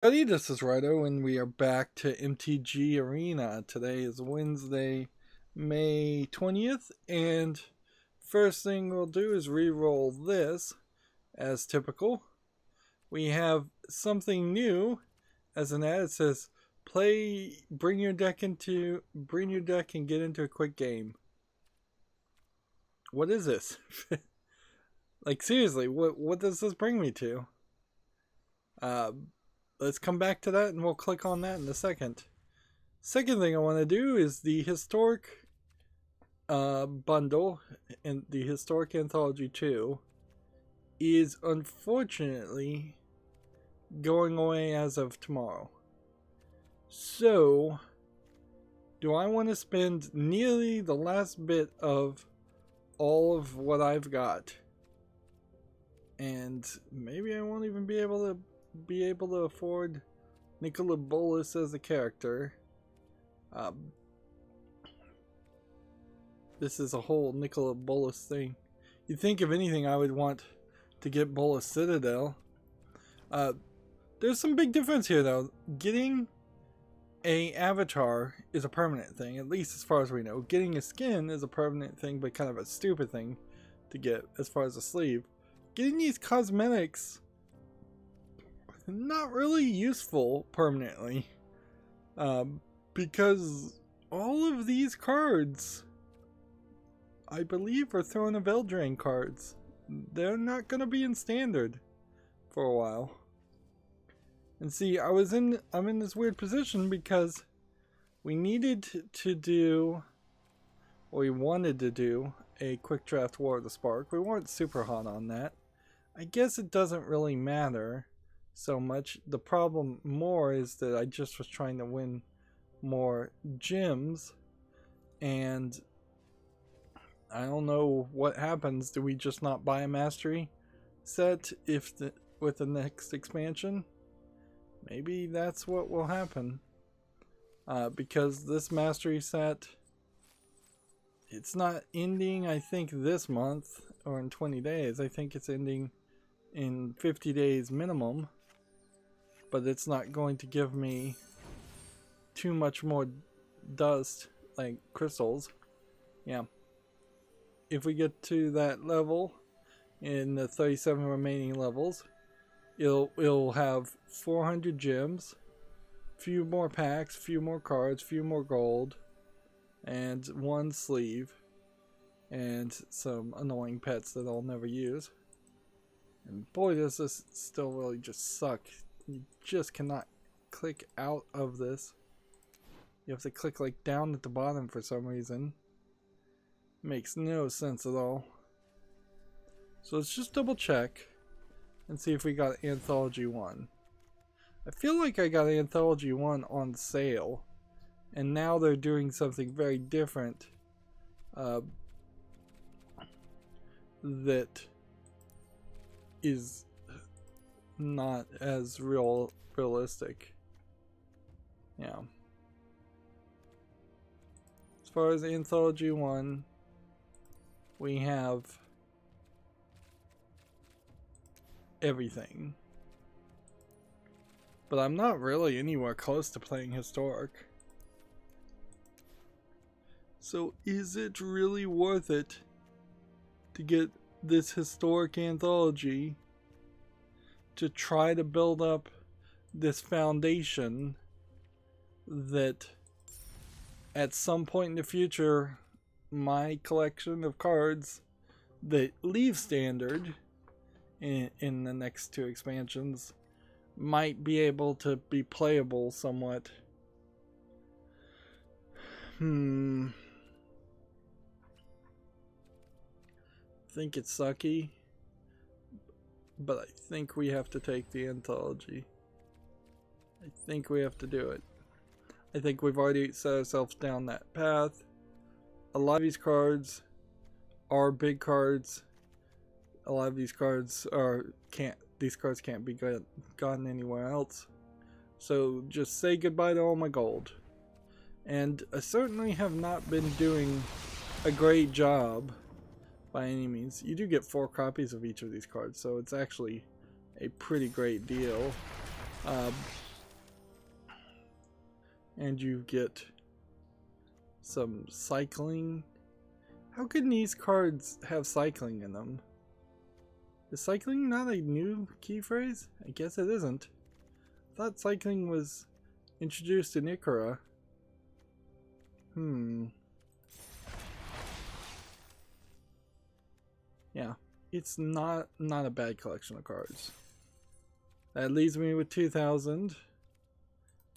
Howdy, this is Rydo, and we are back to MTG Arena. Today is Wednesday, May 20th, and first thing we'll do is re-roll this, as typical. We have something new as an ad. It says, bring your deck and get into a quick game. What is this? Like, seriously, what does this bring me to? Let's come back to that and we'll click on that in a second. Second thing I want to do is the historic bundle and the historic anthology 2 is unfortunately going away as of tomorrow. So, do I want to spend nearly the last bit of all of what I've got? And maybe I won't even be able to afford Nicola Bolas as a character. This is a whole Nicola Bolas thing. You'd think if anything I would want to get Bolas Citadel. There's some big difference here though. Getting a avatar is a permanent thing, at least as far as we know. Getting a skin is a permanent thing, but kind of a stupid thing to get as far as a sleeve. Getting these cosmetics, not really useful permanently, because all of these cards, I believe, are Throne of Eldraine cards. They're not going to be in standard for a while. And see, I'm in this weird position because we wanted to do a quick draft War of the Spark. We weren't super hot on that. I guess it doesn't really matter so much. The problem more is that I just was trying to win more gems, and I don't know what happens. Do we just not buy a mastery set with the next expansion? Maybe that's what will happen, because this mastery set, it's not ending I think this month or in 20 days. I think it's ending in 50 days minimum. But it's not going to give me too much more dust, like crystals. Yeah. If we get to that level, in the 37 remaining levels, it'll have 400 gems, few more packs, few more cards, few more gold, and one sleeve, and some annoying pets that I'll never use. And boy, does this still really just suck. You just cannot click out of this. You have to click like down at the bottom for some reason. Makes no sense at all. So let's just double check and see if we got Anthology 1. I feel like I got Anthology 1 on sale, and now they're doing something very different that is not as realistic. Yeah. As far as Anthology 1, we have everything. But I'm not really anywhere close to playing Historic. So is it really worth it to get this Historic Anthology to try to build up this foundation that at some point in the future my collection of cards that leave standard in the next two expansions might be able to be playable somewhat? I think it's sucky, but I think we have to take the anthology. I think we have to do it. I think we've already set ourselves down that path. A lot of these cards are big cards. A lot of these cards can't be gotten anywhere else. So just say goodbye to all my gold. And I certainly have not been doing a great job by any means. You do get 4 copies of each of these cards, so it's actually a pretty great deal. and you get some cycling. How can these cards have cycling in them? Is cycling not a new key phrase? I guess it isn't. I thought cycling was introduced in Ikora. Yeah, it's not a bad collection of cards. That leaves me with 2,000.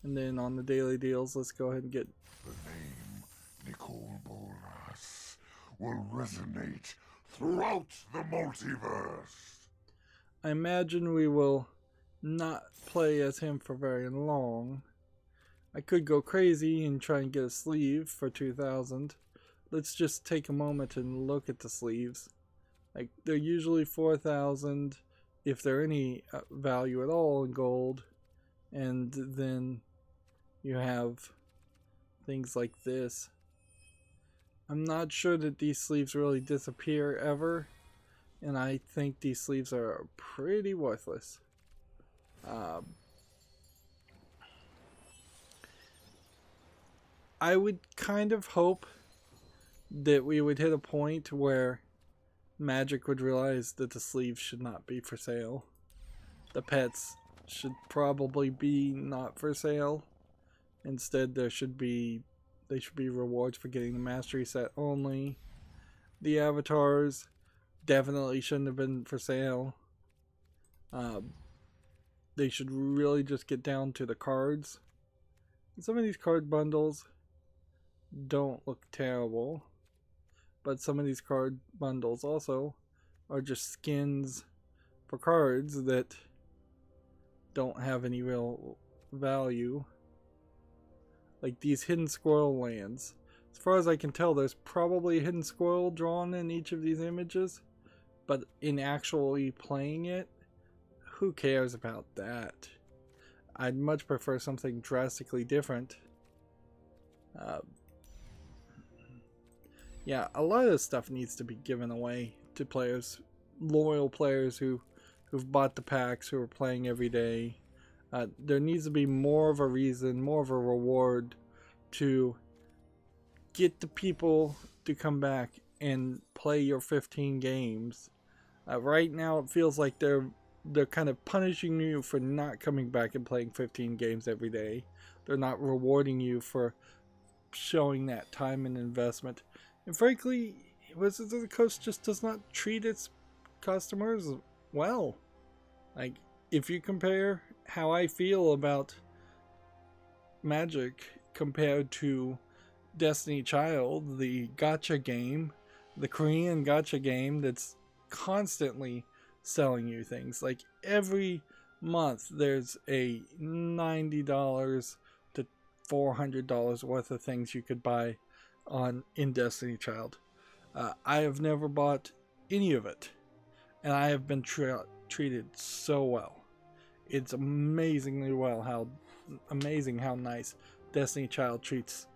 And then on the daily deals, let's go ahead and get... The name Nicole Bolas will resonate throughout the multiverse. I imagine we will not play as him for very long. I could go crazy and try and get a sleeve for 2,000. Let's just take a moment and look at the sleeves. Like, they're usually 4,000 if they're any value at all in gold. And then you have things like this. I'm not sure that these sleeves really disappear ever, and I think these sleeves are pretty worthless. I would kind of hope that we would hit a point where Magic would realize that the sleeves should not be for sale. The pets should probably be not for sale. Instead, they should be rewards for getting the mastery set only. The avatars definitely shouldn't have been for sale. They should really just get down to the cards. And some of these card bundles don't look terrible, but some of these card bundles also are just skins for cards that don't have any real value. Like these hidden squirrel lands. As far as I can tell, there's probably a hidden squirrel drawn in each of these images, but in actually playing it, who cares about that? I'd much prefer something drastically different. Yeah, a lot of this stuff needs to be given away to players, loyal players who've bought the packs, who are playing every day. There needs to be more of a reason, more of a reward to get the people to come back and play your 15 games. Right now it feels like they're kind of punishing you for not coming back and playing 15 games every day. They're not rewarding you for showing that time and investment. And frankly, Wizards of the Coast just does not treat its customers well. Like, if you compare how I feel about Magic compared to Destiny Child, the gacha game, the Korean gacha game that's constantly selling you things. Like, every month there's a $90 to $400 worth of things you could buy in Destiny Child. I have never bought any of it, and I have been treated so well. It's amazing how nice Destiny Child treats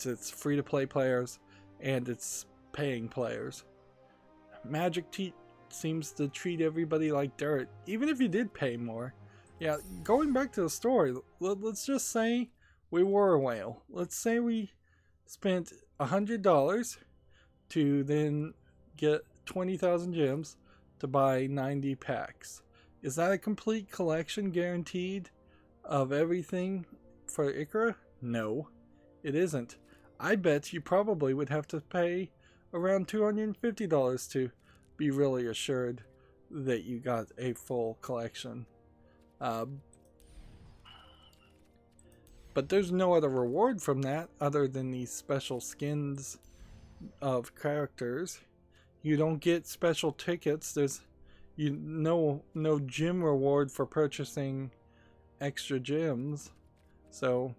its free-to-play players and its paying players. Magic seems to treat everybody like dirt, even if you did pay more. Yeah, going back to the story, let's just say we were a whale. Let's say we spent $100 to then get 20,000 gems to buy 90 packs. Is that a complete collection guaranteed of everything for Ikora? No, it isn't. I bet you probably would have to pay around $250 to be really assured that you got a full collection. But there's no other reward from that other than these special skins of characters. You don't get special tickets. There's no gem reward for purchasing extra gems. So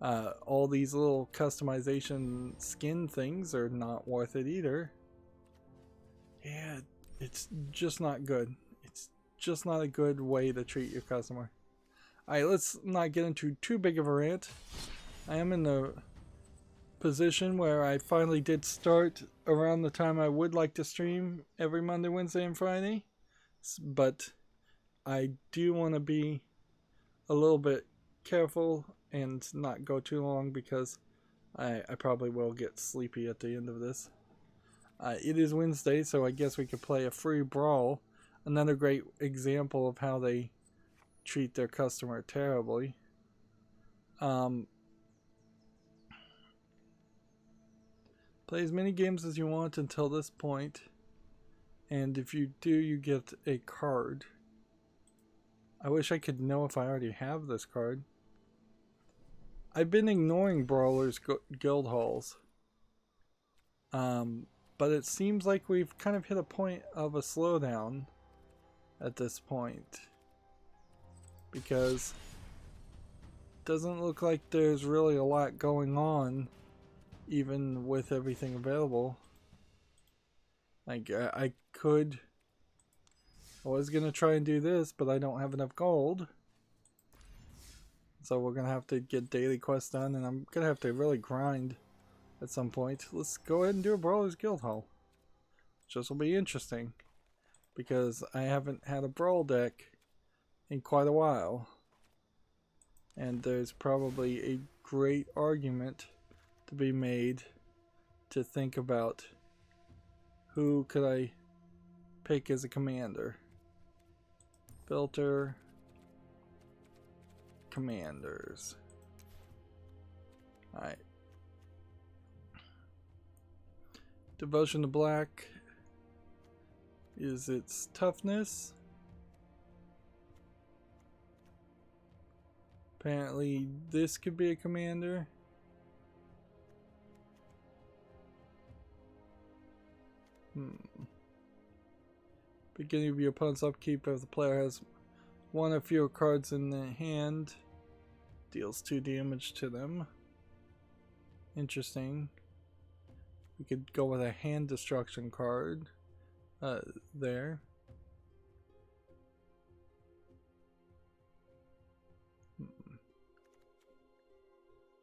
all these little customization skin things are not worth it either. Yeah, it's just not good. It's just not a good way to treat your customer. Alright, let's not get into too big of a rant. I am in the position where I finally did start around the time I would like to stream every Monday, Wednesday, and Friday. But I do want to be a little bit careful and not go too long because I probably will get sleepy at the end of this. It is Wednesday, so I guess we could play a free brawl. Another great example of how they treat their customer terribly. Play as many games as you want until this point, and if you do, you get a card. I wish I could know if I already have this card. I've been ignoring Brawler's guild halls, but it seems like we've kind of hit a point of a slowdown at this point, because it doesn't look like there's really a lot going on, even with everything available. Like, I was gonna try and do this, but I don't have enough gold. So we're gonna have to get daily quests done, and I'm gonna have to really grind at some point. Let's go ahead and do a Brawler's Guild Hall. This will be interesting, because I haven't had a Brawl deck in quite a while. And there's probably a great argument to be made to think about who could I pick as a commander. Filter commanders. Alright. Devotion to Black is its toughness. Apparently this could be a commander. Beginning of your opponent's upkeep, if the player has one or fewer cards in the hand, deals 2 damage to them. Interesting. We could go with a hand destruction card there.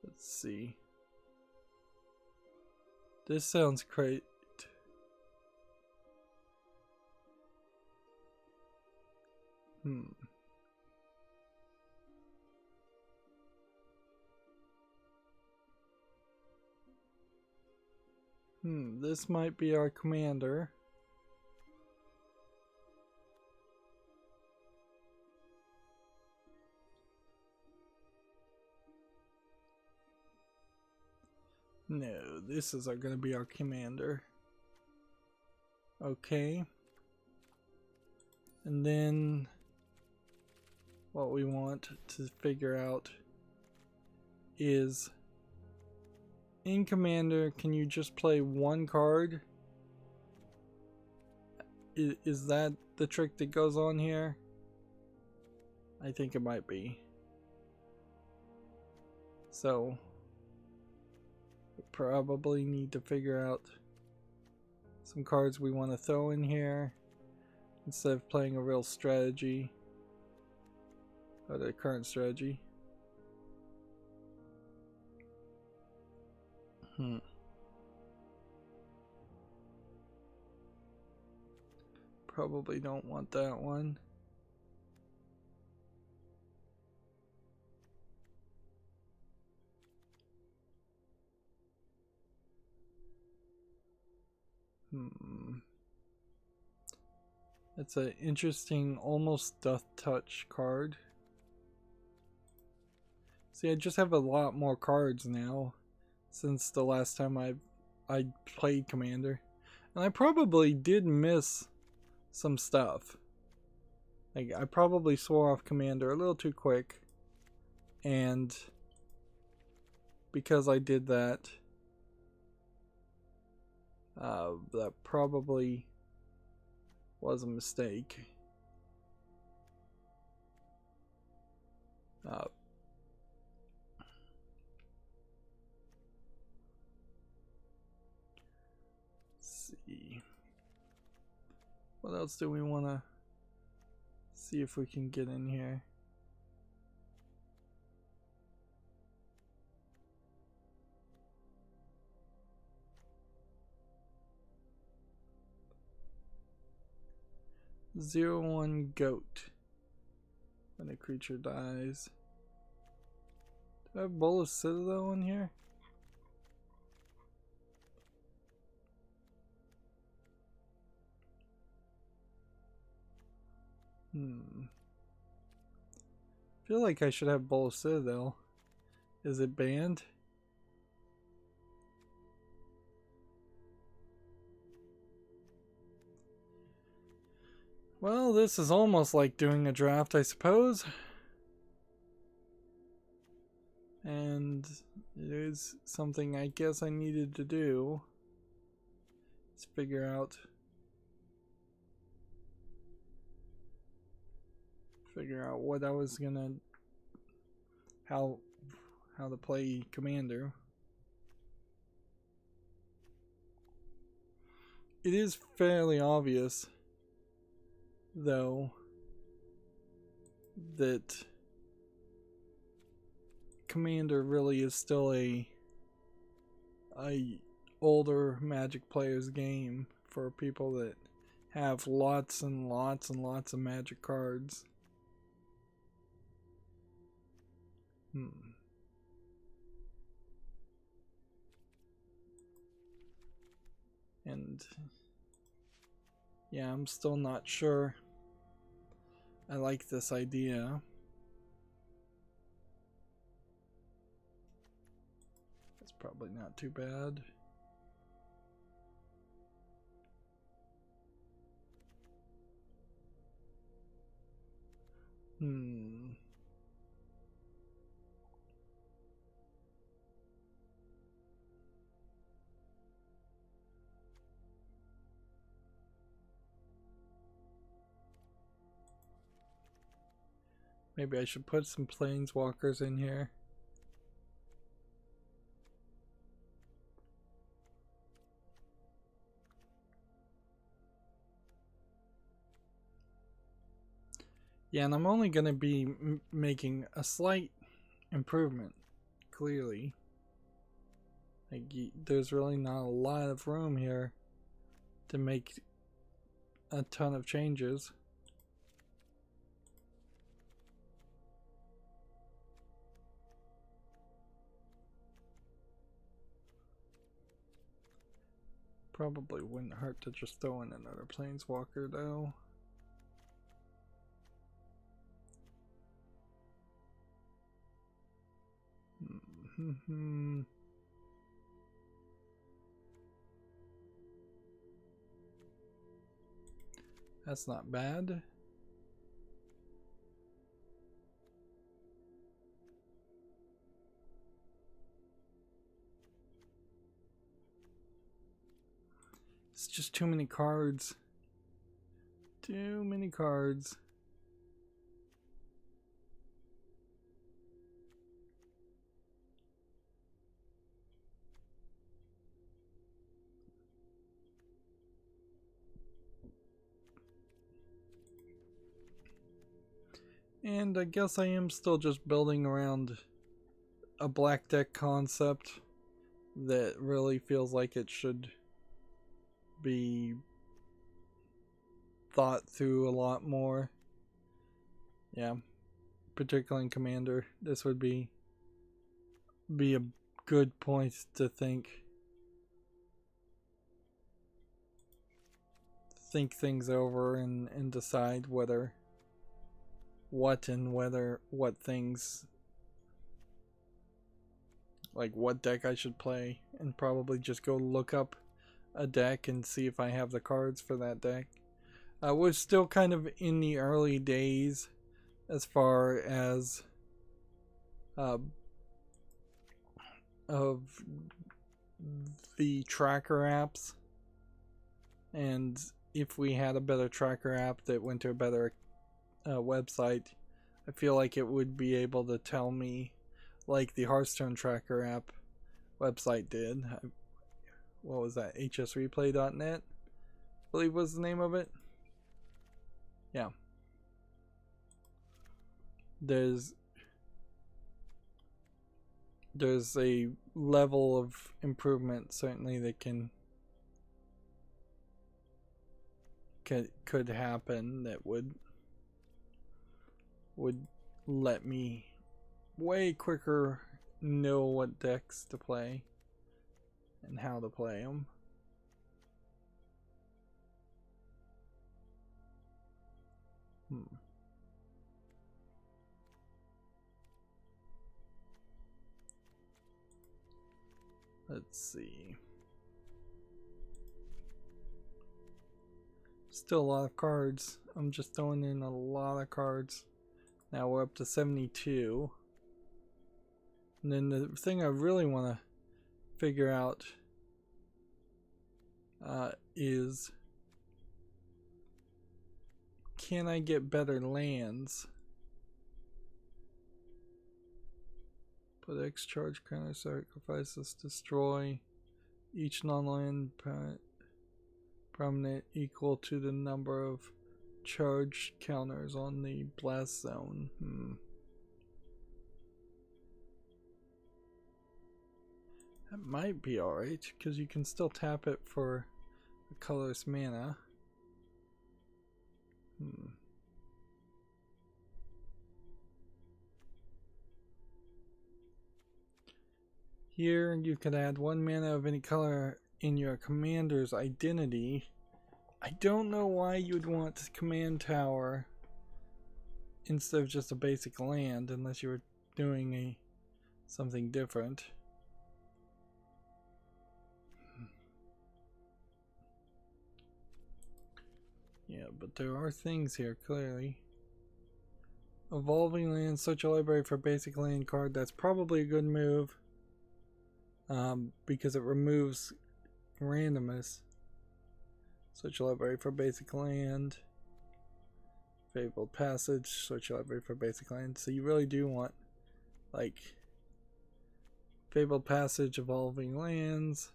Let's see. This sounds great. This might be our commander. No, this is going to be our commander. Okay. And then what we want to figure out is, in commander, can you just play one card? Is that the trick that goes on here? I think it might be. So we probably need to figure out some cards we want to throw in here instead of playing a real strategy, or the current strategy. Probably don't want that one. That's an interesting, almost death touch card. See, I just have a lot more cards now since the last time I played Commander, and I probably did miss some stuff. Like, I probably swore off Commander a little too quick, and because I did that, that probably was a mistake. Let's see. What else do we want to see if we can get in here? Zero one goat. When a creature dies, Do I have Bola Citadel in here? I feel like I should have Bola Citadel. Is it banned? Well, this is almost like doing a draft, I suppose. And it is something I guess I needed to do. Let's figure out what I was gonna how to play Commander. It is fairly obvious though that Commander really is still a older Magic player's game for people that have lots and lots and lots of Magic cards. And yeah, I'm still not sure I like this idea. It's probably not too bad. Maybe I should put some planeswalkers in here. Yeah, and I'm only going to be making a slight improvement, clearly. Like, there's really not a lot of room here to make a ton of changes. Probably wouldn't hurt to just throw in another planeswalker though. That's not bad. It's just too many cards. Too many cards. And I guess I am still just building around a black deck concept that really feels like it should be thought through a lot more. Yeah, particularly in Commander, this would be a good point to think things over and decide what things, like what deck I should play, and probably just go look up a deck and see if I have the cards for that deck. We're still kind of in the early days as far as of the tracker apps, and if we had a better tracker app that went to a better website, I feel like it would be able to tell me, like the Hearthstone tracker app website did. What was that? hsreplay.net, I believe was the name of it. Yeah. There's a level of improvement certainly that could happen that would let me way quicker know what decks to play and how to play them. Let's see. Still a lot of cards. I'm just throwing in a lot of cards. Now we're up to 72. And then the thing I really want to figure out is, can I get better lands? Put X charge counter, sacrifices, destroy each non-land prominent equal to the number of charge counters on the blast zone. That might be alright, because you can still tap it for a colorless mana. Here you could add 1 mana of any color in your commander's identity. I don't know why you'd want command tower instead of just a basic land, unless you were doing something different. Yeah, but there are things here, clearly. Evolving land, search a library for basic land card. That's probably a good move. Because it removes randomness. Search a library for basic land. Fabled Passage, search a library for basic land. So you really do want, like, Fabled Passage, Evolving Lands.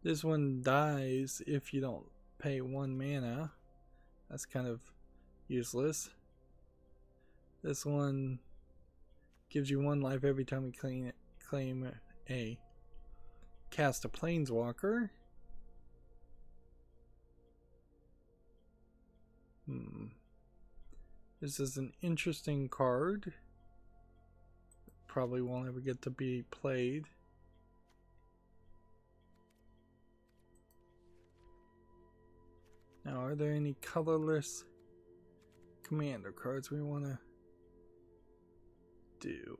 This one dies if you don't pay 1 mana. That's kind of useless. This one gives you 1 life every time you claim a cast a planeswalker. This is an interesting card. Probably won't ever get to be played. Now, are there any colorless commander cards we want to do?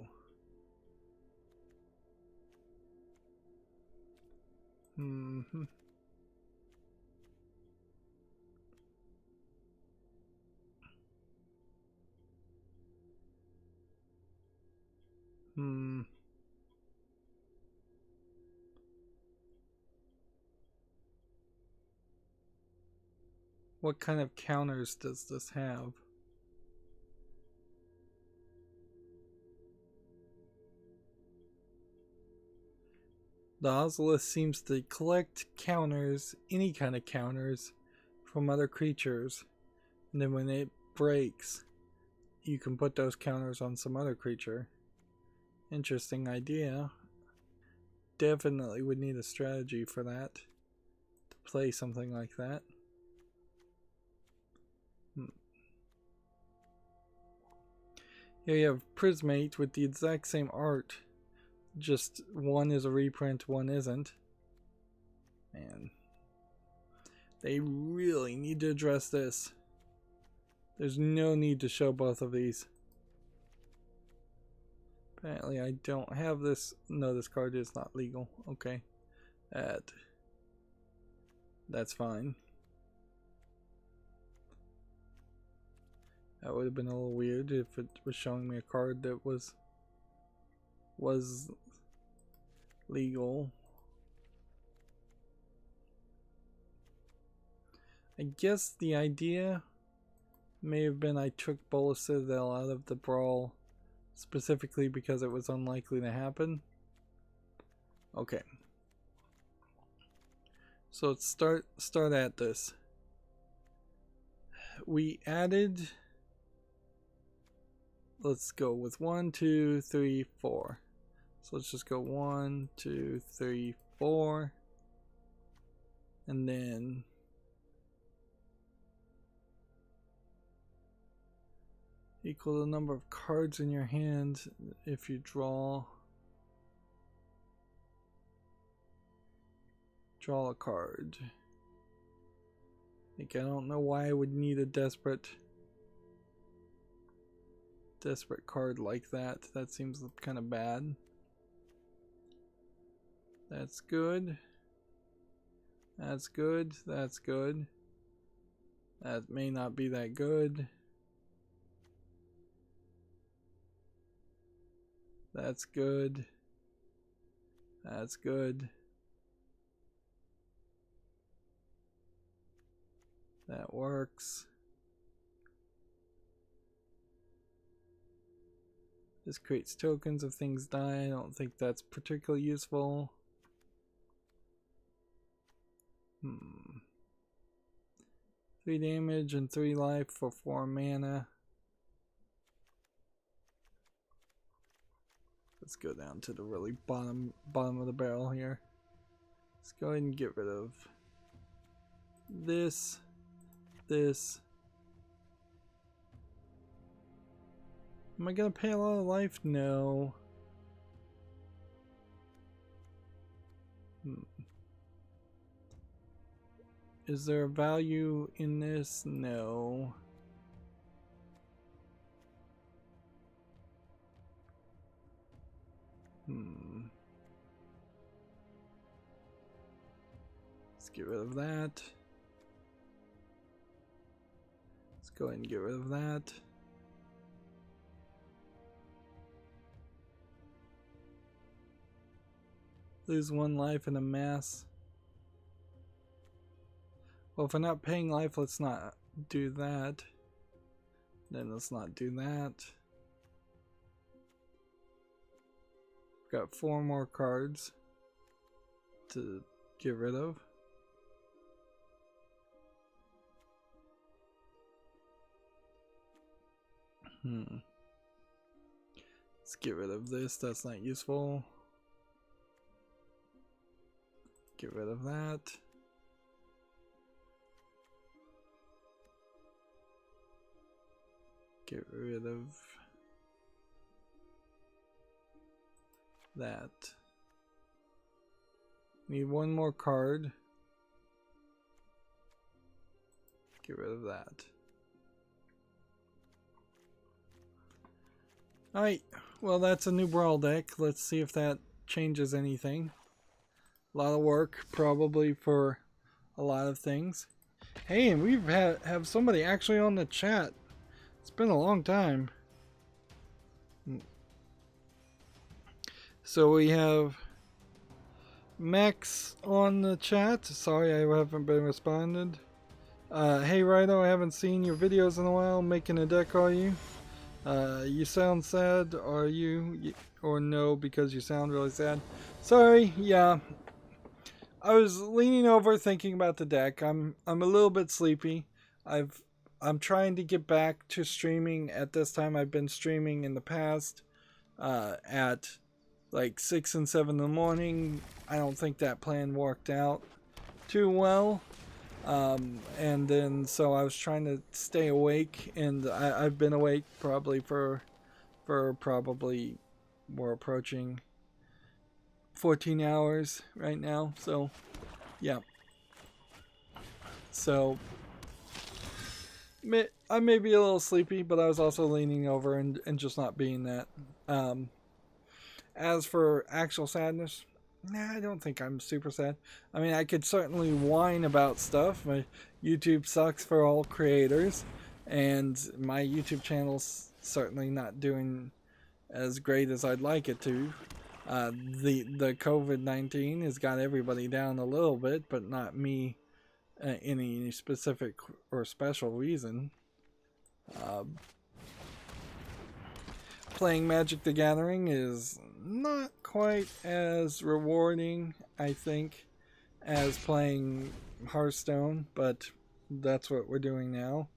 What kind of counters does this have? The Ozolith seems to collect counters, any kind of counters, from other creatures. And then when it breaks, you can put those counters on some other creature. Interesting idea. Definitely would need a strategy for that. To play something like that. Here you have Prismate with the exact same art. Just one is a reprint, one isn't. Man. They really need to address this. There's no need to show both of these. Apparently I don't have this. No, this card is not legal. Okay. That's fine. That would have been a little weird if it was showing me a card that was legal. I guess the idea may have been I took Bola Citadel out of the brawl specifically because it was unlikely to happen. Okay. So let's start at this. We added, let's go with 1, 2, 3, 4. So let's just go 1, 2, 3, 4. And then equal the number of cards in your hand if you draw a card. Like, I don't know why I would need a desperate card like that. That seems kind of bad. That's good. That's good. That's good. That may not be that good. That's good. That's good. That works. This creates tokens if things die. I don't think that's particularly useful. 3 damage and 3 life for 4 mana. Let's go down to the really bottom of the barrel here. Let's go ahead and get rid of this. Am I gonna pay a lot of life? No. Is there a value in this? No. Let's get rid of that. Let's go ahead and get rid of that. Lose 1 life in a mass. Well, if we're not paying life, let's not do that. Then let's not do that. We've got 4 more cards to get rid of. Let's get rid of this. That's not useful. Get rid of that. Get rid of that. Need 1 more card. Get rid of that. Alright, well, that's a new Brawl deck. Let's see if that changes anything. A lot of work, probably, for a lot of things. Hey, and we've have somebody actually on the chat. It's been a long time. So we have Max on the chat. Sorry I haven't been responded. Hey Rydo, I haven't seen your videos in a while. Making a deck, are you? You sound sad, are you? Or no, because you sound really sad. Sorry, yeah. I was leaning over thinking about the deck. I'm a little bit sleepy. I'm trying to get back to streaming at this time. I've been streaming in the past at like 6 and 7 in the morning. I don't think that plan worked out too well. And then so I was trying to stay awake, and I've been awake probably for probably we're approaching 14 hours right now. So yeah. So I may be a little sleepy, but I was also leaning over and just not being that. As for actual sadness, nah, I don't think I'm super sad. I mean, I could certainly whine about stuff. My YouTube sucks for all creators, and my YouTube channel's certainly not doing as great as I'd like it to. The COVID-19 has got everybody down a little bit, but not me any specific or special reason. Playing Magic the Gathering is not quite as rewarding, I think, as playing Hearthstone, but that's what we're doing now.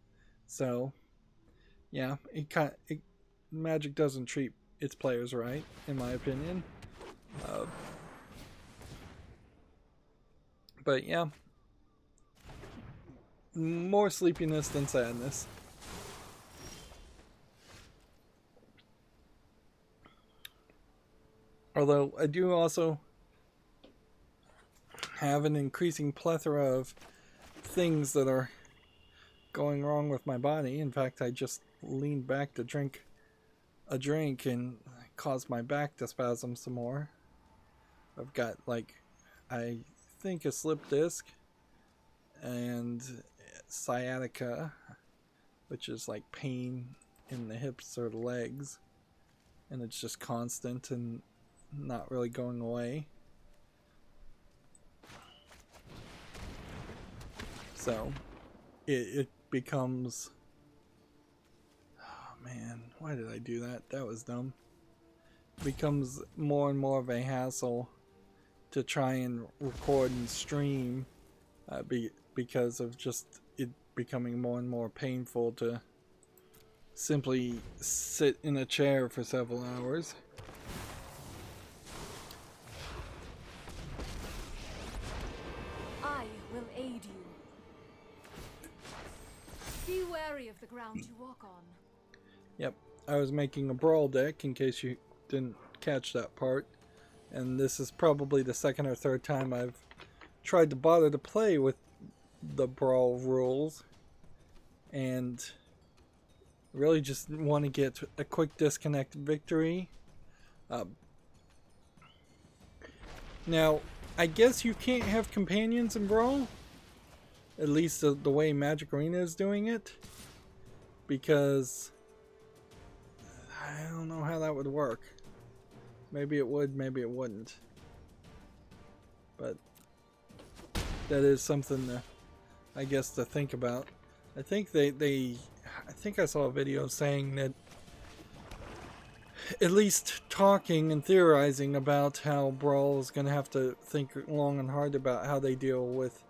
So, yeah, Magic doesn't treat its players right, in my opinion. But yeah, more sleepiness than sadness. Although I do also have an increasing plethora of things that are going wrong with my body. In fact, I just leaned back to drink a drink and caused my back to spasm some more. I've got, like, I think a slip disc and sciatica, which is like pain in the hips or the legs, and it's just constant and not really going away. So it becomes, oh man, why did I do that? That was dumb. It becomes more and more of a hassle to try and record and stream because of just it becoming more and more painful to simply sit in a chair for several hours. I will aid you. Be wary of the ground you walk on. Yep, I was making a brawl deck in case you didn't catch that part, and this is probably the second or third time I've tried to bother to play with the brawl rules, and really just want to get a quick disconnect victory. Now, I guess you can't have companions in brawl, at least the way Magic Arena is doing it, because I don't know how that would work. Maybe it would, maybe it wouldn't. But that is something to, I guess, to think about. I think I think I saw a video saying that, at least talking and theorizing about how Brawl is going to have to think long and hard about how they deal with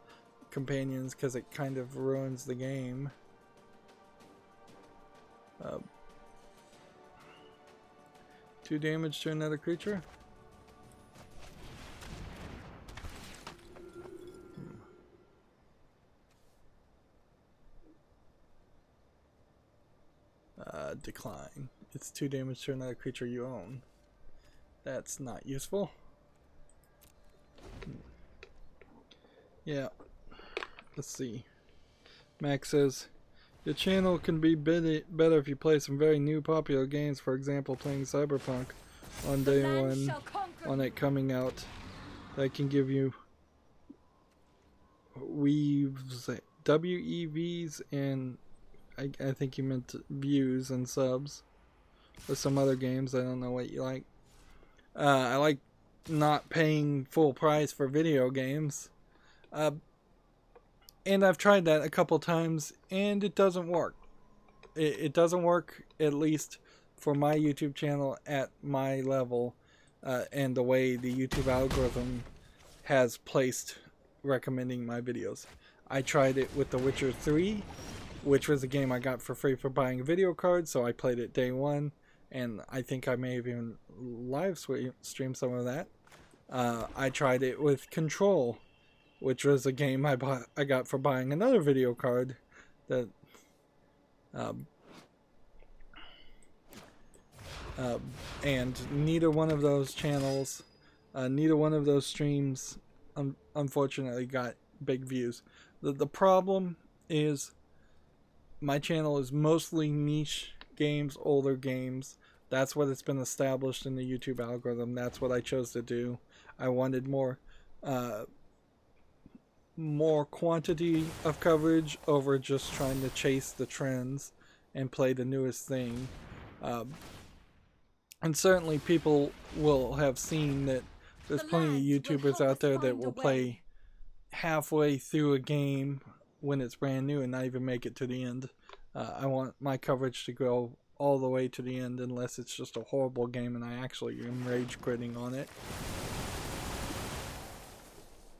companions, because it kind of ruins the game. 2 damage to another creature. Decline. It's 2 damage to another creature you own. That's not useful. Yeah. Let's see. Max says, your channel can be better if you play some very new popular games, for example playing Cyberpunk on day 1 on it coming out. That can give you weaves, WEVs, and I think you meant views and subs. Or some other games, I don't know what you like. I like not paying full price for video games. And I've tried that a couple times, and it doesn't work. It doesn't work, at least for my YouTube channel at my level, and the way the YouTube algorithm has placed recommending my videos. I tried it with The Witcher 3, which was a game I got for free for buying a video card, so I played it day 1, and I think I may have even live streamed some of that. I tried it with Control, which was a game I got for buying another video card that and neither one of those channels, neither one of those streams unfortunately got big views. The problem is my channel is mostly niche games, older games. That's what it's been established in the YouTube algorithm. That's what I chose to do. I wanted more quantity of coverage over just trying to chase the trends and play the newest thing. And certainly people will have seen that there's plenty of YouTubers out there that will play halfway through a game when it's brand new and not even make it to the end. I want my coverage to go all the way to the end, unless it's just a horrible game and I actually am rage quitting on it.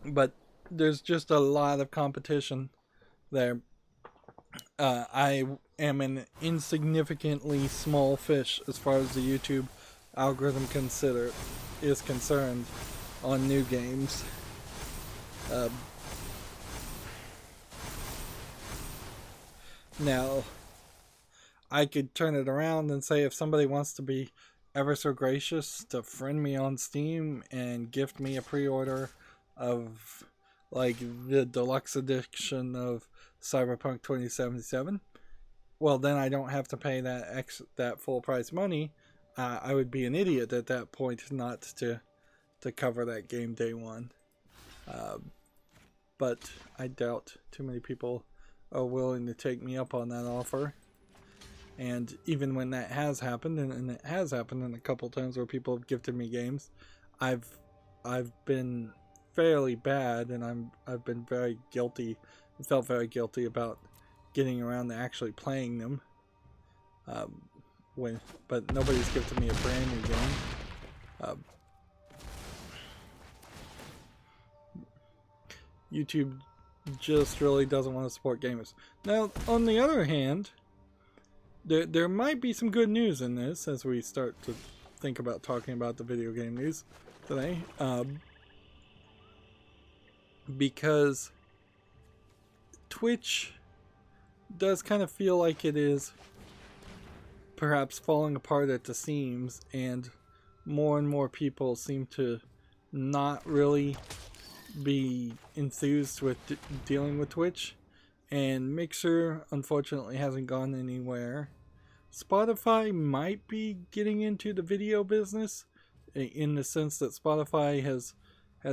But there's just a lot of competition there. I am an insignificantly small fish as far as the YouTube algorithm is concerned on new games. Now, I could turn it around and say if somebody wants to be ever so gracious to friend me on Steam and gift me a pre-order of like the deluxe edition of Cyberpunk 2077, well then I don't have to pay that full price money. I would be an idiot at that point not to cover that game day one. But I doubt too many people are willing to take me up on that offer. And even when that has happened, and it has happened in a couple times where people have gifted me games, I've been fairly bad, and I've been very guilty, felt very guilty about getting around to actually playing them. But nobody's gifted me a brand new game. YouTube just really doesn't want to support gamers. Now, on the other hand, there might be some good news in this as we start to think about talking about the video game news today. Because Twitch does kind of feel like it is perhaps falling apart at the seams, and more people seem to not really be enthused with dealing with Twitch. And Mixer unfortunately hasn't gone anywhere. Spotify might be getting into the video business in the sense that Spotify has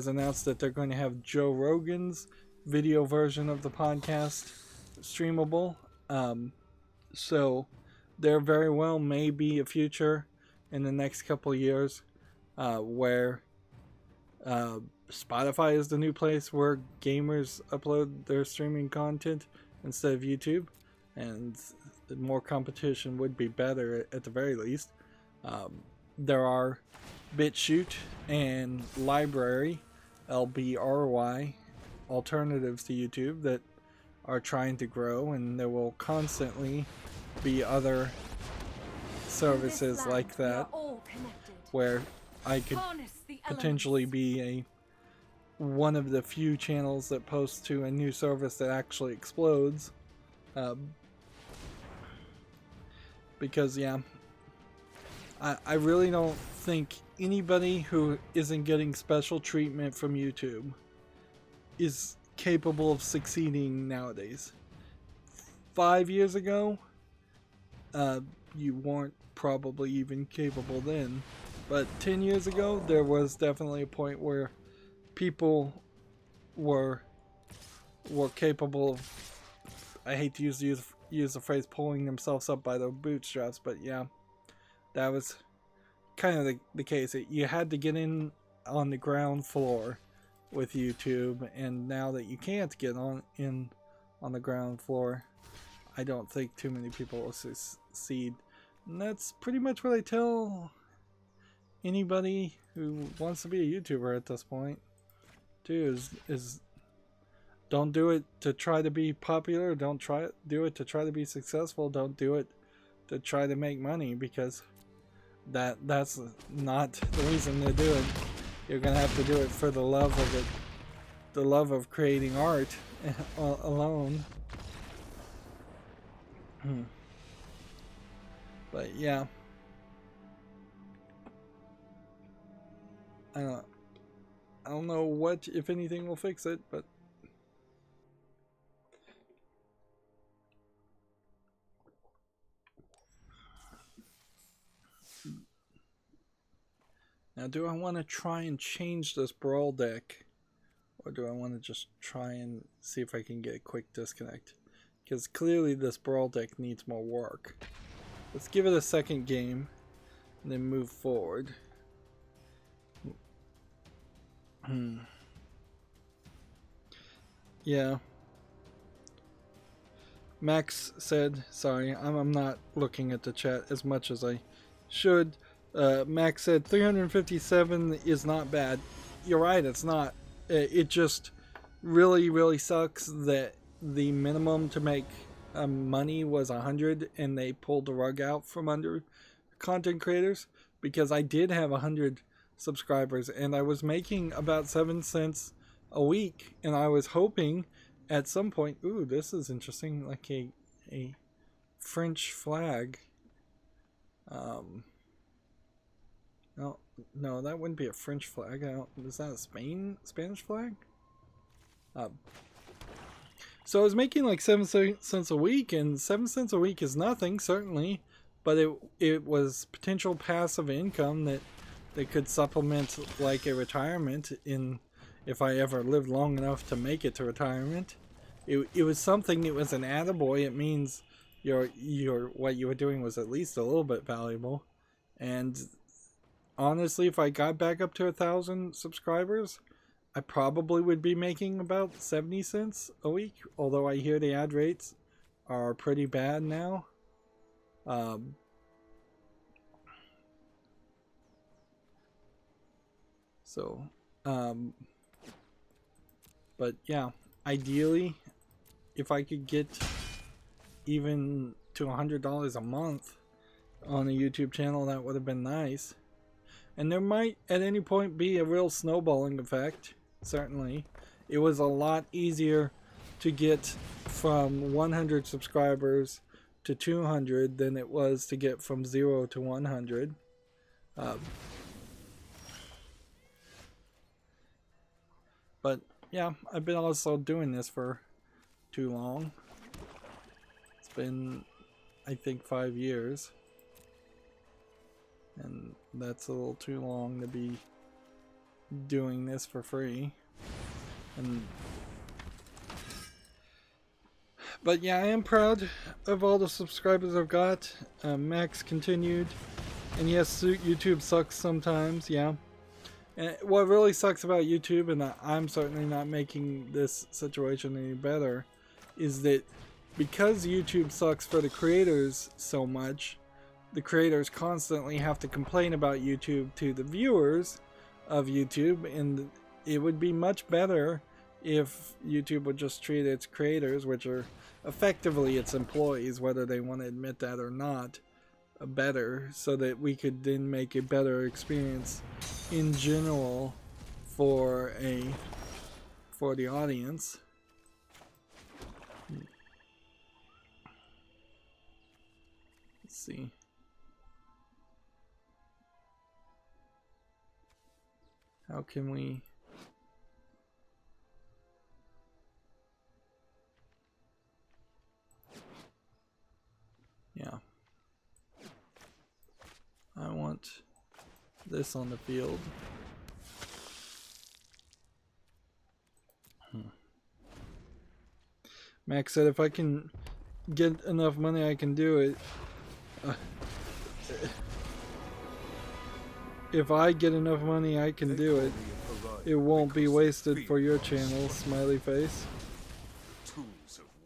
announced that they're going to have Joe Rogan's video version of the podcast streamable. So there very well may be a future in the next couple of years where Spotify is the new place where gamers upload their streaming content instead of YouTube, and more competition would be better at the very least. There are BitChute and Library, LBRY, alternatives to YouTube that are trying to grow, and there will constantly be other services like that where I could potentially be one of the few channels that posts to a new service that actually explodes. Because yeah, I really don't think anybody who isn't getting special treatment from YouTube is capable of succeeding nowadays. 5 years ago, you weren't probably even capable then. But 10 years ago, there was definitely a point where people were capable of, I hate to use the phrase, pulling themselves up by their bootstraps, but yeah, that was kind of the case. You had to get in on the ground floor with YouTube, and now that you can't get on the ground floor, I don't think too many people will succeed. And that's pretty much what I tell anybody who wants to be a YouTuber at this point too, is don't do it to try to be popular, don't do it to try to be successful, don't do it to try to make money, because that's not the reason to do it. You're gonna have to do it for the love of it, the love of creating art alone. But yeah, I don't know what, if anything, will fix it, but now do I want to try and change this brawl deck, or do I want to just try and see if I can get a quick disconnect? Because clearly this brawl deck needs more work. Let's give it a second game and then move forward. Yeah. Max said, sorry, I'm not looking at the chat as much as I should. Max said 357 is not bad. You're right, it's not. It just really sucks that the minimum to make money was 100, and they pulled the rug out from under content creators, because I did have 100 subscribers and I was making about 7 cents a week, and I was hoping at some point, ooh, this is interesting, like a a French flag. No, that wouldn't be a French flag. Is that a Spanish flag? So I was making like 7 cents a week, and 7 cents a week is nothing, certainly, but it was potential passive income that could supplement like a retirement if I ever lived long enough to make it to retirement. It was something. It was an attaboy. It means your what you were doing was at least a little bit valuable. And honestly, if I got back up to 1,000 subscribers, I probably would be making about 70 cents a week, although I hear the ad rates are pretty bad now. But yeah, ideally, if I could get even to $100 a month on a YouTube channel, that would have been nice. And there might at any point be a real snowballing effect. Certainly, it was a lot easier to get from 100 subscribers to 200 than it was to get from 0 to 100. But yeah, I've been also doing this for too long. It's been, I think, 5 years. And that's a little too long to be doing this for free. But yeah, I am proud of all the subscribers I've got. Max continued. And yes, YouTube sucks sometimes, yeah. And what really sucks about YouTube, and I'm certainly not making this situation any better, is that because YouTube sucks for the creators so much, the creators constantly have to complain about YouTube to the viewers of YouTube, and it would be much better if YouTube would just treat its creators, which are effectively its employees, whether they want to admit that or not, better, so that we could then make a better experience in general for the audience. Let's see. How can we... Yeah. I want this on the field. Max said if I can get enough money, I can do it. If I get enough money, I can do it. It won't be wasted for your channel, smiley face.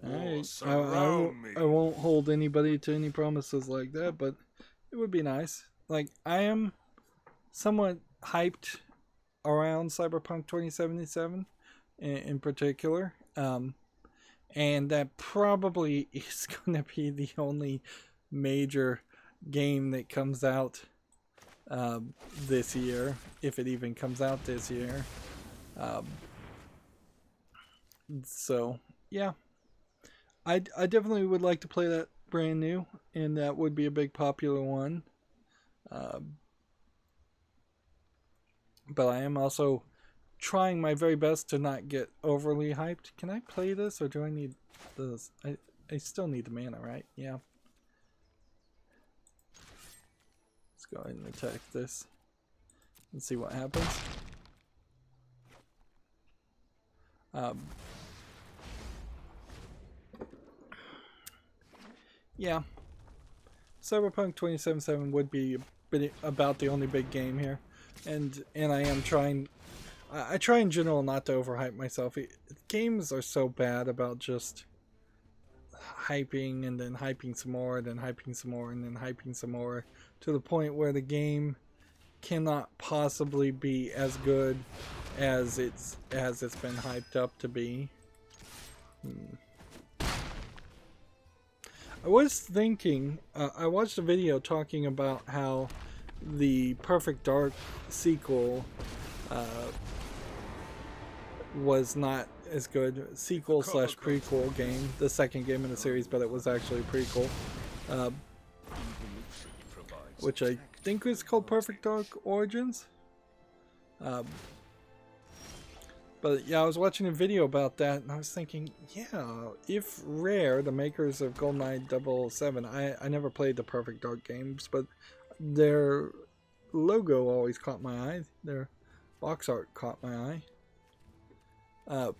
Alright, I won't hold anybody to any promises like that, but it would be nice. Like, I am somewhat hyped around Cyberpunk 2077 in particular. And that probably is going to be the only major game that comes out this year, if it even comes out this year. So, yeah. I definitely would like to play that brand new, and that would be a big popular one. But I am also trying my very best to not get overly hyped. Can I play this, or do I need this? I still need the mana, right? Yeah. Let's go ahead and attack this and see what happens. Yeah. Cyberpunk 2077 would be about the only big game here. And I am trying... I try in general not to overhype myself. Games are so bad about just hyping and then hyping some more, then hyping some more, and then hyping some more, to the point where the game cannot possibly be as good as it's been hyped up to be. I was thinking, I watched a video talking about how the Perfect Dark sequel was not as good. Sequel slash prequel game. The second game in the series, but it was actually a prequel. Which I think was called Perfect Dark Origins. But yeah, I was watching a video about that and I was thinking, yeah, if Rare, the makers of GoldenEye 007, I never played the Perfect Dark games, but their logo always caught my eye. Their box art caught my eye.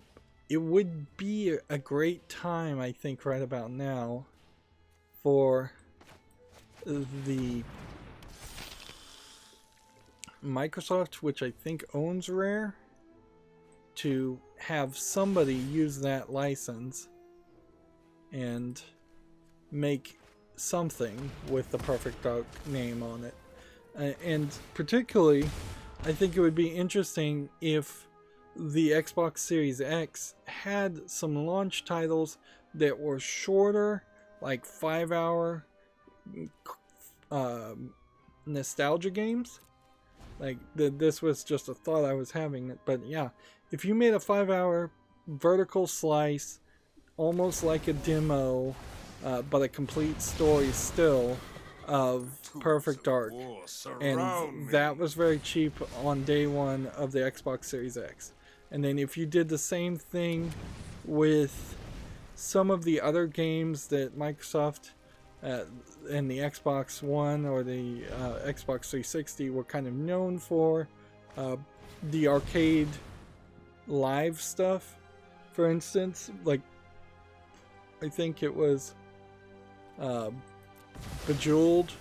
It would be a great time, I think, right about now for the Microsoft, which I think owns Rare, to have somebody use that license and make something with the Perfect Dark name on it. And particularly, I think it would be interesting if the Xbox Series X had some launch titles that were shorter, like 5-hour nostalgia games. Like, this was just a thought I was having, but yeah, if you made a 5-hour vertical slice, almost like a demo, but a complete story still, of Perfect Dark, and that was very cheap on day one of the Xbox Series X. And then if you did the same thing with some of the other games that Microsoft and the Xbox One or the Xbox 360 were kind of known for, the arcade live stuff, for instance, like I think it was Bejeweled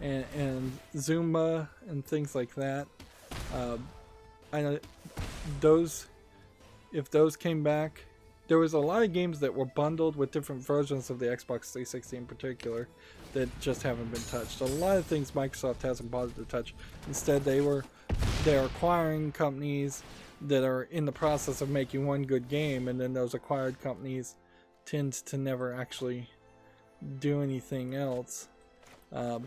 and Zumba and things like that. I know those, if those came back, there was a lot of games that were bundled with different versions of the Xbox 360 in particular that just haven't been touched. A lot of things Microsoft hasn't bothered to touch. Instead, they're acquiring companies that are in the process of making one good game, and then those acquired companies tend to never actually do anything else. And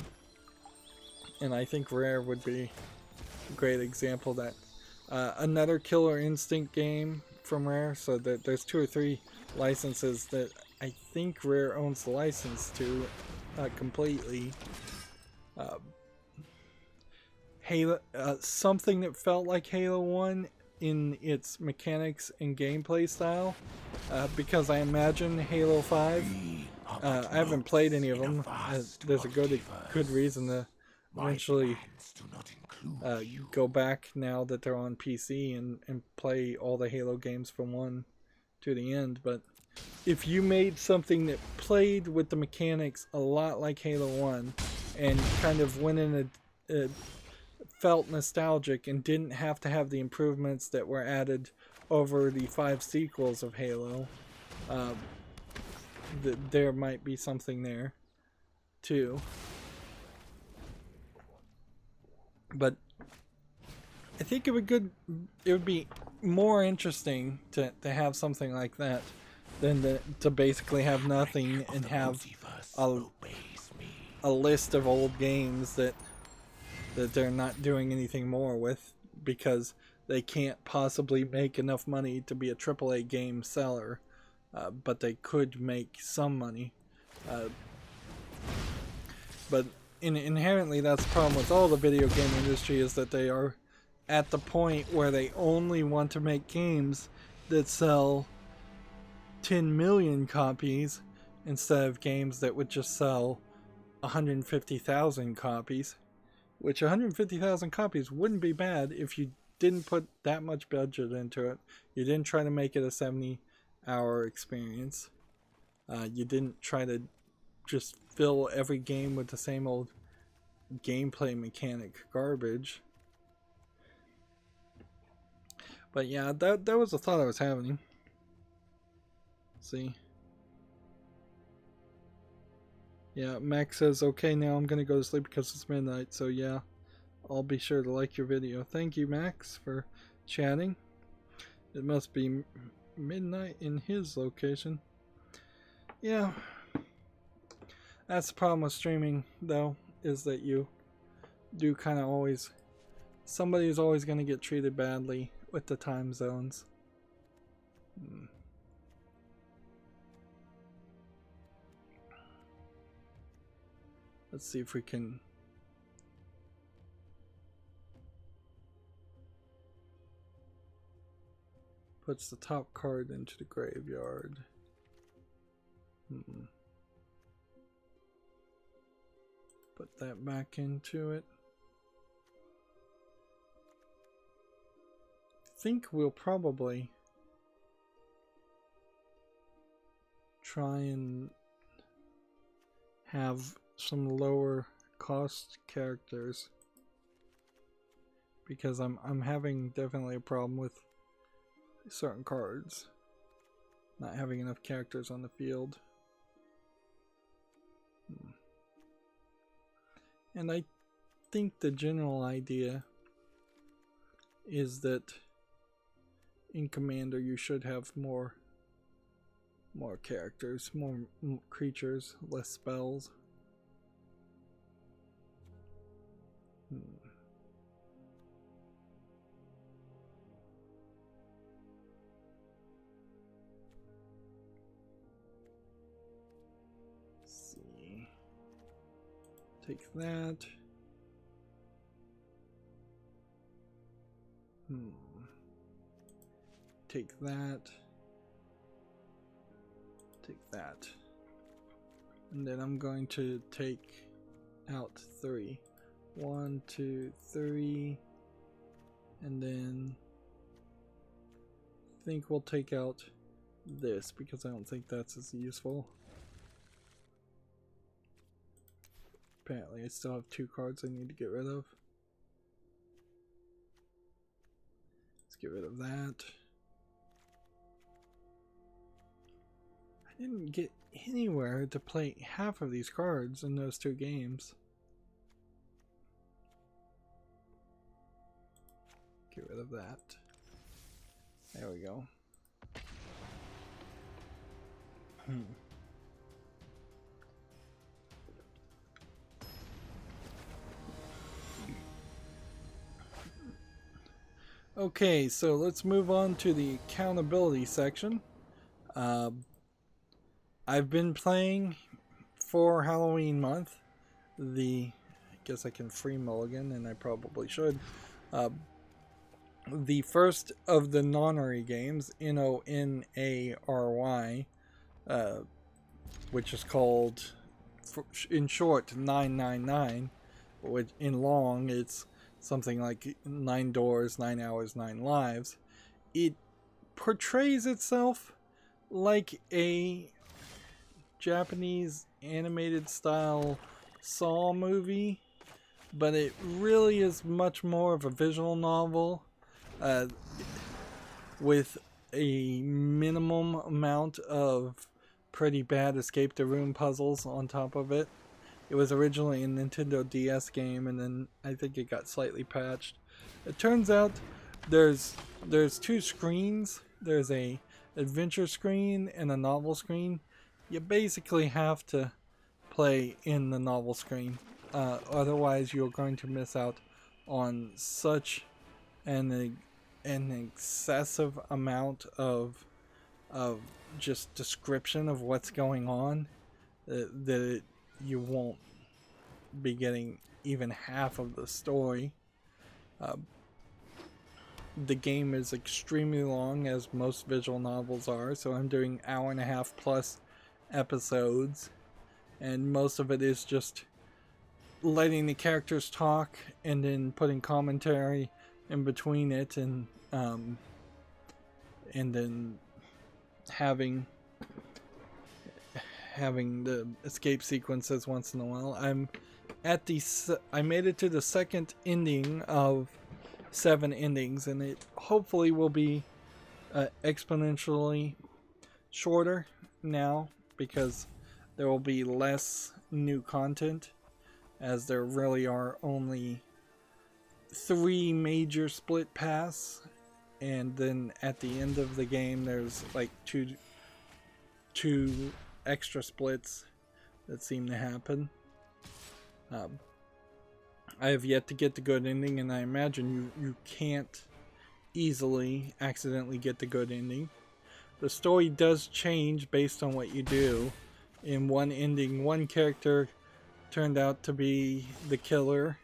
I think Rare would be a great example of that. Another Killer Instinct game from Rare, so that there's 2 or 3 licenses that I think Rare owns the license to completely. Halo, something that felt like Halo 1 in its mechanics and gameplay style, because I imagine Halo 5, I haven't played any of them, there's a good reason to eventually go back now that they're on PC and play all the Halo games from 1 to the end. But if you made something that played with the mechanics a lot like Halo 1 and kind of went in felt nostalgic and didn't have to have the improvements that were added over the 5 sequels of Halo, there might be something there too. But I think it would be more interesting to have something like that than to basically have nothing and have a list of old games that they're not doing anything more with because they can't possibly make enough money to be a AAA game seller, but they could make some money. But inherently, that's the problem with all the video game industry, is that they are at the point where they only want to make games that sell 10 million copies instead of games that would just sell 150,000 copies. Which 150,000 copies wouldn't be bad if you didn't put that much budget into it. You didn't try to make it a 70-hour experience. You didn't try to just fill every game with the same old gameplay mechanic garbage. But yeah, that was a thought I was having. See? Yeah, Max says, okay, now I'm going to go to sleep because it's midnight. So yeah, I'll be sure to like your video. Thank you, Max, for chatting. It must be midnight in his location. Yeah. That's the problem with streaming, though, is that you do kind of always... Somebody's always going to get treated badly with the time zones. Let's see if we can puts the top card into the graveyard. Put that back into it. I think we'll probably try and have some lower cost characters, because I'm having definitely a problem with certain cards not having enough characters on the field. And I think the general idea is that in Commander you should have more characters, more creatures, less spells. Let's see. Take that. Take that. Take that. And then I'm going to take out 3. 1, 2, 3. And then I think we'll take out this because I don't think that's as useful. Apparently I still have 2 cards I need to get rid of. Let's get rid of that. I didn't get anywhere to play half of these cards in those 2 games. Get rid of that. There we go. Okay, so let's move on to the accountability section. I've been playing for Halloween month I guess I can free mulligan, and I probably should. The first of the Nonary games, Nonary, which is called, in short, 999, which in long it's something like 9 doors, 9 hours, 9 lives. It portrays itself like a Japanese animated style Saw movie, but it really is much more of a visual novel with a minimum amount of pretty bad escape the room puzzles on top of it. It was originally a Nintendo DS game, and then I think it got slightly patched. It turns out there's 2 screens. There's a adventure screen and a novel screen. You basically have to play in the novel screen, otherwise you're going to miss out on such an excessive amount of just description of what's going on that you won't be getting even half of the story. The game is extremely long, as most visual novels are, so I'm doing 1.5 plus episodes, and most of it is just letting the characters talk and then putting commentary in between it, and then having the escape sequences once in a while. I made it to the 2nd ending of 7 endings, and it hopefully will be exponentially shorter now, because there will be less new content, as there really are only 3 major split paths, and then at the end of the game there's like two extra splits that seem to happen. I have yet to get the good ending, and I imagine you can't easily accidentally get the good ending. the story does change based on what you do. In one ending, one character turned out to be the killer.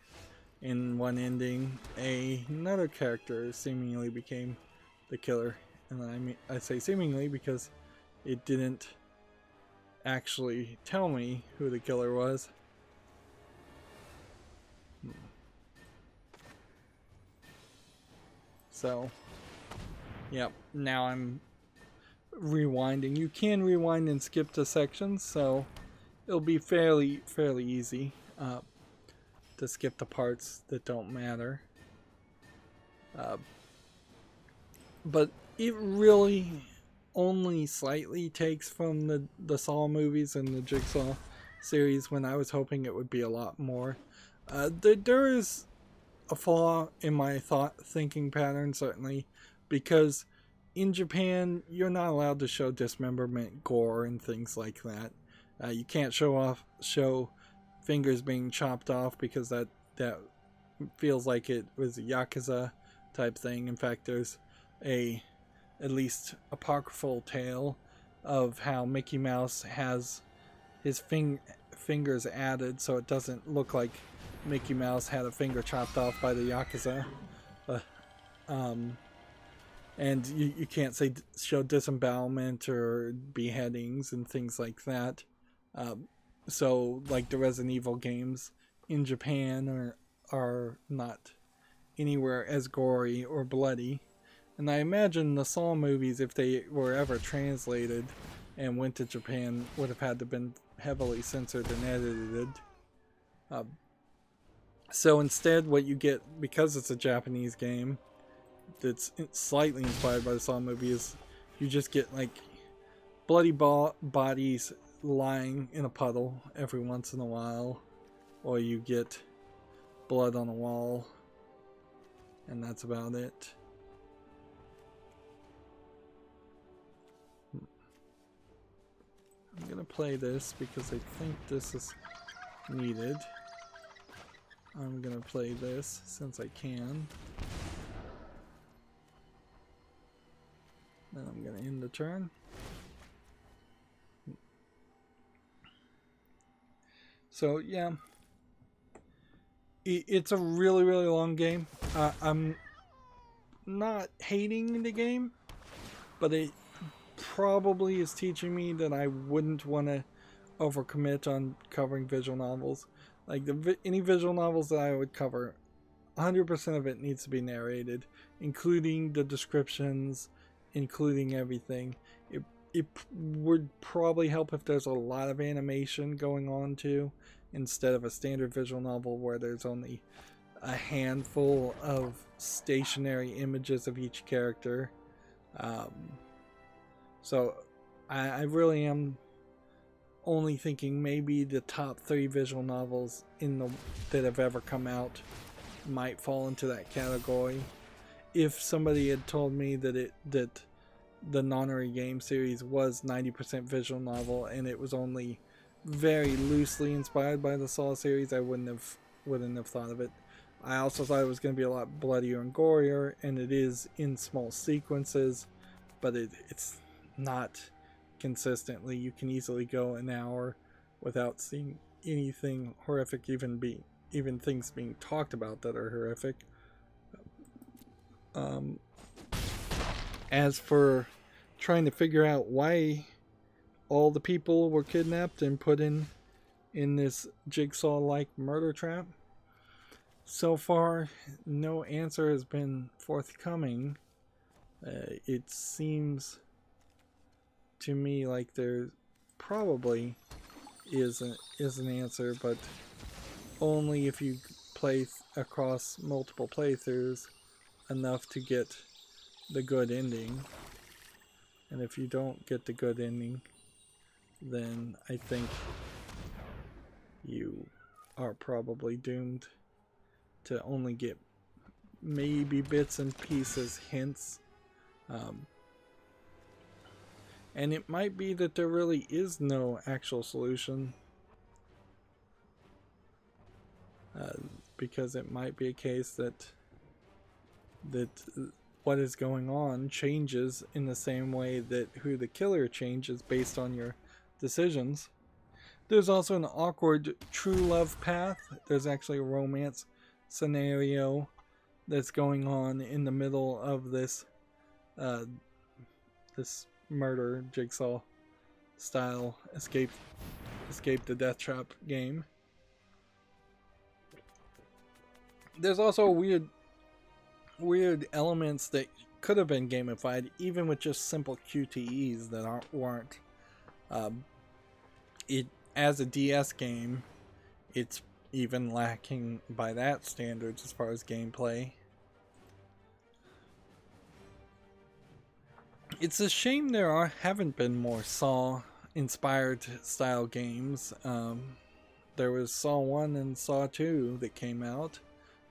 In one ending, another character seemingly became the killer. And I say seemingly because it didn't actually tell me who the killer was. So, yep, now I'm rewinding. You can rewind and skip to sections, so it'll be fairly easy to skip the parts that don't matter. But it really only slightly takes from the Saw movies and the Jigsaw series, when I was hoping it would be a lot more. There is a flaw in my thinking pattern, certainly, because in Japan you're not allowed to show dismemberment, gore, and things like that. You can't show fingers being chopped off, because that feels like it was a Yakuza type thing. In fact, there's at least apocryphal tale of how Mickey Mouse has his fingers added so it doesn't look like Mickey Mouse had a finger chopped off by the Yakuza. And you can't show disembowelment or beheadings and things like that. So like the Resident Evil games in Japan are not anywhere as gory or bloody. And I imagine the Saw movies, if they were ever translated and went to Japan, would have had to been heavily censored and edited. So instead, what you get, because it's a Japanese game that's slightly inspired by the Saw movie, is you just get like bloody bodies lying in a puddle every once in a while, or you get blood on a wall, and that's about it. I'm gonna play this because I think this is needed. I'm gonna play this since I can. Then I'm gonna end the turn. So yeah, it's a really long game. I'm not hating the game, but it probably is teaching me that I wouldn't want to overcommit on covering visual novels. Like any visual novels that I would cover, 100% of it needs to be narrated, including the descriptions, including everything. It would probably help if there's a lot of animation going on too, instead of a standard visual novel where there's only a handful of stationary images of each character. So I really am only thinking maybe the top 3 visual novels that have ever come out might fall into that category. If somebody had told me that the Nonary game series was 90% visual novel and it was only very loosely inspired by the Saw series, I wouldn't have thought of it. I also thought it was going to be a lot bloodier and gorier, and it is in small sequences, but it's not consistently. You can easily go an hour without seeing anything horrific, even things being talked about that are horrific. As for trying to figure out why all the people were kidnapped and put in this Jigsaw-like murder trap, so far no answer has been forthcoming. It seems to me like there probably is an answer, but only if you play across multiple playthroughs enough to get the good ending. And if you don't get the good ending, then I think you are probably doomed to only get maybe bits and pieces, hints. And it might be that there really is no actual solution. Because it might be a case that what is going on changes in the same way that who the killer changes based on your decisions. There's also an awkward true love path. There's actually a romance scenario that's going on in the middle of this this murder jigsaw style escape the death trap game. There's also weird elements that could have been gamified, even with just simple QTEs that weren't. It as a DS game, it's even lacking by that standards as far as gameplay. It's a shame there haven't been more Saw inspired style games. There was Saw 1 and Saw 2 that came out,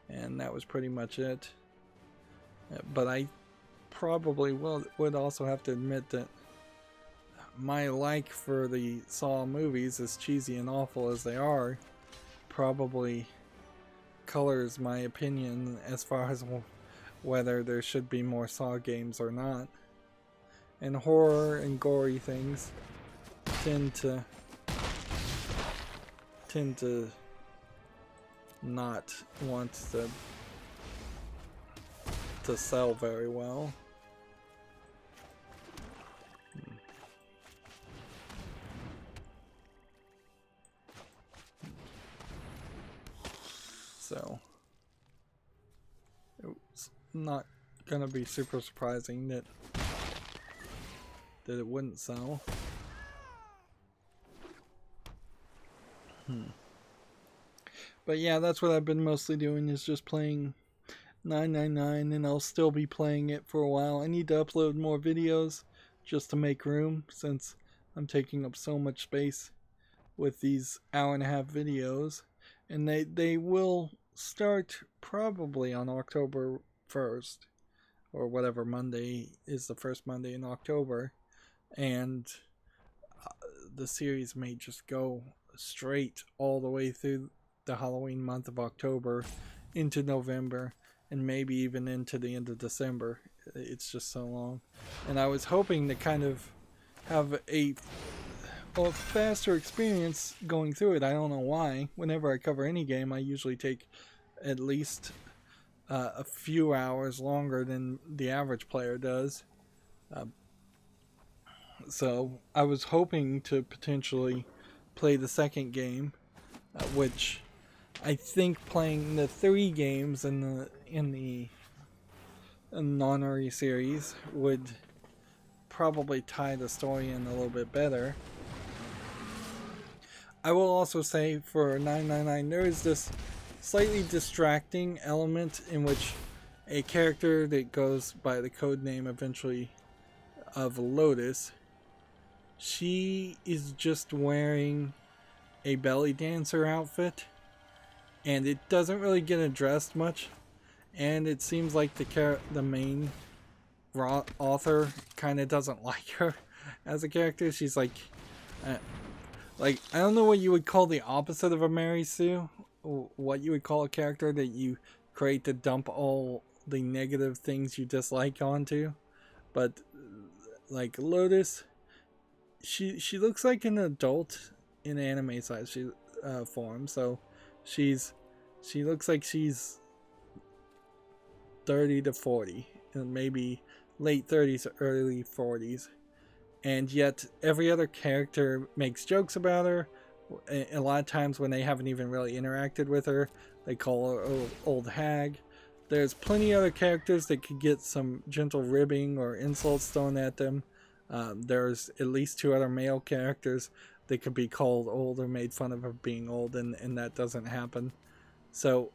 and that was pretty much it. But I probably would also have to admit that my like for the Saw movies, as cheesy and awful as they are, probably colors my opinion as far as whether there should be more Saw games or not. And horror and gory things tend to not want to sell very well. So it's not gonna be super surprising that it wouldn't sell. But yeah, that's what I've been mostly doing, is just playing 999, and I'll still be playing it for a while. I need to upload more videos just to make room, since I'm taking up so much space with these hour-and-a-half videos. And they will start probably on October 1st, or whatever Monday is the first Monday in October. And the series may just go straight all the way through the Halloween month of October into November, and maybe even into the end of December. It's just so long. And I was hoping to kind of have a faster experience going through it. I don't know why. Whenever I cover any game, I usually take at least a few hours longer than the average player does. So I was hoping to potentially play the second game, which I think playing the 3 games in the Nonary series would probably tie the story in a little bit better. I will also say for 999, there is this slightly distracting element in which a character that goes by the code name eventually of Lotus, she is just wearing a belly dancer outfit, and it doesn't really get addressed much, and it seems like the main author kind of doesn't like her as a character. She's like I don't know what you would call the opposite of a Mary Sue, what you would call a character that you create to dump all the negative things you dislike onto. But like Lotus, she looks like an adult in anime size form. So she looks like she's 30 to 40, and maybe late 30s, early 40s. And yet every other character makes jokes about her. A lot of times when they haven't even really interacted with her, they call her old hag. There's plenty of other characters that could get some gentle ribbing or insults thrown at them. There's at least 2 other male characters that could be called old or made fun of being old, and that doesn't happen. So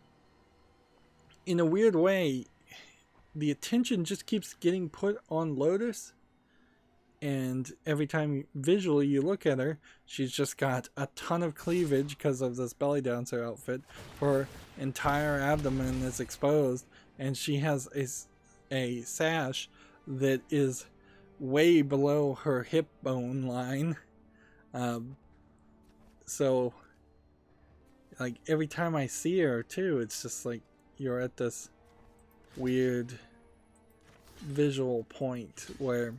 in a weird way, the attention just keeps getting put on Lotus. And every time visually you look at her, she's just got a ton of cleavage because of this belly dancer outfit. Her entire abdomen is exposed, and she has a sash that is way below her hip bone line. So, like, every time I see her too, it's just like you're at this weird visual point where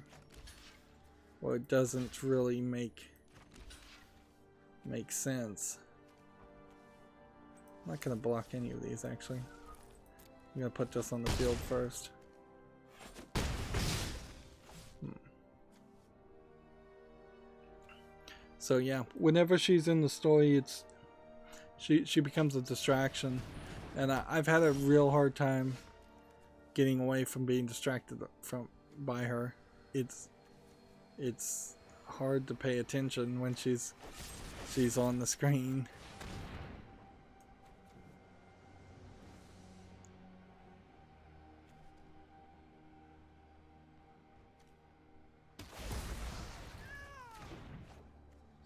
it doesn't really make sense. I'm not gonna block any of these actually. I'm gonna put this on the field first. So yeah, whenever she's in the story, she becomes a distraction, and I've had a real hard time getting away from being distracted by her. It's hard to pay attention when she's on the screen.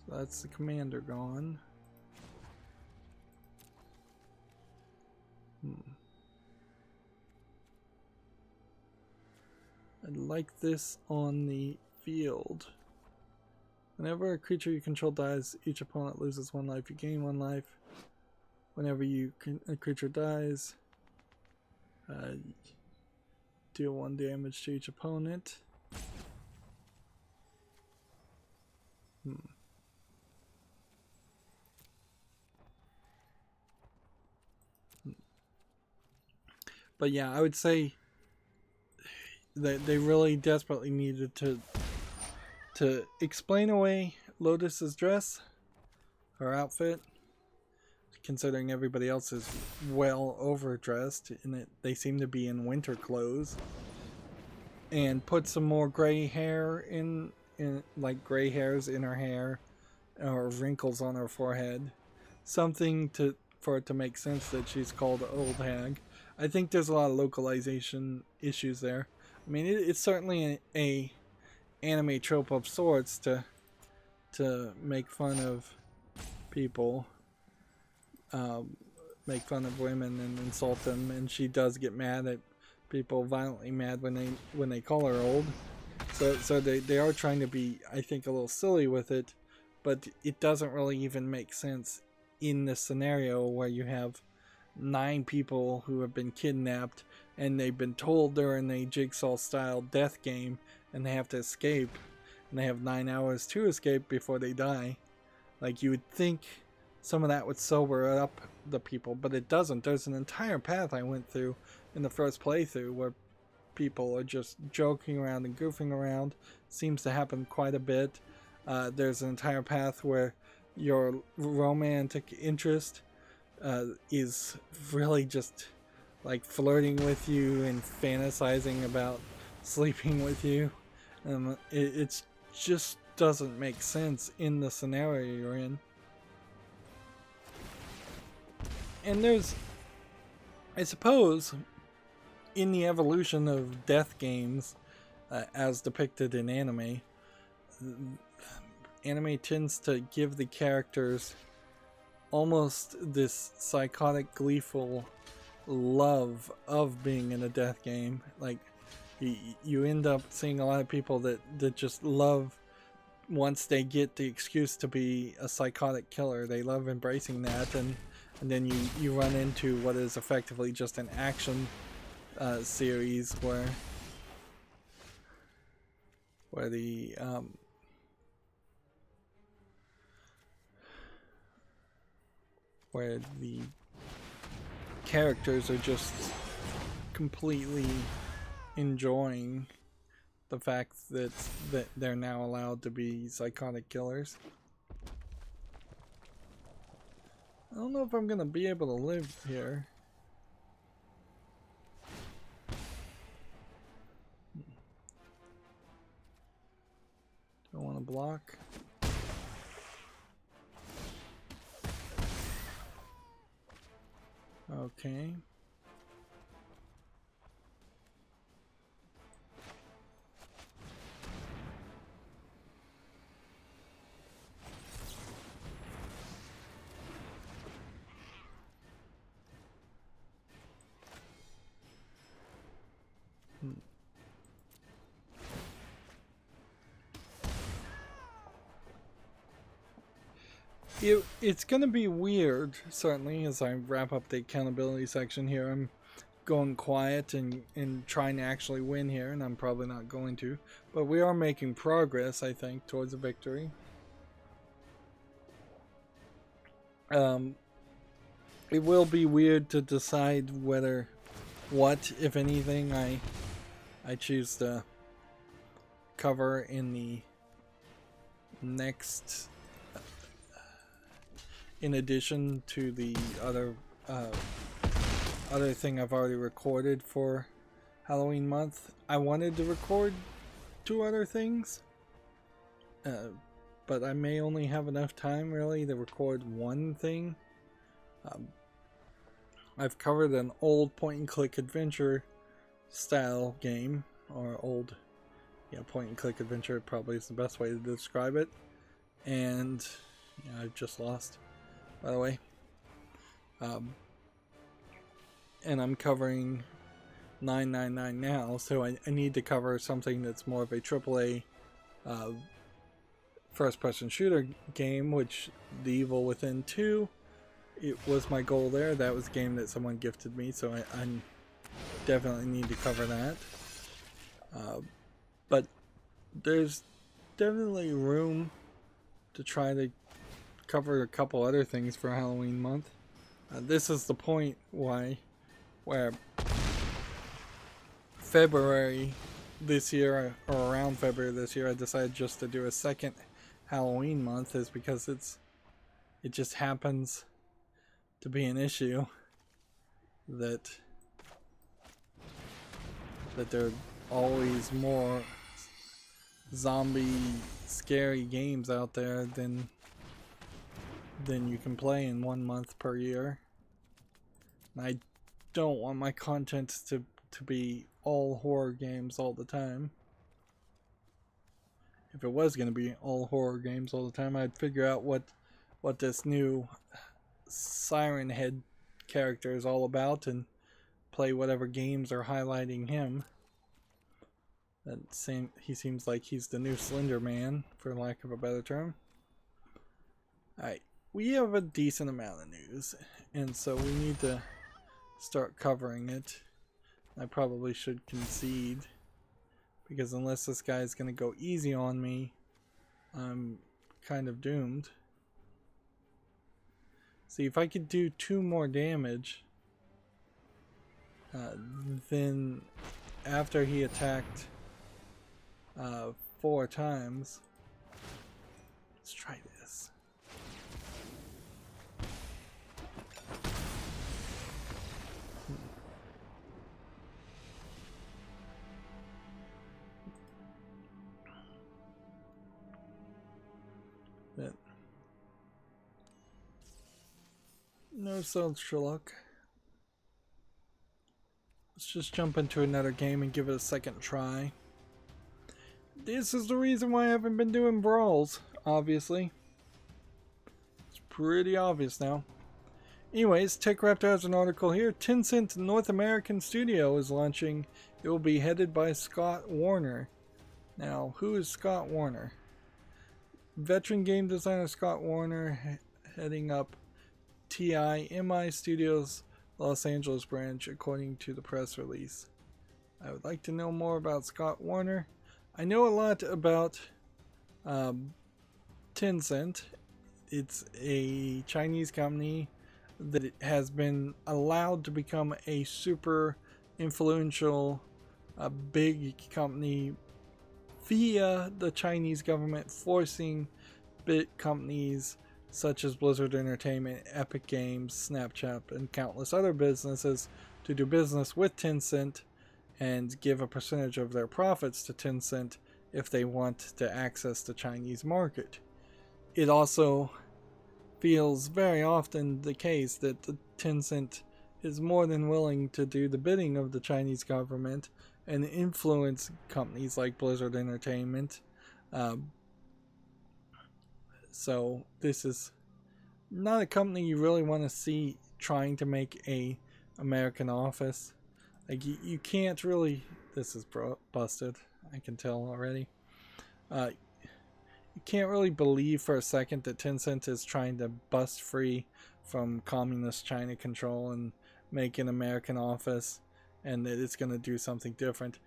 So that's the commander gone. I'd like this on the field. Whenever a creature you control dies, each opponent loses 1 life. You gain 1 life. Whenever a creature dies, deal 1 damage to each opponent. But yeah, I would say that they really desperately needed to explain away Lotus's dress, her outfit, considering everybody else is well overdressed and they seem to be in winter clothes, and put some more gray hair in like gray hairs in her hair or wrinkles on her forehead, something for it to make sense that she's called Old Hag. I think there's a lot of localization issues there. I mean, it's certainly a anime trope of sorts to make fun of people, make fun of women and insult them, and she does get mad at people, violently mad when they call her old. So they are trying to be, I think, a little silly with it, but it doesn't really even make sense in this scenario where you have 9 people who have been kidnapped and they've been told they're in a Jigsaw style death game and they have to escape, and they have 9 hours to escape before they die. Like, you would think some of that would sober up the people, but it doesn't. There's an entire path I went through in the first playthrough where people are just joking around and goofing around. Seems to happen quite a bit. There's an entire path where your romantic interest is really just like flirting with you and fantasizing about sleeping with you. It just doesn't make sense in the scenario you're in. And there's, I suppose, in the evolution of death games as depicted in anime, anime tends to give the characters almost this psychotic, gleeful love of being in a death game. Like, you end up seeing a lot of people that just love, once they get the excuse to be a psychotic killer, they love embracing that, and then you run into what is effectively just an action series where the where the characters are just completely enjoying the fact that they're now allowed to be psychotic killers. I don't know if I'm gonna be able to live here. Do I want to block? Okay. It's going to be weird, certainly, as I wrap up the accountability section here. I'm going quiet and trying to actually win here, and I'm probably not going to. But we are making progress, I think, towards a victory. It will be weird to decide what, if anything, I choose to cover in the next, in addition to the other thing I've already recorded for Halloween month. I wanted to record 2 other things, but I may only have enough time really to record 1 thing. I've covered an old point-and-click adventure style game, or old, point-and-click adventure probably is the best way to describe it. And I've just lost, by the way. And I'm covering 999 now, so I need to cover something that's more of a AAA first-person shooter game, which The Evil Within 2. It was my goal there. That was a game that someone gifted me, so I definitely need to cover that. But there's definitely room to try to cover a couple other things for Halloween month. This is the point where February this year, or around February this year, I decided just to do a second Halloween month, is because it just happens to be an issue that there are always more zombie scary games out there than you can play in 1 month per year. And I don't want my content to be all horror games all the time. If it was going to be all horror games all the time, I'd figure out what this new Siren Head character is all about and play whatever games are highlighting him. He seems like he's the new Slender Man, for lack of a better term. Alright, we have a decent amount of news, and so we need to start covering it. I probably should concede, because unless this guy's going to go easy on me, I'm kind of doomed. See, if I could do 2 more damage, then after he attacked 4 times, let's try this. But no such luck. Let's just jump into another game and give it a second try. This is the reason why I haven't been doing brawls, obviously. It's pretty obvious now. Anyways, TechRaptor has an article here. Tencent North American studio is launching. It will be headed by Scott Warner. Now, who is Scott Warner? Veteran game designer Scott Warner heading up TIMI Studios Los Angeles branch, according to the press release. I would like to know more about Scott Warner. I know a lot about Tencent. It's a Chinese company that has been allowed to become a super influential, big company via the Chinese government forcing big companies such as Blizzard Entertainment, Epic Games, Snapchat, and countless other businesses to do business with Tencent and give a percentage of their profits to Tencent if they want to access the Chinese market. It also feels very often the case that the Tencent is more than willing to do the bidding of the Chinese government and influence companies like Blizzard Entertainment. So this is not a company you really want to see trying to make a American office. Like you can't really. This is busted. I can tell already. You can't really believe for a second that Tencent is trying to bust free from communist China control and make an American office. and that it's going to do something different.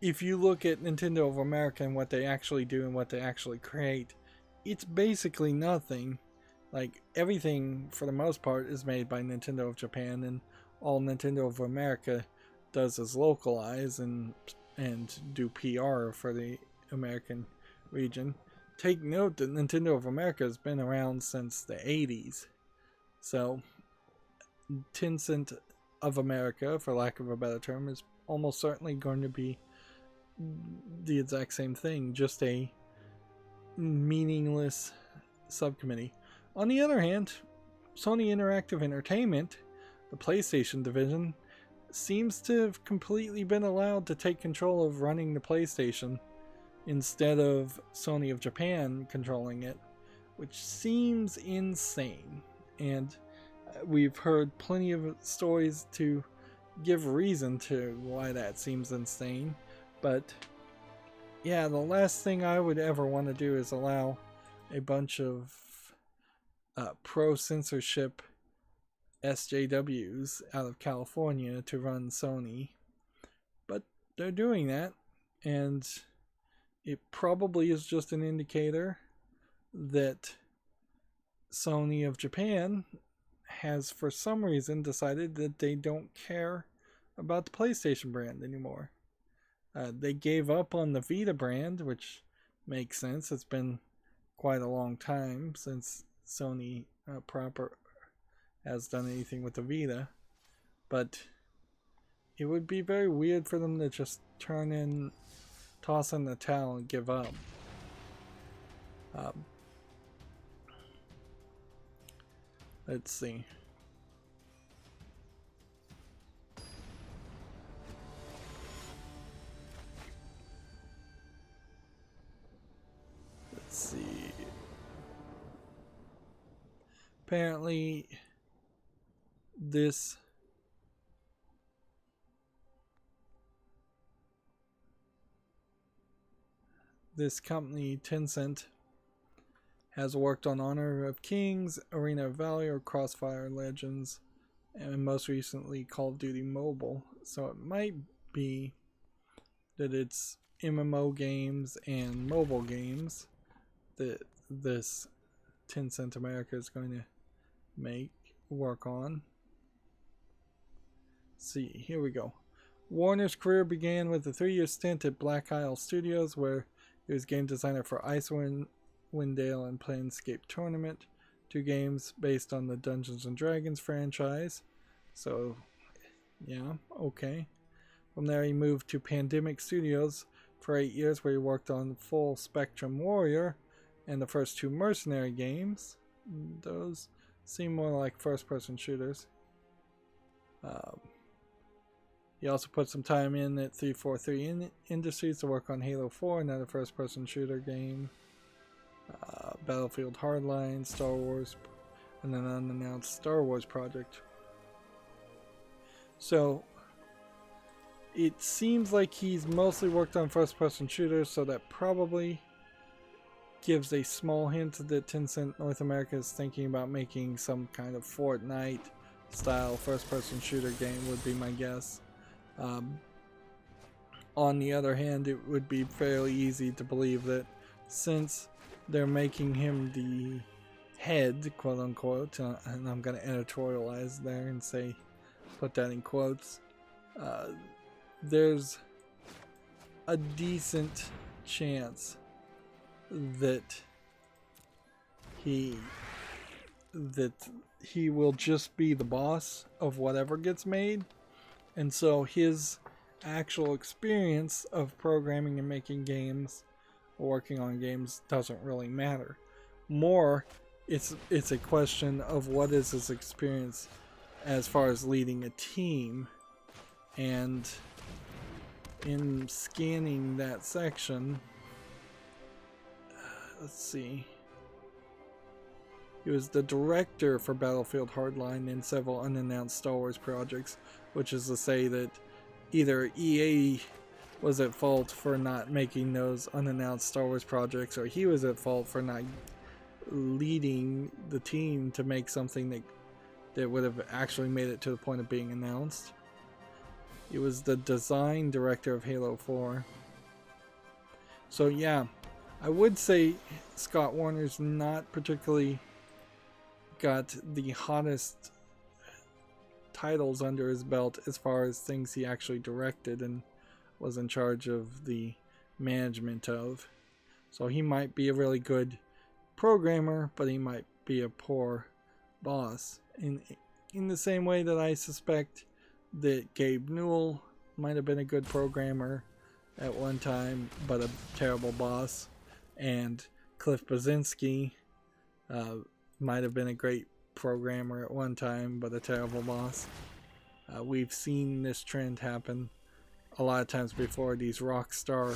If you look at Nintendo of America and what they actually do and what they actually create, it's basically nothing. Like, everything for the most part is made by Nintendo of Japan, and all Nintendo of America does is localize and do PR for the American region. Take note that Nintendo of America has been around since the 80s. So, Tencent of America, for lack of a better term, is almost certainly going to be the exact same thing, just a meaningless subcommittee. On the other hand, Sony Interactive Entertainment, the PlayStation division, seems to have completely been allowed to take control of running the PlayStation instead of Sony of Japan controlling it, which seems insane. And we've heard plenty of stories to give reason to why that seems insane. But yeah, the last thing I would ever want to do is allow a bunch of pro-censorship SJWs out of California to run Sony. But they're doing that, and it probably is just an indicator that Sony of Japan has, for some reason, decided that they don't care about the PlayStation brand anymore. They gave up on the Vita brand, which makes sense. It's been quite a long time since Sony proper has done anything with the Vita. But it would be very weird for them to just toss in the towel and give up. Let's see. Let's see. Apparently, this company, Tencent, has worked on Honor of Kings, Arena of Valor, Crossfire Legends, and most recently Call of Duty Mobile. So it might be that it's MMO games and mobile games that this Tencent America is going to work on. Let's see, here we go. Warner's career began with a 3-year stint at Black Isle Studios, where he was game designer for Icewind Dale and Planescape Tournament, 2 games based on the Dungeons & Dragons franchise. So, yeah, okay. From there he moved to Pandemic Studios for 8 years, where he worked on Full Spectrum Warrior and the first 2 Mercenary games. Those seem more like first-person shooters. He also put some time in at 343 Industries to work on Halo 4, another first-person shooter game. Battlefield Hardline, Star Wars, and an unannounced Star Wars project. So, it seems like he's mostly worked on first-person shooters, so that probably gives a small hint that Tencent North America is thinking about making some kind of Fortnite-style first-person shooter game, would be my guess. On the other hand, it would be fairly easy to believe that since they're making him the head, quote unquote, and I'm going to editorialize there and say, put that in quotes, there's a decent chance that he will just be the boss of whatever gets made, and so his actual experience of programming and making games, working on games, doesn't really matter. More, it's a question of what is his experience as far as leading a team. And in scanning that section, let's see, he was the director for Battlefield Hardline and several unannounced Star Wars projects, which is to say that either EA was at fault for not making those unannounced Star Wars projects, or he was at fault for not leading the team to make something that would have actually made it to the point of being announced. He was the design director of Halo 4. So yeah, I would say Scott Warner's not particularly got the hottest titles under his belt as far as things he actually directed and was in charge of the management of. So he might be a really good programmer, but he might be a poor boss. In the same way that I suspect that Gabe Newell might have been a good programmer at one time, but a terrible boss, and Cliff Blazinski might have been a great programmer at one time, but a terrible boss. We've seen this trend happen a lot of times before. These rock star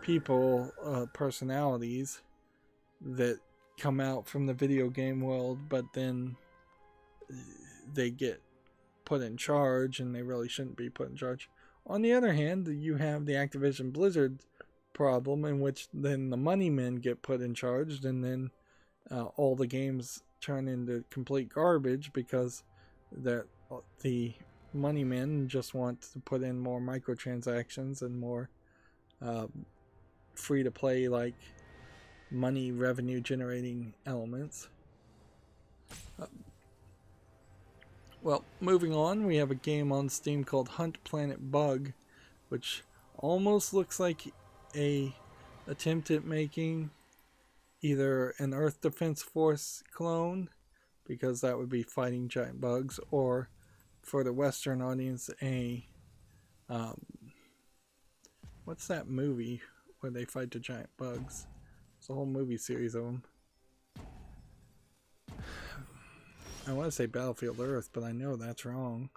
people, personalities that come out from the video game world, but then they get put in charge and they really shouldn't be put in charge. On the other hand, you have the Activision Blizzard problem, in which then the money men get put in charge, and then all the games turn into complete garbage because the money men just want to put in more microtransactions and more free to play, like money revenue generating elements. Well, moving on, we have a game on Steam called Hunt Planet Bug, which almost looks like a attempt at making either an Earth Defense Force clone, because that would be fighting giant bugs, or for the Western audience, a what's that movie where they fight the giant bugs? It's a whole movie series of them. I want to say Battlefield Earth, but I know that's wrong.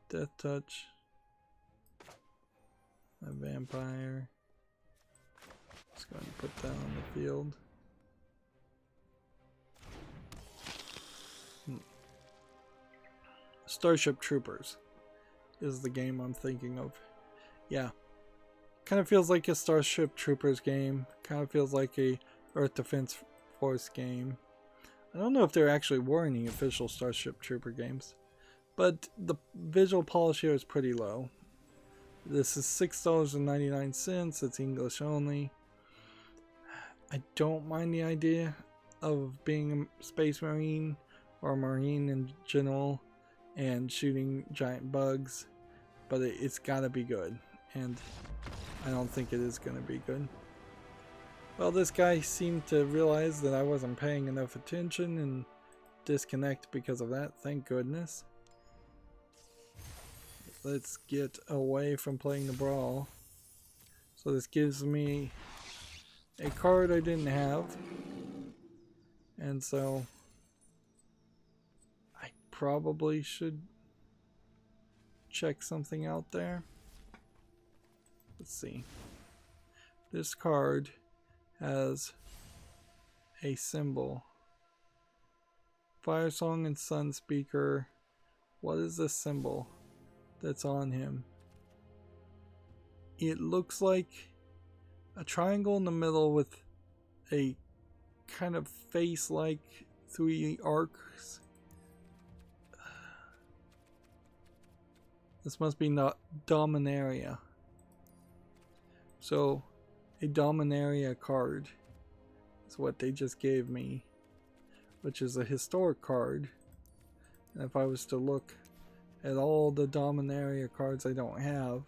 Death Touch. A vampire. Just going to put that on the field. Starship Troopers is the game I'm thinking of. Yeah. Kind of feels like a Starship Troopers game. Kind of feels like a Earth Defense Force game. I don't know if there actually were any official Starship Trooper games, but the visual polish here is pretty low. This is $6.99. It's English only. I don't mind the idea of being a space marine or a marine in general and shooting giant bugs, but it's gotta be good, and I don't think it is gonna be good. Well, this guy seemed to realize that I wasn't paying enough attention and disconnect because of that. Thank goodness. Let's get away from playing the brawl. So this gives me a card I didn't have, and so I probably should check something out there. Let's see. This card has a symbol. Fire Song and Sun Speaker. What is this symbol that's on him? It looks like a triangle in the middle with a kind of face-like 3 arcs. This must be not Dominaria. So, a Dominaria card is what they just gave me, which is a historic card. And if I was to look at all the Dominaria cards I don't have,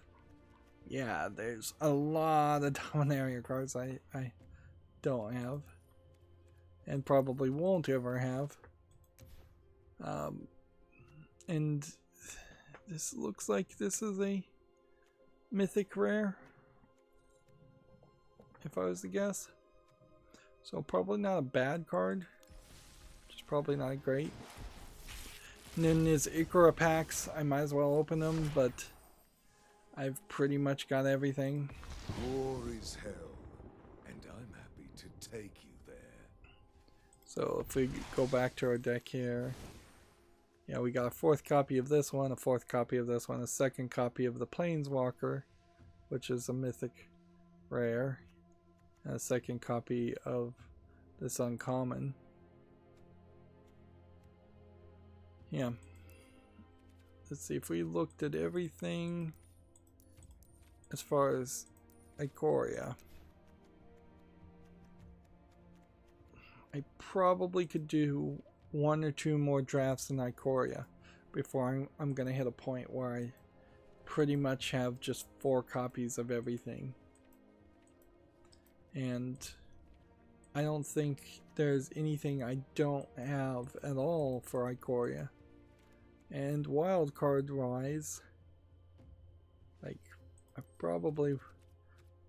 yeah, there's a lot of Dominaria cards I don't have, and probably won't ever have. And this looks like this is a mythic rare, if I was to guess. So probably not a bad card, just probably not great. And then there's Ikora packs. I might as well open them, but I've pretty much got everything. War is hell, and I'm happy to take you there. So if we go back to our deck here, yeah, we got a 4th copy of this one, a 4th copy of this one, a 2nd copy of the Planeswalker, which is a mythic rare, and a 2nd copy of this uncommon. Yeah. Let's see if we looked at everything as far as Ikoria. I probably could do 1 or 2 more drafts in Ikoria before I'm going to hit a point where I pretty much have just 4 copies of everything. And I don't think there's anything I don't have at all for Ikoria. And wildcard wise, like, I probably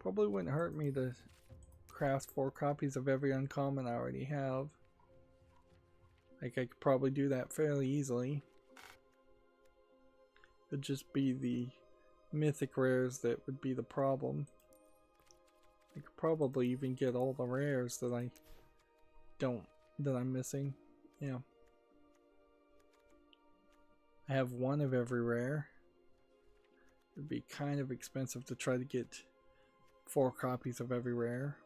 wouldn't hurt me to craft 4 copies of every uncommon I already have. Like, I could probably do that fairly easily. It'd just be the mythic rares that would be the problem. I could probably even get all the rares that I'm missing. Yeah. I have 1 of every rare. It'd be kind of expensive to try to get 4 copies of every rare.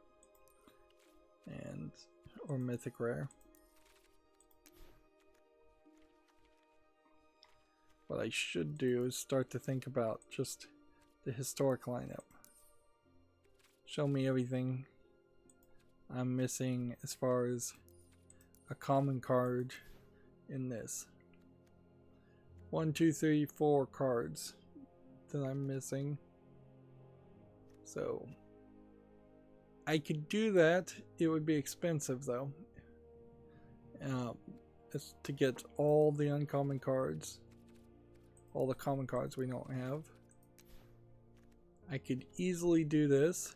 Or mythic rare. What I should do is start to think about just the historic lineup. Show me everything I'm missing as far as a common card in this. 1, 2, 3, 4 cards that I'm missing. So I could do that. It would be expensive though. It's to get all the uncommon cards. All the common cards we don't have. I could easily do this.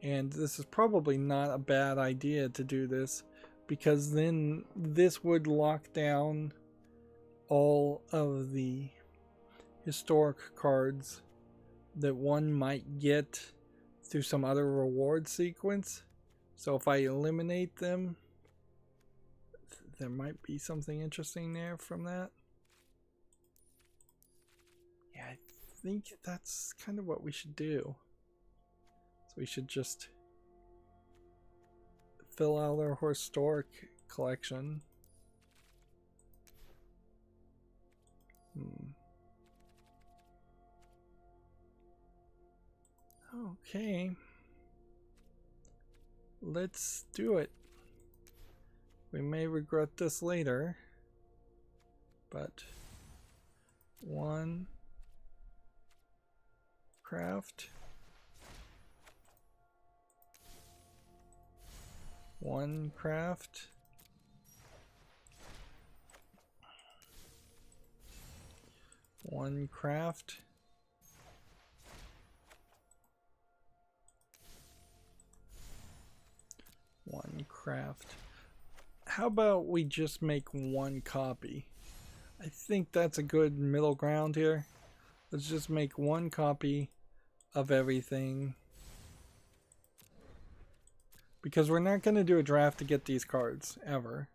And this is probably not a bad idea to do this, because then this would lock down all of the historic cards that one might get through some other reward sequence. So if I eliminate them, there might be something interesting there from that. Yeah, I think that's kind of what we should do. So we should just fill out our historic collection. Okay. Let's do it. We may regret this later, but 1 craft, 1 craft, 1 craft, 1 craft. How about we just make 1 copy? I think that's a good middle ground here. Let's just make 1 copy of everything. Because we're not going to do a draft to get these cards, ever.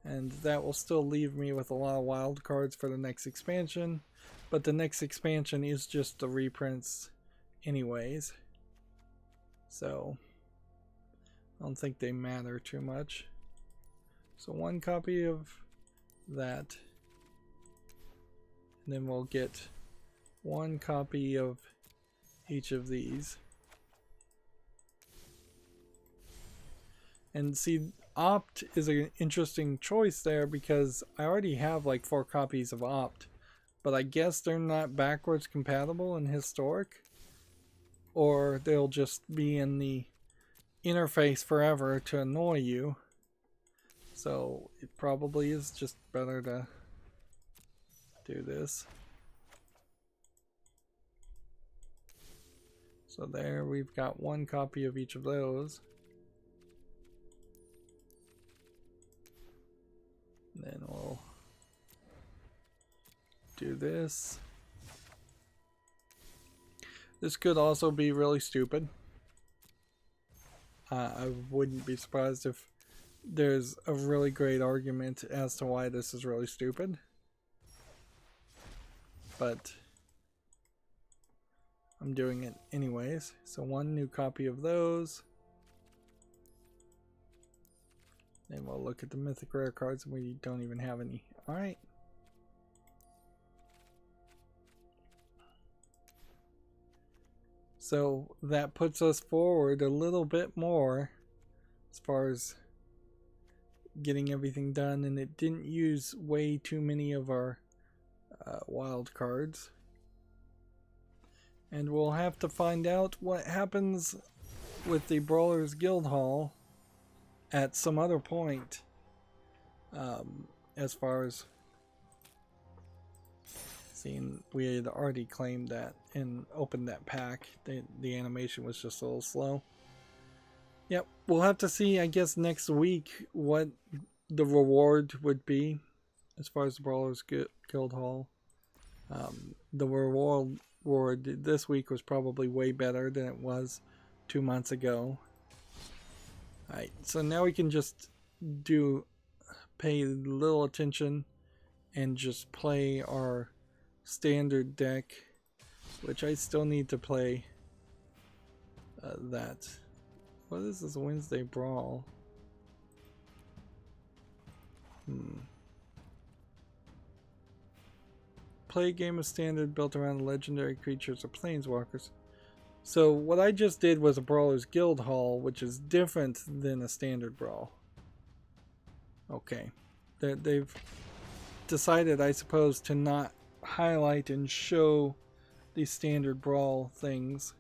And that will still leave me with a lot of wild cards for the next expansion. But the next expansion is just the reprints anyways. So I don't think they matter too much. So 1 copy of that. And then we'll get 1 copy of each of these. And see, Opt is an interesting choice there because I already have like 4 copies of Opt. But I guess they're not backwards compatible in Historic. Or they'll just be in the interface forever to annoy you. So it probably is just better to do this. So there we've got 1 copy of each of those. And then we'll do this. This could also be really stupid. I wouldn't be surprised if there's a really great argument as to why this is really stupid. But I'm doing it anyways. So 1 new copy of those. Then we'll look at the mythic rare cards, and we don't even have any. Alright. So that puts us forward a little bit more as far as getting everything done, and it didn't use way too many of our wild cards. And we'll have to find out what happens with the Brawlers Guild Hall at some other point, as far as seeing we had already claimed that and opened that pack. The animation was just a little slow. Yep, we'll have to see, I guess, next week what the reward would be as far as the Brawlers Guild Hall. The reward this week was probably way better than it was 2 months ago. Alright, so now we can just pay little attention and just play our standard deck, which I still need to play that. What is this Wednesday Brawl? Play a game of standard built around legendary creatures or planeswalkers. So what I just did was a Brawlers Guild Hall, which is different than a standard brawl. Okay. They've decided, I suppose, to not highlight and show these standard brawl things,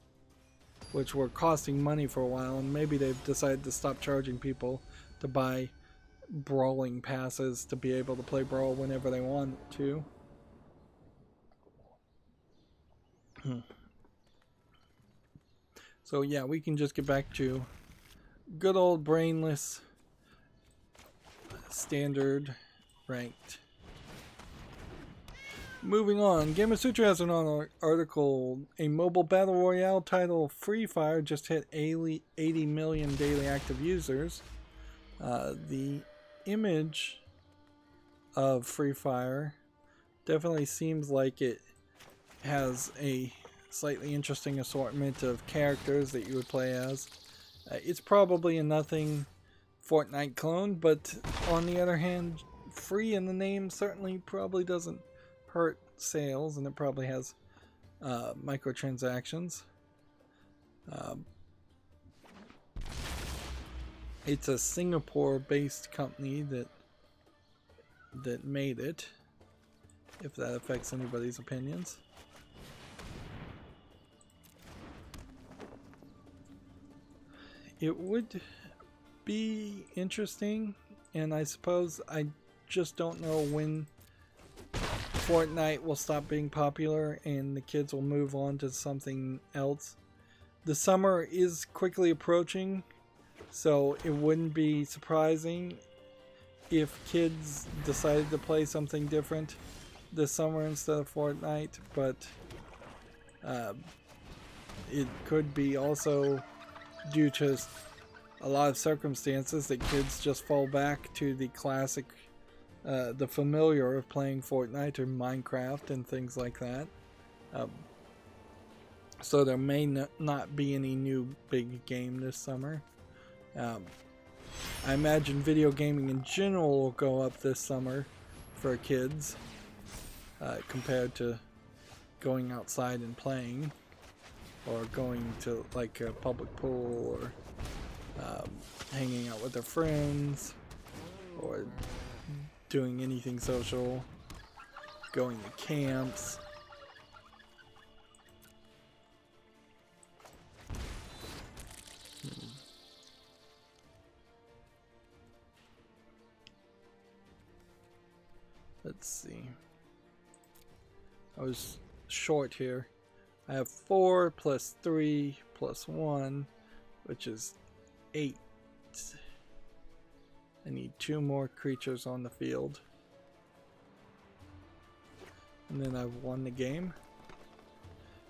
which were costing money for a while, and maybe they've decided to stop charging people to buy brawling passes to be able to play brawl whenever they want to. So yeah, we can just get back to good old brainless standard ranked. Moving on, Gamer Sutra has an article. A mobile battle royale title, Free Fire, just hit 80 million daily active users. The image of Free Fire definitely seems like it has a slightly interesting assortment of characters that you would play as. It's probably a nothing Fortnite clone, but on the other hand, free in the name certainly probably doesn't hurt sales, and it probably has microtransactions. It's a Singapore-based company that made it, if that affects anybody's opinions. It would be interesting, and I suppose I just don't know when Fortnite will stop being popular and the kids will move on to something else. The summer is quickly approaching, so it wouldn't be surprising if kids decided to play something different this summer instead of Fortnite, but it could be also due to a lot of circumstances that kids just fall back to the classic, the familiar of playing Fortnite or Minecraft and things like that. So there may not be any new big game this summer. I imagine video gaming in general will go up this summer for kids compared to going outside and playing, or going to like a public pool, or hanging out with their friends, or doing anything social, going to camps. Let's see. I was short here. I have 4 plus 3 plus 1, which is 8. I need 2 more creatures on the field, and then I've won the game.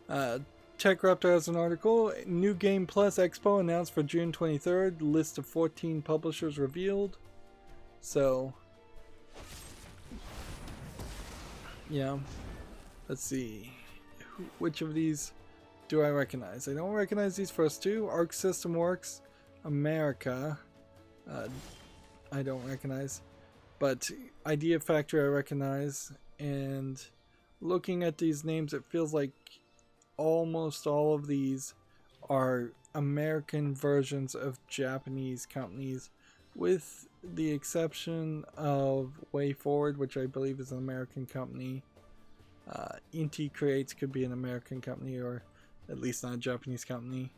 Tech Raptor has an article. New Game Plus Expo announced for June 23rd. List of 14 publishers revealed. So, yeah. Let's see. Which of these do I recognize? I don't recognize these first two. Arc System Works America. I don't recognize. But Idea Factory I recognize, and looking at these names, it feels like almost all of these are American versions of Japanese companies, with the exception of Way Forward, which I believe is an American company. Inti Creates could be an American company, or at least not a Japanese company.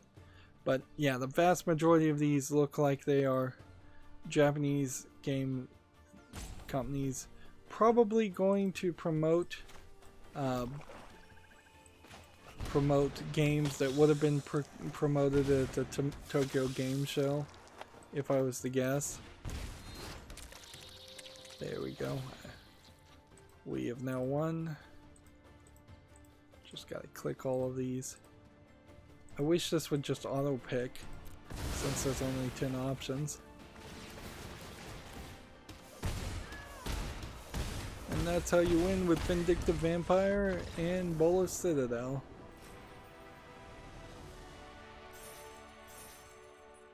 But yeah, the vast majority of these look like they are Japanese game companies, probably going to promote games that would have been promoted at the Tokyo Game Show, if I was to guess. There we go. We have now won. Just gotta click all of these. I wish this would just auto pick, since there's only 10 options. And that's how you win with Vindictive Vampire and Bolas Citadel.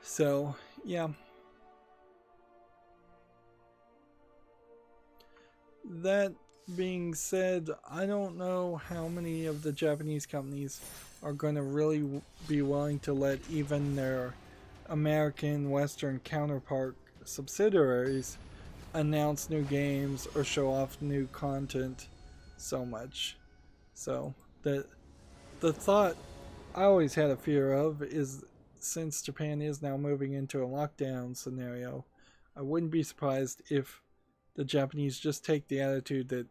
So, yeah. That being said, I don't know how many of the Japanese companies are going to really be willing to let even their American Western counterpart subsidiaries announce new games or show off new content so much. So the thought I always had a fear of is, since Japan is now moving into a lockdown scenario, I wouldn't be surprised if the Japanese just take the attitude that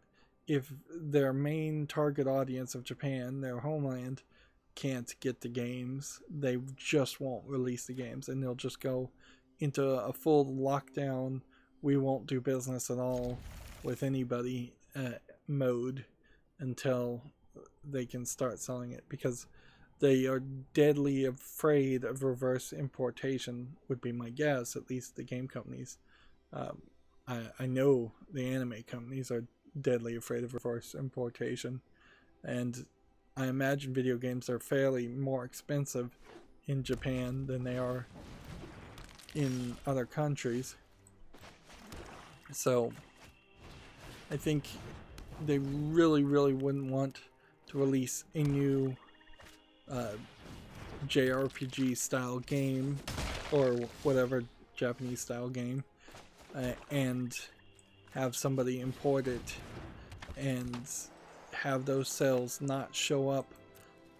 if their main target audience of Japan, their homeland, can't get the games, they just won't release the games, and they'll just go into a full lockdown, we won't do business at all with anybody mode until they can start selling it, because they are deadly afraid of reverse importation, would be my guess, at least the game companies. I know the anime companies are deadly afraid of reverse importation, and I imagine video games are fairly more expensive in Japan than they are in other countries. So I think they really wouldn't want to release a new JRPG style game or whatever Japanese style game and have somebody import it and have those sales not show up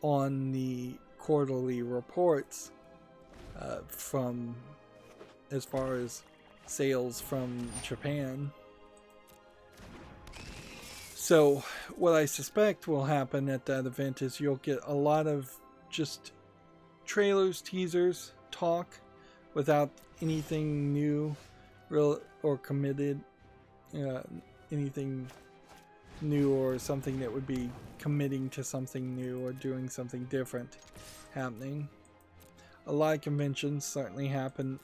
on the quarterly reports from as far as sales from Japan. So what I suspect will happen at that event is you'll get a lot of just trailers, teasers, talk without anything new real or committed, anything new or something that would be committing to something new or doing something different happening. A lot of conventions certainly happen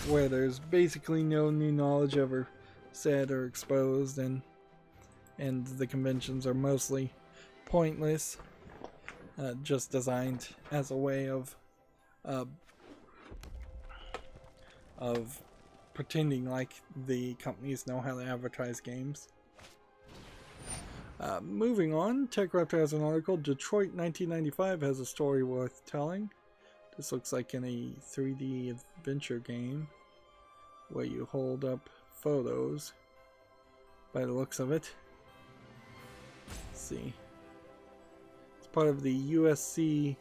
where there's basically no new knowledge ever said or exposed, and the conventions are mostly pointless, just designed as a way of pretending like the companies know how to advertise games. Moving on, TechRaptor has an article, Detroit 1995 has a story worth telling. This looks like in a 3D adventure game where you hold up photos by the looks of it. Let's see. It's part of the USC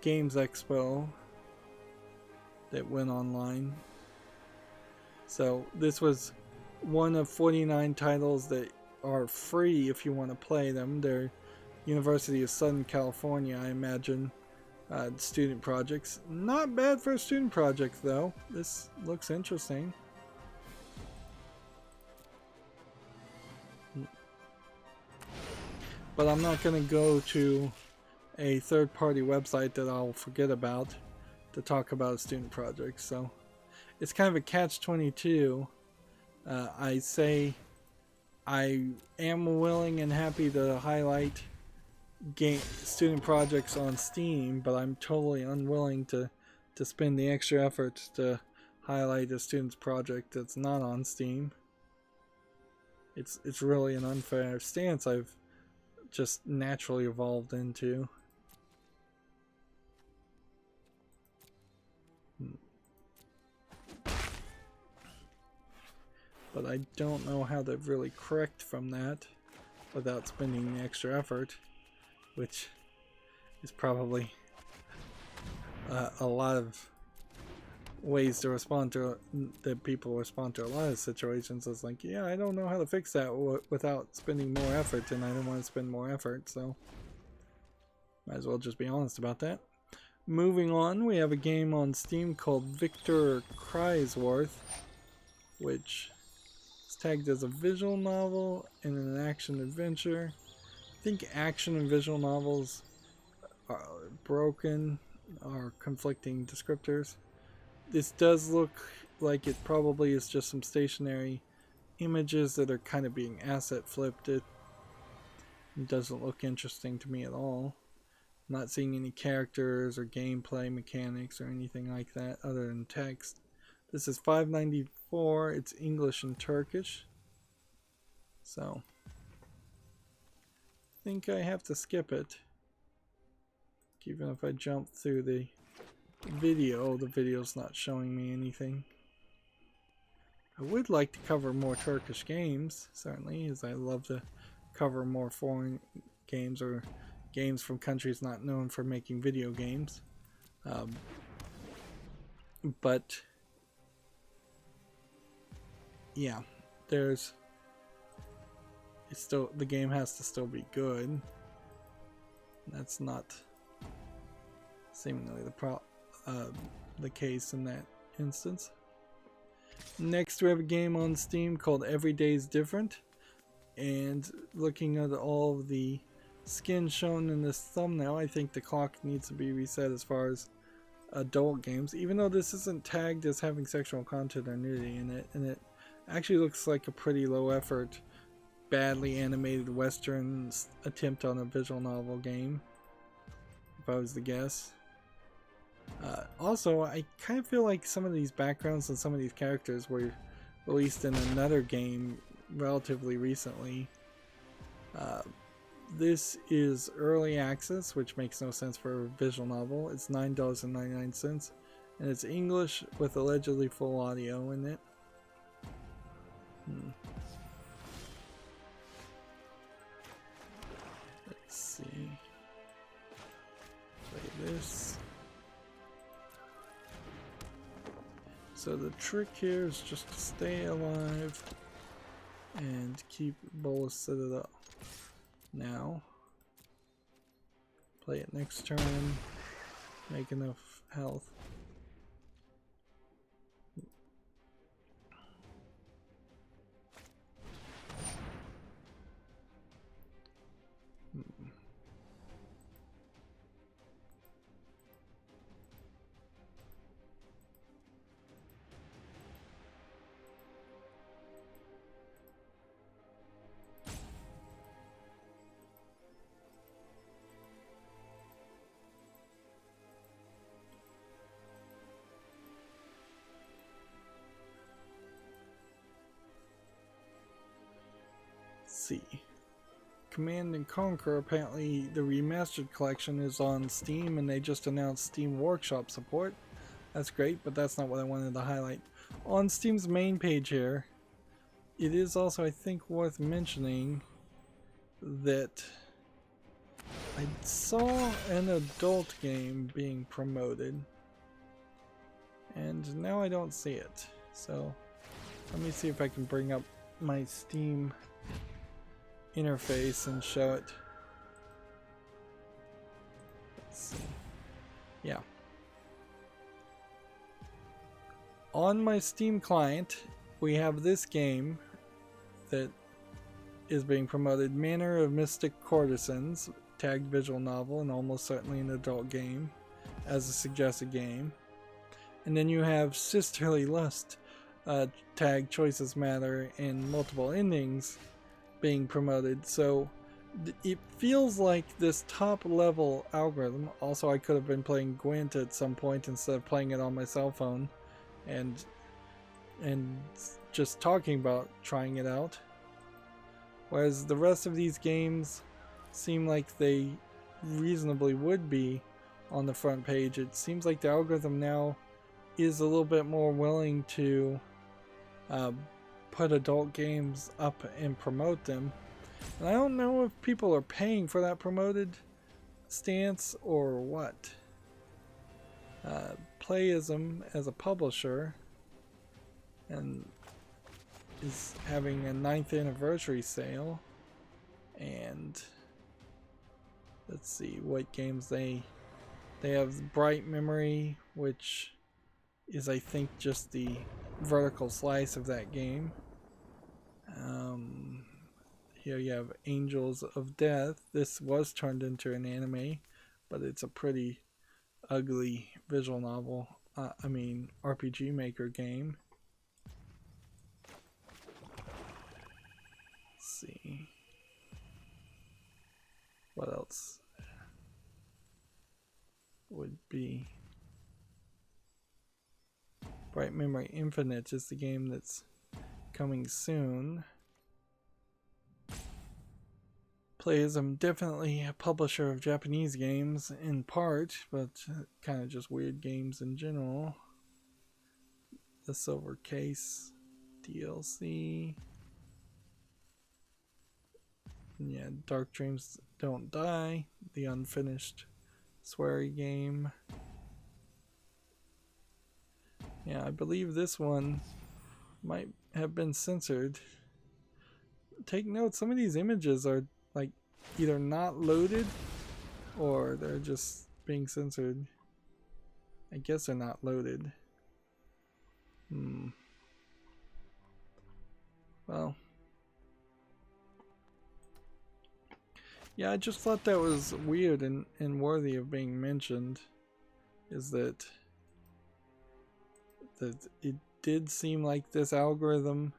Games Expo that went online. So this was one of 49 titles that are free if you want to play them. They're University of Southern California, I imagine, student projects. Not bad for a student project though. This looks interesting. But I'm not going to go to a third-party website that I'll forget about to talk about a student project. So it's kind of a catch-22. I say I am willing and happy to highlight student projects on Steam, but I'm totally unwilling to spend the extra effort to highlight a student's project that's not on Steam. It's really an unfair stance I've just naturally evolved into. But I don't know how to really correct from that without spending the extra effort, which is probably a lot of ways to respond to that people respond to a lot of situations. It's like, yeah, I don't know how to fix that without spending more effort, and I don't want to spend more effort, so might as well just be honest about that. Moving on, we have a game on Steam called Victor Chrysworth, which is tagged as a visual novel and an action adventure. I think action and visual novels are conflicting descriptors. This does look like it probably is just some stationary images that are kind of being asset flipped. It doesn't look interesting to me at all. I'm not seeing any characters or gameplay mechanics or anything like that other than text. This is $5.94. It's English and Turkish. So I think I have to skip it. Even if I jump through the video's not showing me anything. I would like to cover more Turkish games, certainly, as I love to cover more foreign games or games from countries not known for making video games. But yeah, the game has to still be good. That's not seemingly the case in that instance. Next, we have a game on Steam called Every Day's Different, and looking at all of the skins shown in this thumbnail, I think the clock needs to be reset as far as adult games, even though this isn't tagged as having sexual content or nudity in it, and it actually looks like a pretty low effort, badly animated Western attempt on a visual novel game, if I was to guess. Also, I kind of feel like some of these backgrounds and some of these characters were released in another game relatively recently. This is early access, which makes no sense for a visual novel. It's $9.99, and it's English with allegedly full audio in it. Let's see. Play this. So the trick here is just to stay alive and keep Bolus set it up. Now, play it next turn, make enough health. See. Command and Conquer, apparently the remastered collection is on Steam, and they just announced Steam Workshop support. That's great, but that's not what I wanted to highlight. On Steam's main page here, it is also, I think, worth mentioning that I saw an adult game being promoted, and now I don't see it. So let me see if I can bring up my Steam interface and show it. Let's see. Yeah. On my Steam client, we have this game that is being promoted, Manor of Mystic Courtesans, tagged visual novel and almost certainly an adult game as a suggested game. And then you have Sisterly Lust, tagged Choices Matter and multiple endings being promoted. So it feels like this top level algorithm. Also, I could have been playing Gwent at some point instead of playing it on my cell phone, and and just talking about trying it out. Whereas the rest of these games seem like they reasonably would be on the front page. It seems like the algorithm now is a little bit more willing to put adult games up and promote them. And I don't know if people are paying for that promoted stance or what. Playism as a publisher and is having a 9th anniversary sale, and let's see what games they have. Bright Memory, which is I think just the vertical slice of that game. Here you have Angels of Death. This was turned into an anime, but it's a pretty ugly visual novel. RPG Maker game. Let's see. What else would be? Bright Memory Infinite is the game that's coming soon. Playism, definitely a publisher of Japanese games in part, but kind of just weird games in general. The Silver Case DLC. Yeah, Dark Dreams Don't Die, the unfinished sweary game. Yeah, I believe this one might have been censored. Take note, some of these images are like either not loaded or they're just being censored. I guess they're not loaded. Well, yeah, I just thought that was weird and worthy of being mentioned. Is that it did seem like this algorithm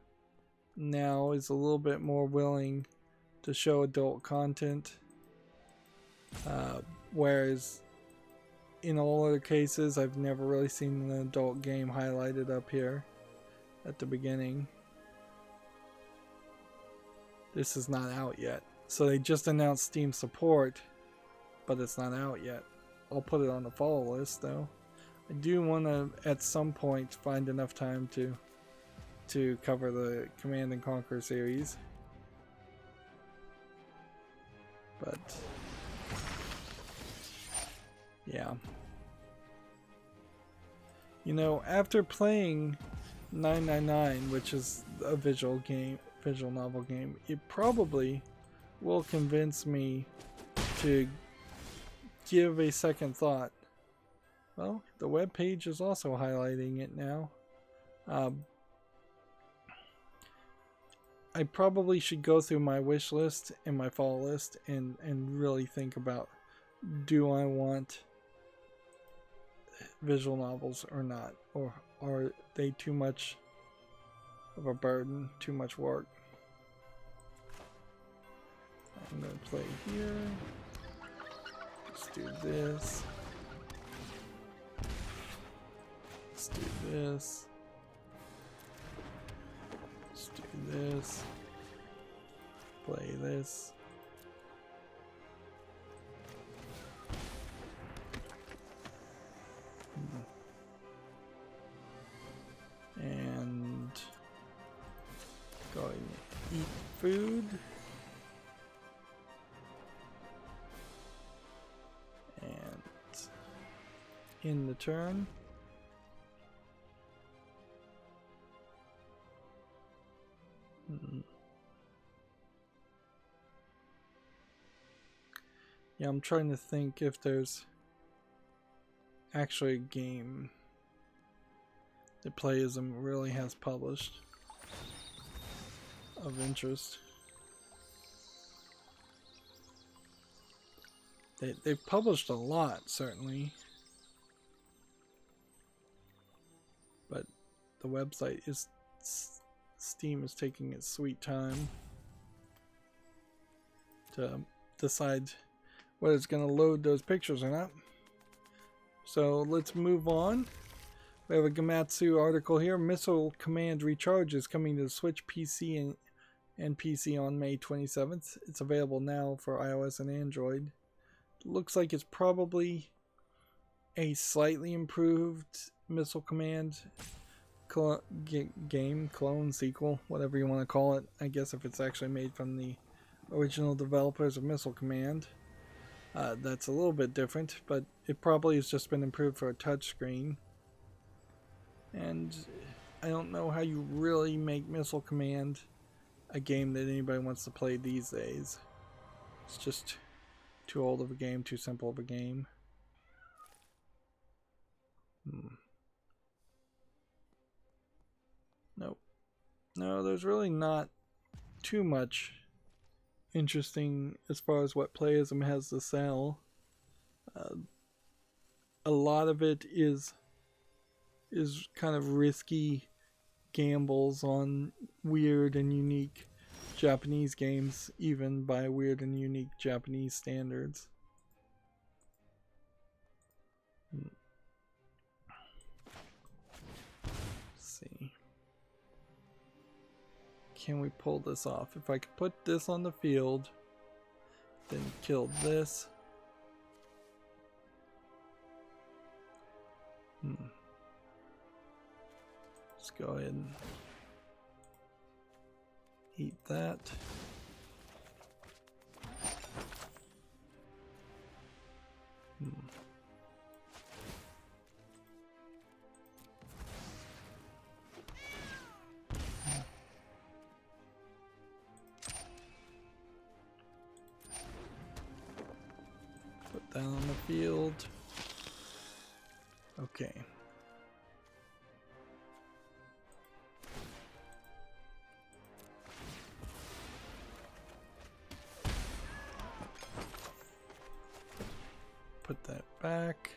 now is a little bit more willing to show adult content, whereas in all other cases I've never really seen an adult game highlighted up here at the beginning. This is not out yet, so they just announced Steam support, but it's not out yet. I'll put it on the follow list though. I do want to at some point find enough time to cover the Command and Conquer series. But yeah, you know, after playing 999, which is a visual novel game, it probably will convince me to give a second thought. Well, the web page is also highlighting it now. I probably should go through my wish list and my follow list and really think about, do I want visual novels or not? Or are they too much of a burden, too much work? I'm going to play here. Let's do this. Let's do this. Let's do this. Play this. And go and eat food. And in the turn. Yeah, I'm trying to think if there's actually a game that Playism really has published of interest. They've published a lot, certainly. But the website is... Steam is taking its sweet time to decide whether it's going to load those pictures or not. So let's move on. We have a Gamatsu article here. Missile Command Recharge is coming to the Switch PC and PC on May 27th. It's available now for iOS and Android. Looks like it's probably a slightly improved Missile Command game, clone, sequel, whatever you want to call it. I guess if it's actually made from the original developers of Missile Command. That's a little bit different, but it probably has just been improved for a touchscreen. And I don't know how you really make Missile Command a game that anybody wants to play these days. It's just too old of a game, too simple of a game. Nope. No, there's really not too much interesting as far as what Playism has to sell. A lot of it is kind of risky gambles on weird and unique Japanese games, even by weird and unique Japanese standards. Let's see. Can we pull this off? If I could put this on the field, then kill this. Let's go ahead and eat that. Put that on the field. Okay. Put that back.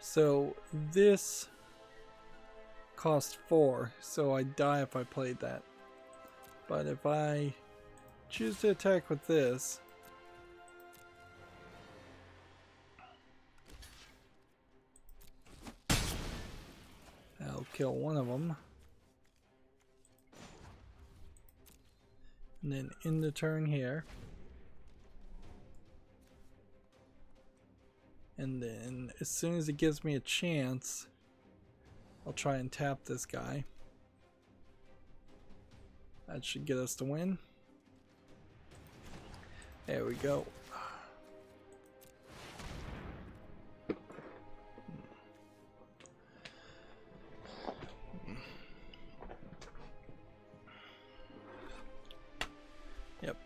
So this cost 4, so I die if I played that. But if I choose to attack with this, I'll kill one of them. And then end the turn here. And then as soon as it gives me a chance, I'll try and tap this guy. That should get us to win. There we go. Yep.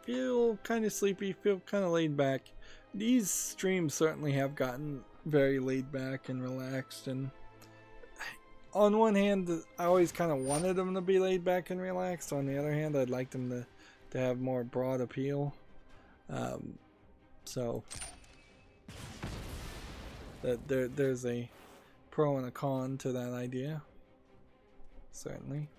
Feel kind of sleepy, feel kind of laid back. These streams certainly have gotten very laid back and relaxed, and on one hand, I always kind of wanted them to be laid back and relaxed. On the other hand, I'd like them to have more broad appeal. So there's a pro and a con to that idea, certainly.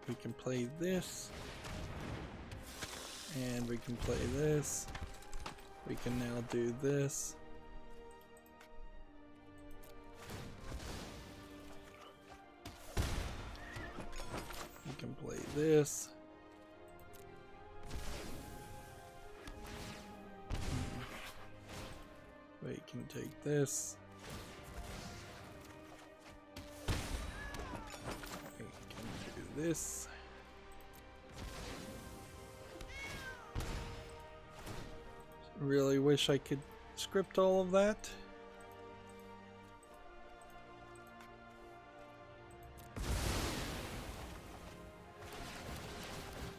We can play this, and we can play this. We can now do this. We can play this. We can take this. This. Really wish I could script all of that.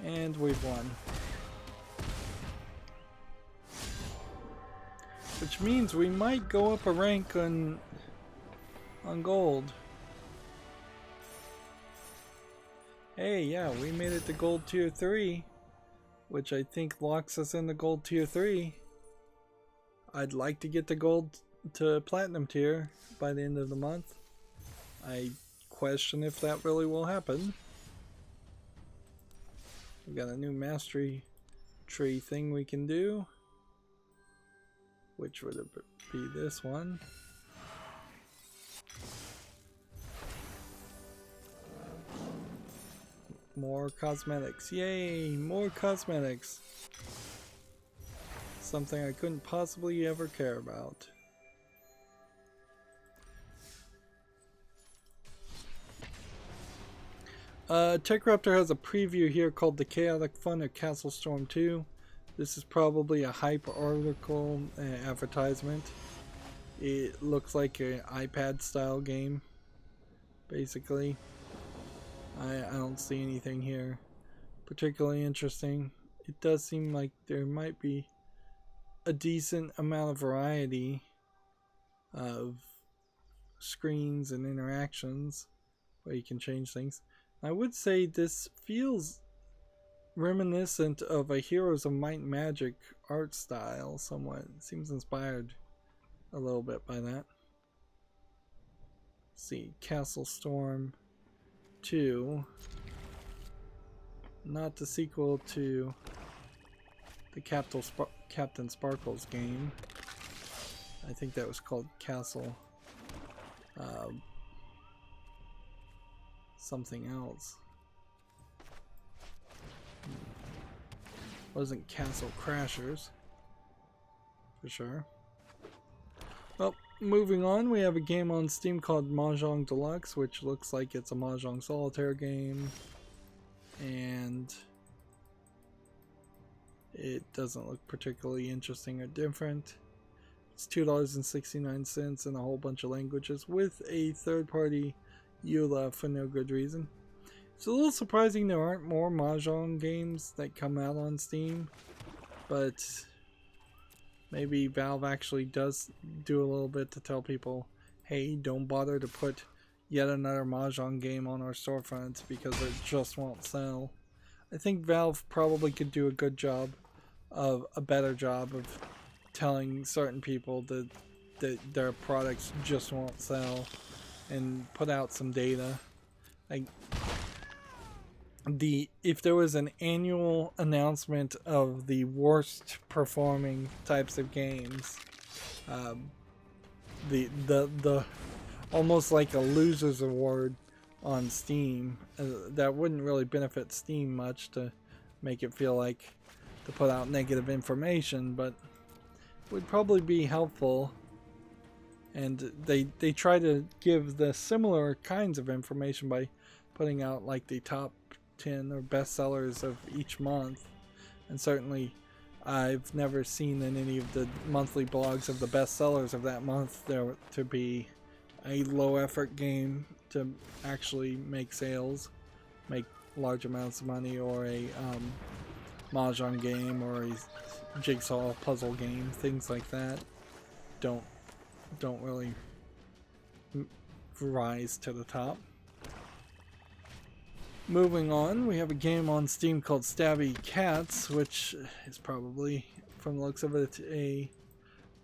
And we've won. Which means we might go up a rank on gold. Hey, yeah, we made it to gold tier 3 which I think locks us in the gold tier 3. I'd like to get the gold to platinum tier by the end of the month. I question if that really will happen. We got a new mastery tree thing we can do, which would be this one. More cosmetics. Yay, more cosmetics. Something I couldn't possibly ever care about. TechRaptor has a preview here called The Chaotic Fun of Castle Storm 2. This is probably a hype article advertisement. It looks like an iPad style game, basically. I don't see anything here particularly interesting. It does seem like there might be a decent amount of variety of screens and interactions where you can change things. I would say this feels reminiscent of a Heroes of Might and Magic art style somewhat. It seems inspired a little bit by that. Let's see, Castle Storm 2. Not the sequel to the Captain Sparkles game. I think that was called Castle something else. Wasn't Castle Crashers for sure. Well, moving on, we have a game on Steam called Mahjong Deluxe, which looks like it's a Mahjong solitaire game, and it doesn't look particularly interesting or different. It's $2.69 in a whole bunch of languages with a third-party EULA for no good reason. It's a little surprising there aren't more Mahjong games that come out on Steam, but maybe Valve actually does do a little bit to tell people, hey, don't bother to put yet another Mahjong game on our storefront because it just won't sell. I think Valve probably could do a better job of telling certain people that their products just won't sell, and put out some data. If there was an annual announcement of the worst performing types of games, the almost like a loser's award on Steam, that wouldn't really benefit Steam much to make it feel like to put out negative information, but would probably be helpful. And they try to give the similar kinds of information by putting out like the top 10 or best sellers of each month. And certainly I've never seen in any of the monthly blogs of the best sellers of that month there to be a low effort game to actually make sales, make large amounts of money, or a Mahjong game or a jigsaw puzzle game. Things like that don't really rise to the top. Moving on, we have a game on Steam called Stabby Cats, which is probably, from the looks of it, a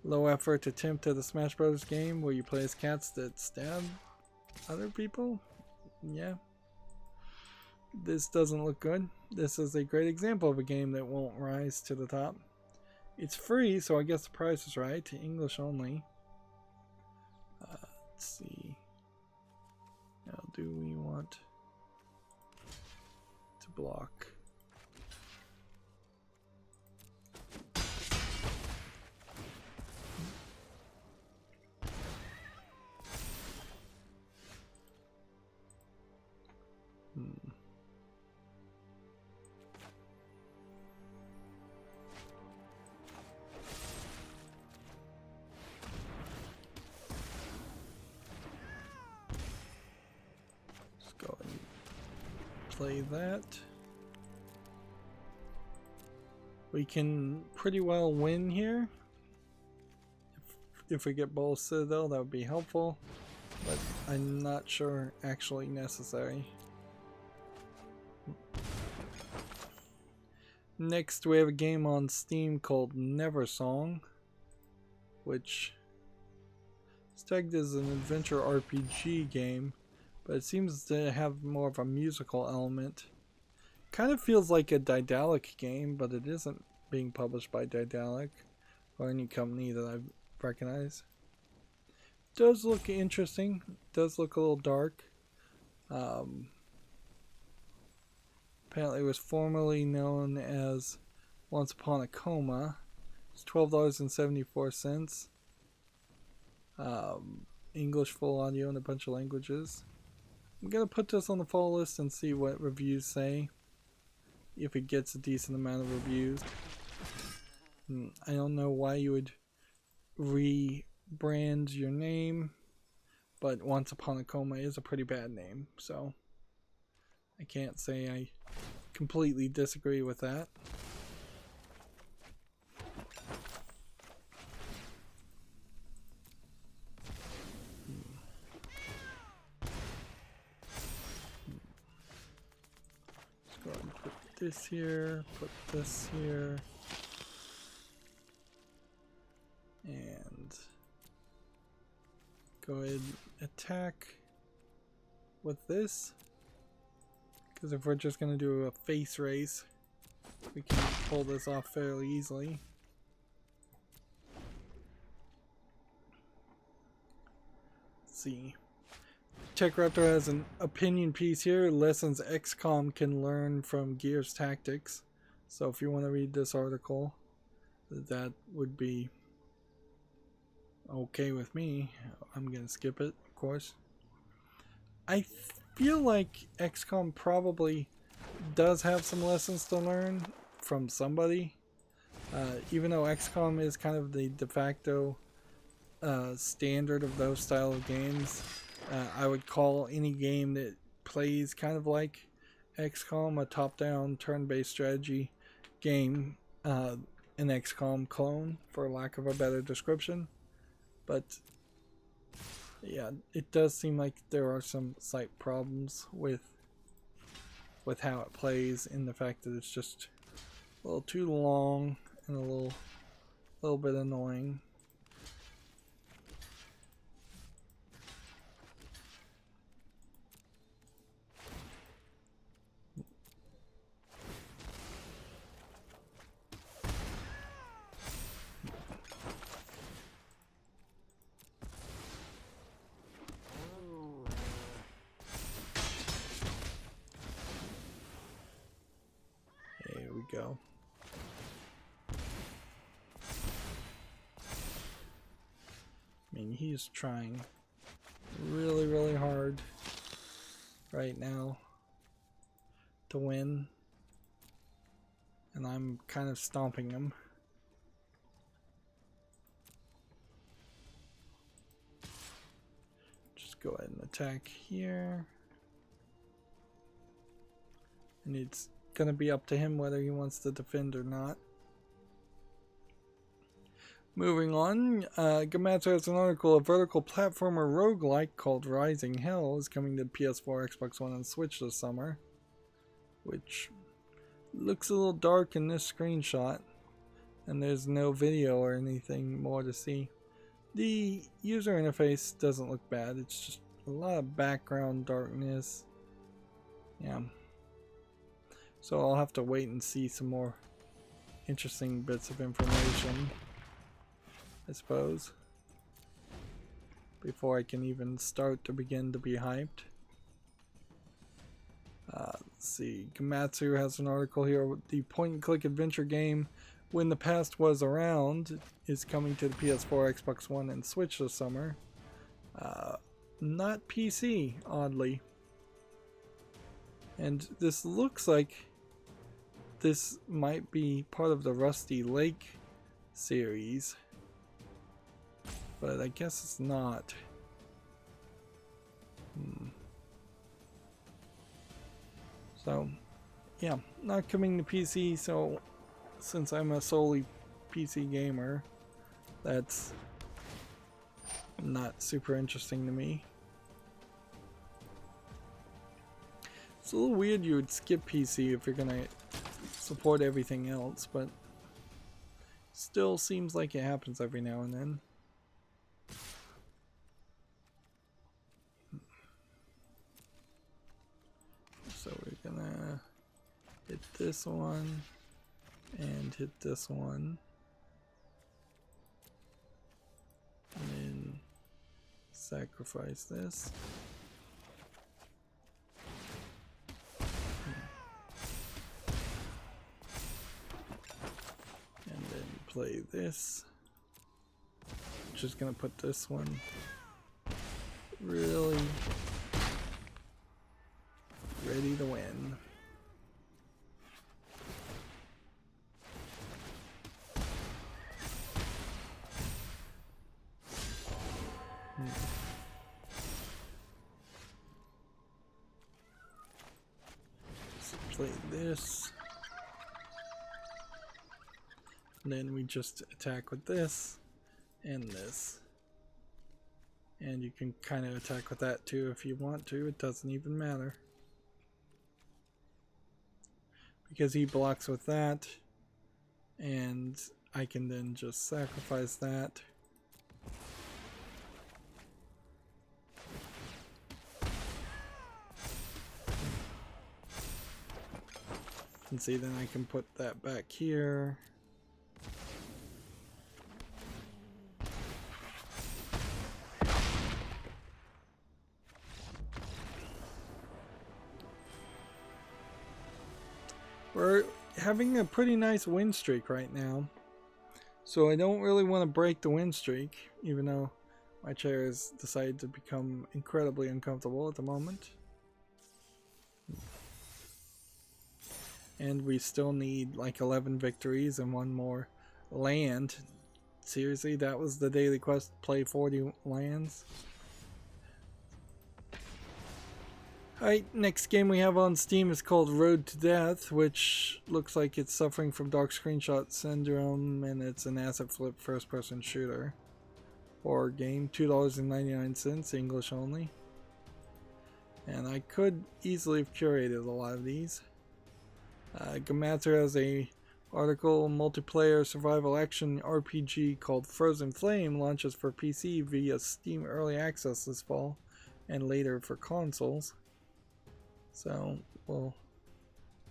low effort attempt at a Smash Bros. Game where you play as cats that stab other people. Yeah. This doesn't look good. This is a great example of a game that won't rise to the top. It's free, so I guess the price is right. English only. Let's see. Now, do we want to block? Go and play that. We can pretty well win here. If we get Bowl Citadel, that would be helpful, but I'm not sure actually necessary. Next, we have a game on Steam called Neversong, which is tagged as an adventure RPG game, but it seems to have more of a musical element. Kind of feels like a Daedalic game, but it isn't being published by Daedalic or any company that I recognize. It does look interesting. It does look a little dark. Apparently it was formerly known as Once Upon a Coma. It's $12.74. English full audio in a bunch of languages. I'm gonna put this on the fall list and see what reviews say. If it gets a decent amount of reviews. I don't know why you would rebrand your name, but Once Upon a Coma is a pretty bad name, so I can't say I completely disagree with that. Let's go ahead and put this here, put this here, and go ahead and attack with this. Because if we're just going to do a face race, we can pull this off fairly easily. Let's see. TechRaptor has an opinion piece here. Lessons XCOM can learn from Gears Tactics. So if you want to read this article, that would be okay with me. I'm going to skip it, of course. I feel like XCOM probably does have some lessons to learn from somebody. Even though XCOM is kind of the de facto standard of those style of games, I would call any game that plays kind of like XCOM, a top-down turn-based strategy game, an XCOM clone, for lack of a better description. But yeah, it does seem like there are some slight problems with how it plays, in the fact that it's just a little too long and a little bit annoying. Go. I mean, he's trying really, really hard right now to win, and I'm kind of stomping him. Just go ahead and attack here, and it's gonna be up to him whether he wants to defend or not. Moving on, Gamatsu has an article. A vertical platformer roguelike called Rising Hell is coming to PS4, Xbox One, and Switch this summer, which looks a little dark in this screenshot, and there's no video or anything more to see. The user interface doesn't look bad. It's just a lot of background darkness. Yeah. So I'll have to wait and see some more interesting bits of information, I suppose, before I can even start to begin to be hyped. Let's see. Gamatsu has an article here. The point-and-click adventure game When the Past Was Around is coming to the PS4, Xbox One, and Switch this summer. Not PC, oddly. And this looks like this might be part of the Rusty Lake series, but I guess it's not. So, yeah, not coming to PC, so since I'm a solely PC gamer, that's not super interesting to me. It's a little weird you would skip PC if you're gonna support everything else, but still seems like it happens every now and then. So we're gonna hit this one and hit this one, and then sacrifice this. And then play this. Just gonna put this one really ready to win. So play this. And then we just attack with this and this. And you can kind of attack with that too if you want to. It doesn't even matter. Because he blocks with that. And I can then just sacrifice that. And see, then I can put that back here. We're having a pretty nice win streak right now, so I don't really want to break the win streak, even though my chair has decided to become incredibly uncomfortable at the moment. And we still need like 11 victories and one more land. Seriously, that was the daily quest, play 40 lands? Alright, next game we have on Steam is called Road to Death, which looks like it's suffering from dark screenshot syndrome, and it's an asset flip first person shooter. Horror game, $2.99, English only. And I could easily have curated a lot of these. Gamatsu has a article, multiplayer survival action RPG called Frozen Flame launches for PC via Steam Early Access this fall, and later for consoles. So, well,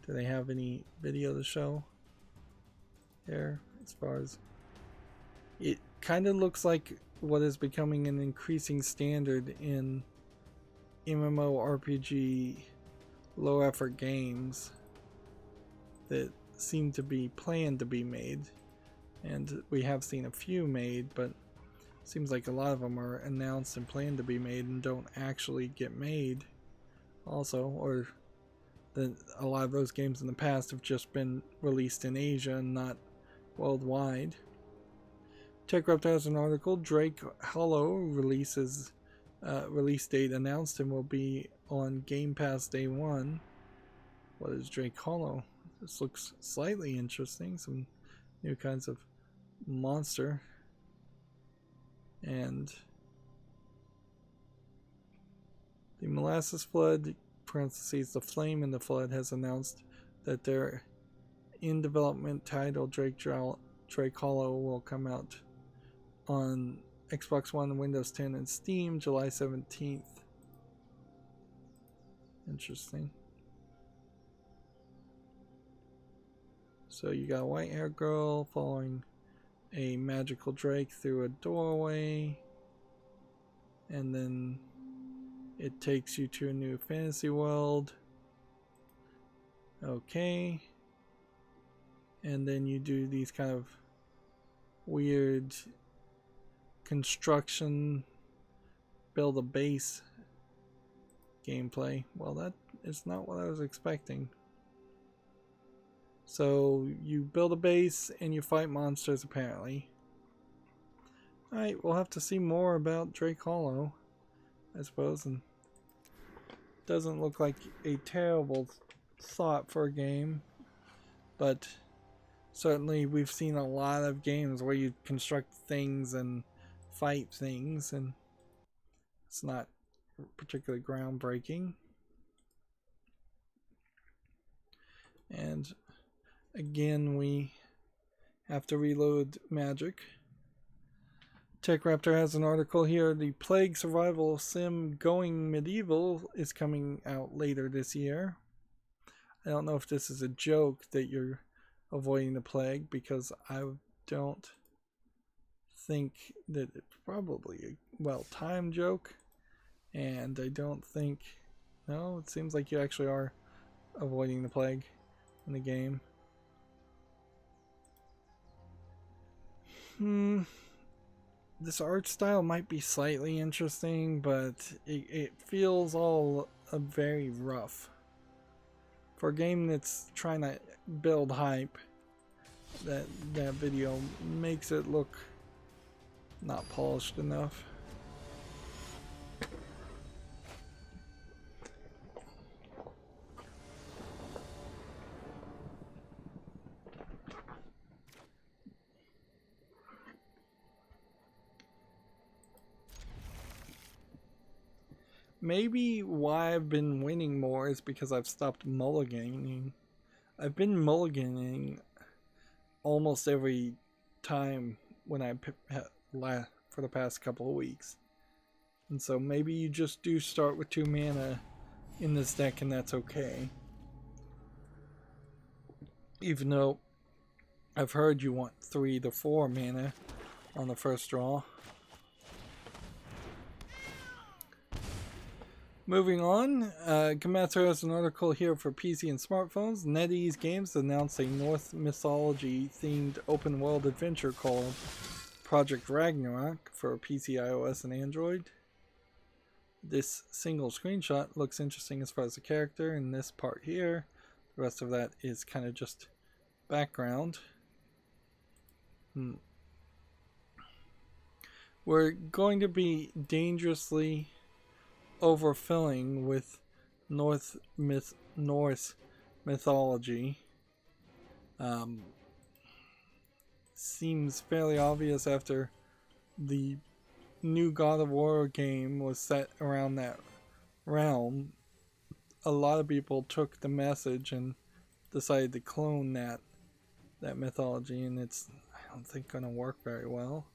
do they have any video to show here? As far as it kind of looks like what is becoming an increasing standard in MMORPG low effort games that seem to be planned to be made, and we have seen a few made, but it seems like a lot of them are announced and planned to be made and don't actually get made also, or that a lot of those games in the past have just been released in Asia and not worldwide. TechRept has an article, Drake Hollow release date announced and will be on Game Pass Day 1. What is Drake Hollow? This looks slightly interesting, some new kinds of monster. And the Molasses Flood, parentheses, the Flame in the Flood, has announced that their in development title Drake Hollow will come out on Xbox One, Windows 10, and Steam July 17th. Interesting. So you got a white haired girl following a magical drake through a doorway, and then it takes you to a new fantasy world. Okay. And then you do these kind of weird construction, build a base gameplay. Well, that is not what I was expecting. So you build a base and you fight monsters apparently. Alright, we'll have to see more about Drake Hollow, I suppose, and doesn't look like a terrible thought for a game, but certainly we've seen a lot of games where you construct things and fight things, and it's not particularly groundbreaking. And Again, we have to reload magic. TechRaptor has an article here. The Plague survival sim Going Medieval is coming out later this year. I don't know if this is a joke that you're avoiding the plague, because I don't think that it's probably a well-timed joke. And I don't think... No, it seems like you actually are avoiding the plague in the game. This art style might be slightly interesting, but it feels all very rough. For a game that's trying to build hype, that video makes it look not polished enough. Maybe why I've been winning more is because I've stopped mulliganing. I've been mulliganing almost every time when I for the past couple of weeks. And so maybe you just do start with 2 mana in this deck and that's okay. Even though I've heard you want 3 to 4 mana on the first draw. Moving on, Komatsu has an article here for PC and smartphones. NetEase Games announced a Norse mythology themed open world adventure called Project Ragnarok for PC, iOS, and Android. This single screenshot looks interesting as far as the character and this part here. The rest of that is kind of just background. We're going to be dangerously overfilling with Norse mythology. Seems fairly obvious after the new God of War game was set around that realm. A lot of people took the message and decided to clone that mythology, and it's, I don't think, going to work very well.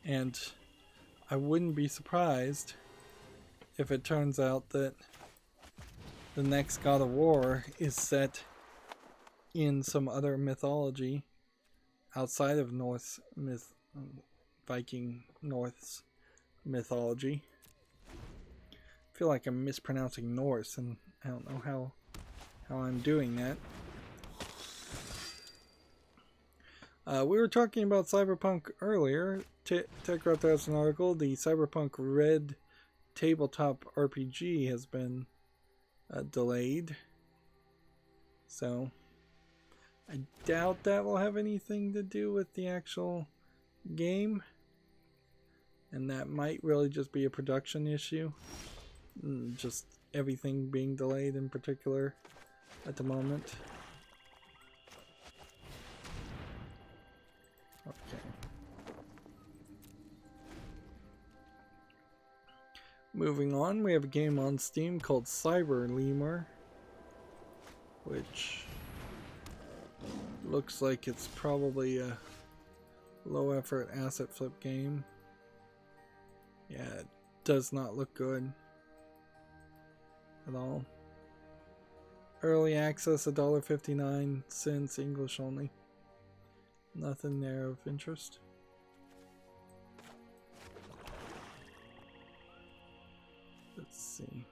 And I wouldn't be surprised if it turns out that the next God of War is set in some other mythology outside of Viking Norse mythology. I feel like I'm mispronouncing Norse, and I don't know how I'm doing that. We were talking about Cyberpunk earlier. TechRaptor has an article. The Cyberpunk Red tabletop RPG has been delayed. So I doubt that will have anything to do with the actual game. And that might really just be a production issue. Just everything being delayed in particular at the moment. Okay. Moving on, we have a game on Steam called Cyber Lemur, which looks like it's probably a low effort asset flip game. Yeah, it does not look good at all. Early access $1.59, English only. Nothing there of interest. Let's see.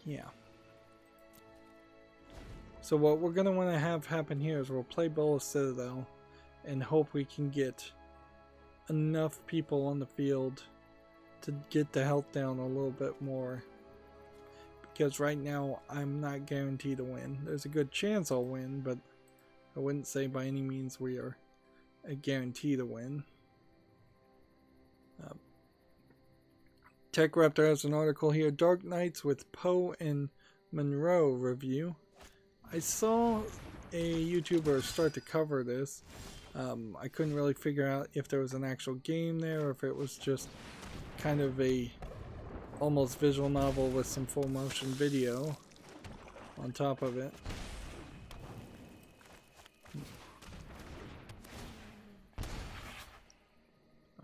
Yeah. So what we're going to want to have happen here is we'll play Bola Citadel and hope we can get enough people on the field to get the health down a little bit more. Because right now I'm not guaranteed to win. There's a good chance I'll win, but I wouldn't say by any means we are a guarantee to win. TechRaptor has an article here. Dark Knights with Poe and Monroe review. I saw a YouTuber start to cover this, I couldn't really figure out if there was an actual game there or if it was just kind of a almost visual novel with some full motion video on top of it.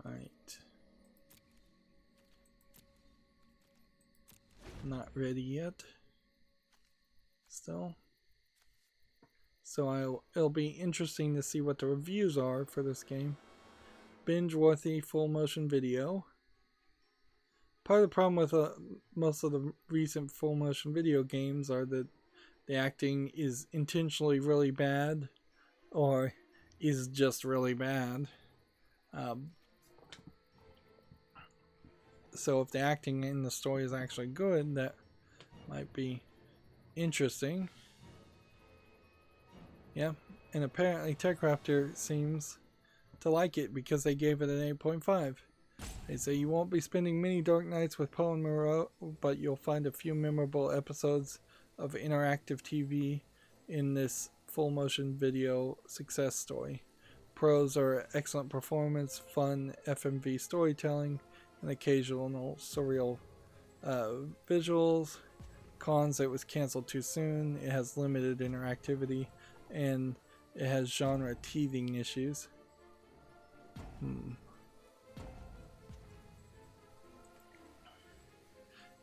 Alright. Not ready yet. Still. So it'll be interesting to see what the reviews are for this game. Binge-worthy full motion video. Part of the problem with most of the recent full motion video games are that the acting is intentionally really bad or is just really bad. So if the acting in the story is actually good, that might be interesting. Yeah, and apparently TechRaptor seems to like it because they gave it an 8.5. They say you won't be spending many dark nights with Poe and Moreau, but you'll find a few memorable episodes of interactive TV in this full motion video success story. Pros are excellent performance, fun FMV storytelling, and occasional surreal visuals. Cons, it was canceled too soon, it has limited interactivity, and it has genre teething issues.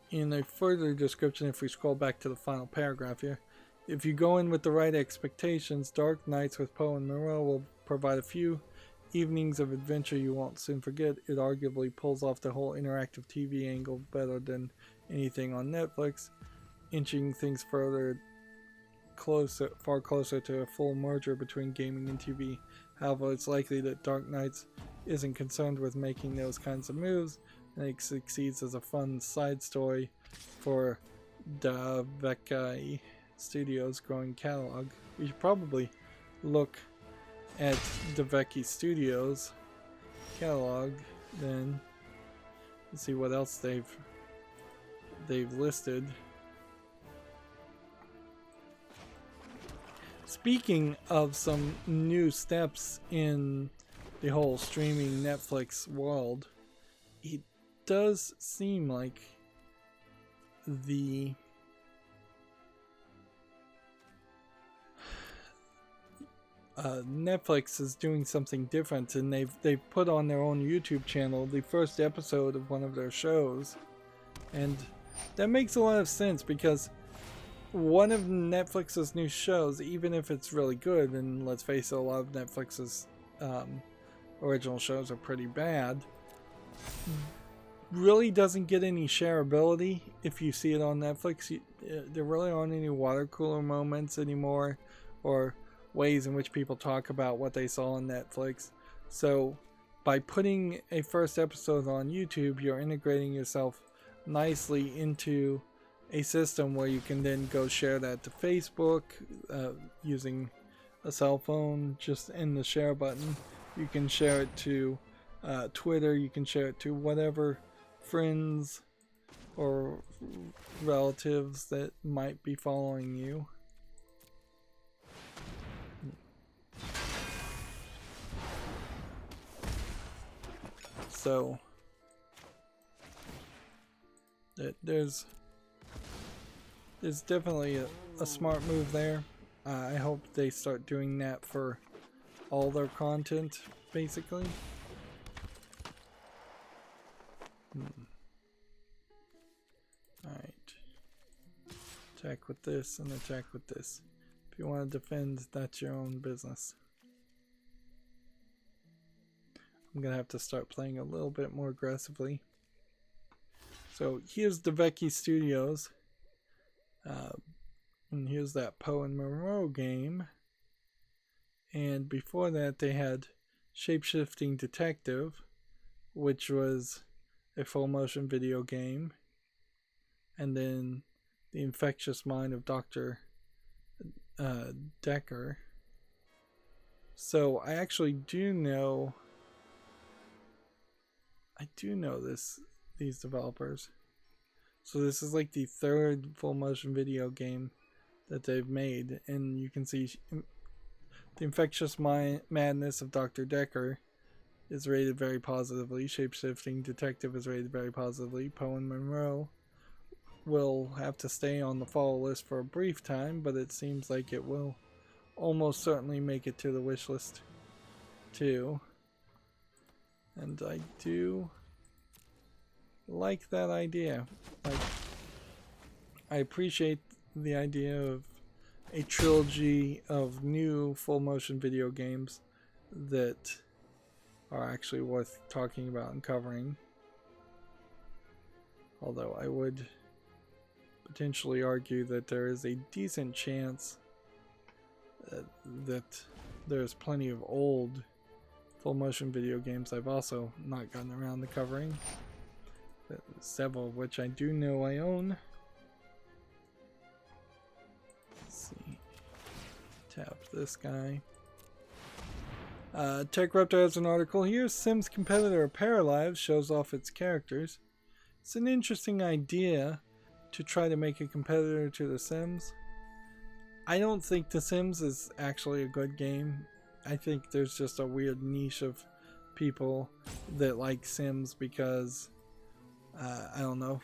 In a further description, if we scroll back to the final paragraph here, if you go in with the right expectations, Dark Nights with Poe and Moreau will provide a few evenings of adventure you won't soon forget. It arguably pulls off the whole interactive TV angle better than anything on Netflix, inching things far closer to a full merger between gaming and TV. However, it's likely that Dark Nights isn't concerned with making those kinds of moves, and it succeeds as a fun side story for Daveki Studios' growing catalog. We should probably look at Daveki Studios' catalog then and see what else they've listed. Speaking of some new steps in the whole streaming Netflix world, it does seem like the Netflix is doing something different, and they've put on their own YouTube channel the first episode of one of their shows, and that makes a lot of sense because one of Netflix's new shows, even if it's really good, and let's face it, a lot of Netflix's original shows are pretty bad, really doesn't get any shareability if you see it on Netflix. There really aren't any water cooler moments anymore, or ways in which people talk about what they saw on Netflix. So by putting a first episode on YouTube, you're integrating yourself nicely into a system where you can then go share that to Facebook using a cell phone, just in the share button. You can share it to Twitter, you can share it to whatever friends or relatives that might be following you. So there's definitely a smart move there. I hope they start doing that for all their content, basically. Alright. Attack with this and attack with this. If you want to defend, that's your own business. I'm gonna have to start playing a little bit more aggressively. So here's Daveki Studios. And here's that Poe and Moreau game. And before that they had Shapeshifting Detective, which was a full motion video game. And then The Infectious Mind of Dr. Decker. So I actually do know these developers. So this is like the third full motion video game that they've made, and you can see The Infectious Madness of Dr. Decker is rated very positively. Shapeshifting Detective is rated very positively. Poe and Monroe will have to stay on the follow list for a brief time, but it seems like it will almost certainly make it to the wish list too. And I do like that idea. Like, I appreciate the idea of a trilogy of new full motion video games that are actually worth talking about and covering. Although I would potentially argue that there is a decent chance that there's plenty of old full motion video games I've also not gotten around to covering, several of which I do know I own. Let's see. Tap this guy. TechRaptor has an article here. Sims competitor Paralives shows off its characters. It's an interesting idea to try to make a competitor to The Sims. I don't think The Sims is actually a good game. I think there's just a weird niche of people that like Sims because I don't know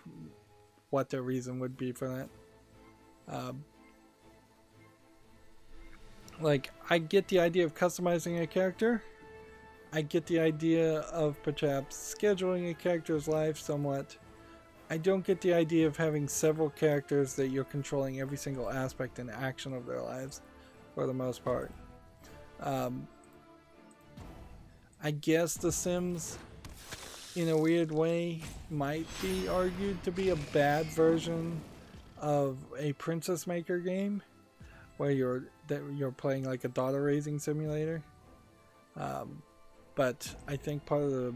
what their reason would be for that. Like, I get the idea of customizing a character. I get the idea of perhaps scheduling a character's life somewhat. I don't get the idea of having several characters that you're controlling every single aspect and action of their lives for the most part. I guess The Sims, in a weird way, might be argued to be a bad version of a Princess Maker game, where you're playing like a daughter raising simulator. But I think part of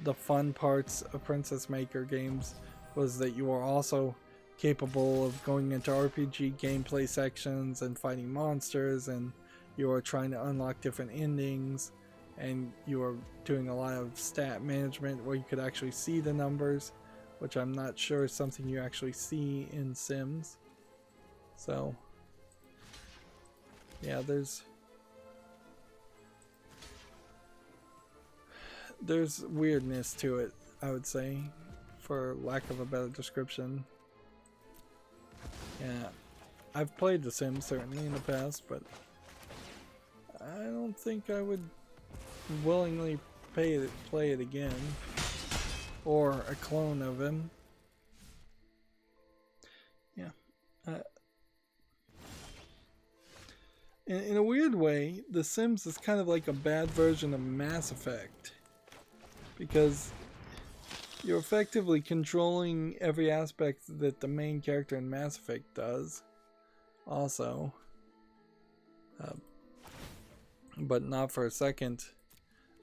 the fun parts of Princess Maker games was that you are also capable of going into RPG gameplay sections and fighting monsters, and you are trying to unlock different endings, and you are doing a lot of stat management where you could actually see the numbers, which I'm not sure is something you actually see in Sims. So yeah, there's weirdness to it, I would say, for lack of a better description. Yeah, I've played The Sims certainly in the past, but I don't think I would willingly play it again, or a clone of him. Yeah. In a weird way, The Sims is kind of like a bad version of Mass Effect, because you're effectively controlling every aspect that the main character in Mass Effect does also, but not for a second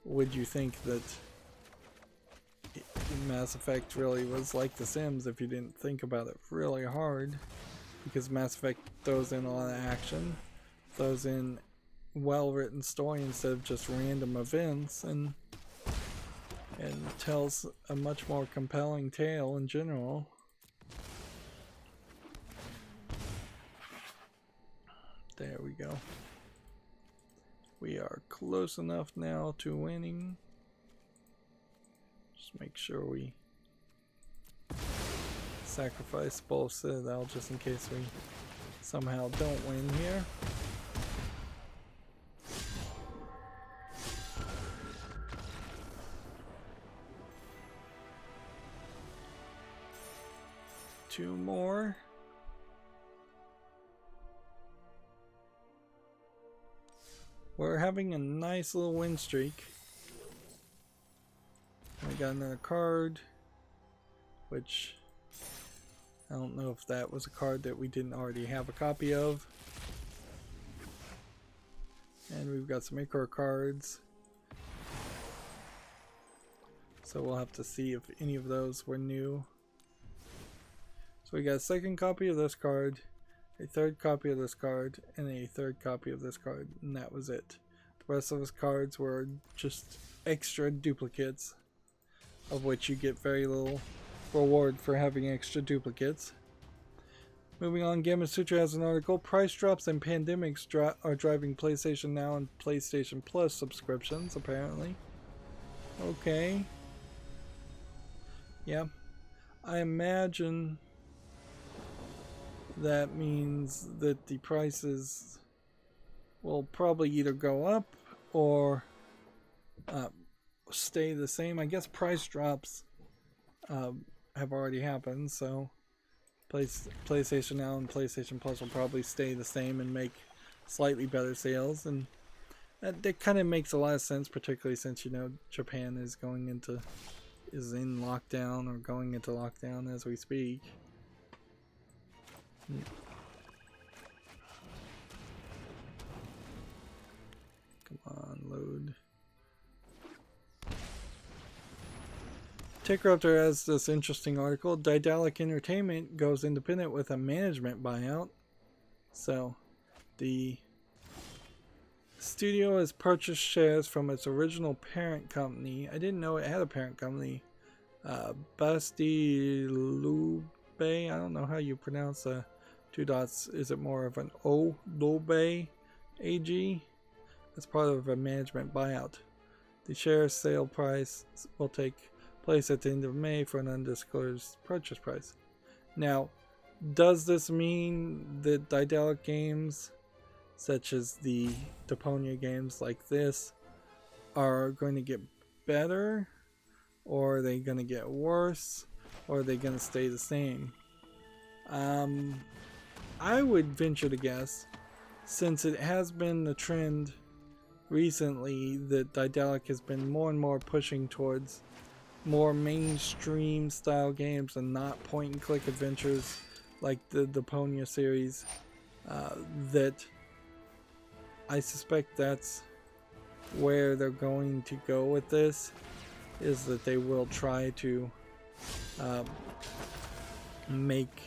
would you think that Mass Effect really was like The Sims if you didn't think about it really hard, because Mass Effect throws in a lot of action, throws in well-written story instead of just random events, and tells a much more compelling tale in general. There we go. We are close enough now to winning. Just make sure we sacrifice both Citadel just in case we somehow don't win here. Two more. We're having a nice little win streak. I got another card, which I don't know if that was a card that we didn't already have a copy of. And we've got some Ichor cards, so we'll have to see if any of those were new. So we got a second copy of this card, a third copy of this card, and a third copy of this card, and that was it. The rest of his cards were just extra duplicates, of which you get very little reward for having extra duplicates. Moving on, Gamma Sutra has an article. Price drops and pandemics are driving PlayStation Now and PlayStation Plus subscriptions, apparently. Okay. Yeah. I imagine that means that the prices will probably either go up or stay the same. I guess price drops have already happened, so PlayStation Now and PlayStation Plus will probably stay the same and make slightly better sales, and that kind of makes a lot of sense, particularly since, you know, Japan is in lockdown or going into lockdown as we speak. Come on, load. TechRaptor has this interesting article. Daedalic Entertainment goes independent with a management buyout. So, the studio has purchased shares from its original parent company. I didn't know it had a parent company. Basti Lube. I don't know how you pronounce two dots. Is it more of an O? Lube AG? As part of a management buyout. The share sale price will take place at the end of May for an undisclosed purchase price. Now, does this mean that Daedalic games, such as the Deponia games like this, are going to get better? Or are they going to get worse? Or are they going to stay the same? I would venture to guess, since it has been the trend recently that Daedalic has been more and more pushing towards more mainstream style games and not point and click adventures like the Deponia series, that I suspect that's where they're going to go with this, is that they will try to make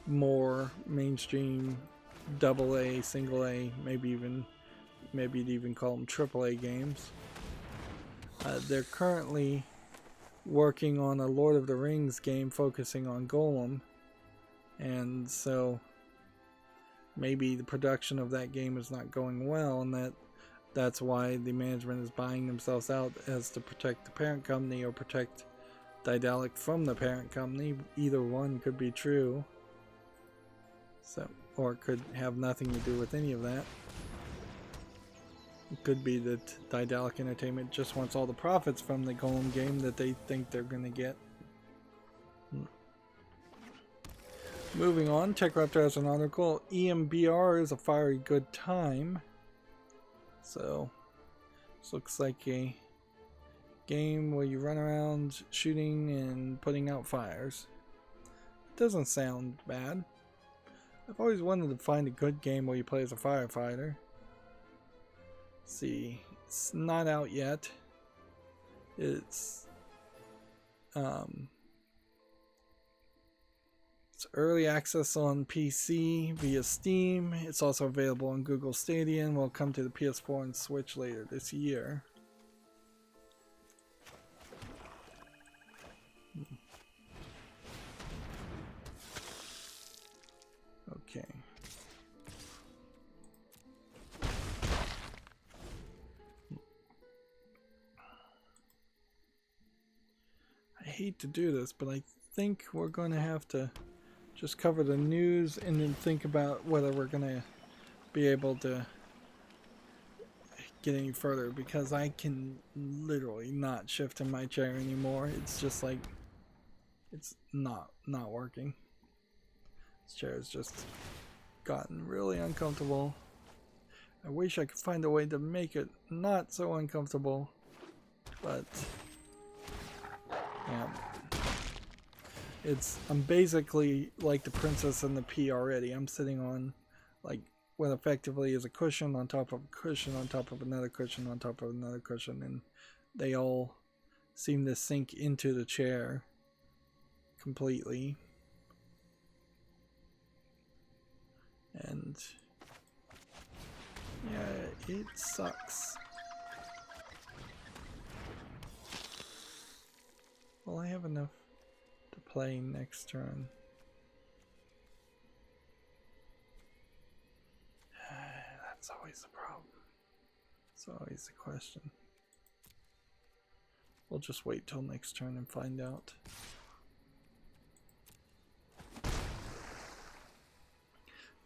more mainstream AA, single A, maybe you'd even call them AAA games. They're currently working on a Lord of the Rings game focusing on Golem, and so maybe the production of that game is not going well, and that's why the management is buying themselves out, as to protect the parent company or protect Daedalic from the parent company. Either one could be true, so, or it could have nothing to do with any of that. It could be that Daedalic Entertainment just wants all the profits from the Golem game that they think they're going to get. Moving on, TechRaptor has an article. EMBR is a fiery good time. So, this looks like a game where you run around shooting and putting out fires. It doesn't sound bad. I've always wanted to find a good game where you play as a firefighter. See, it's not out yet. It's early access on PC via Steam. It's also available on Google Stadia and will come to the PS4 and Switch later this year. Okay. I hate to do this, but I think we're going to have to just cover the news and then think about whether we're going to be able to get any further, because I can literally not shift in my chair anymore. It's just like, it's not working. This chair has just gotten really uncomfortable. I wish I could find a way to make it not so uncomfortable, but yeah. I'm basically like the princess and the pea already. I'm sitting on like what effectively is a cushion on top of a cushion on top of another cushion on top of another cushion, and they all seem to sink into the chair completely. And yeah, it sucks. Well, I have enough to play next turn. It's always the question. We'll just wait till next turn and find out.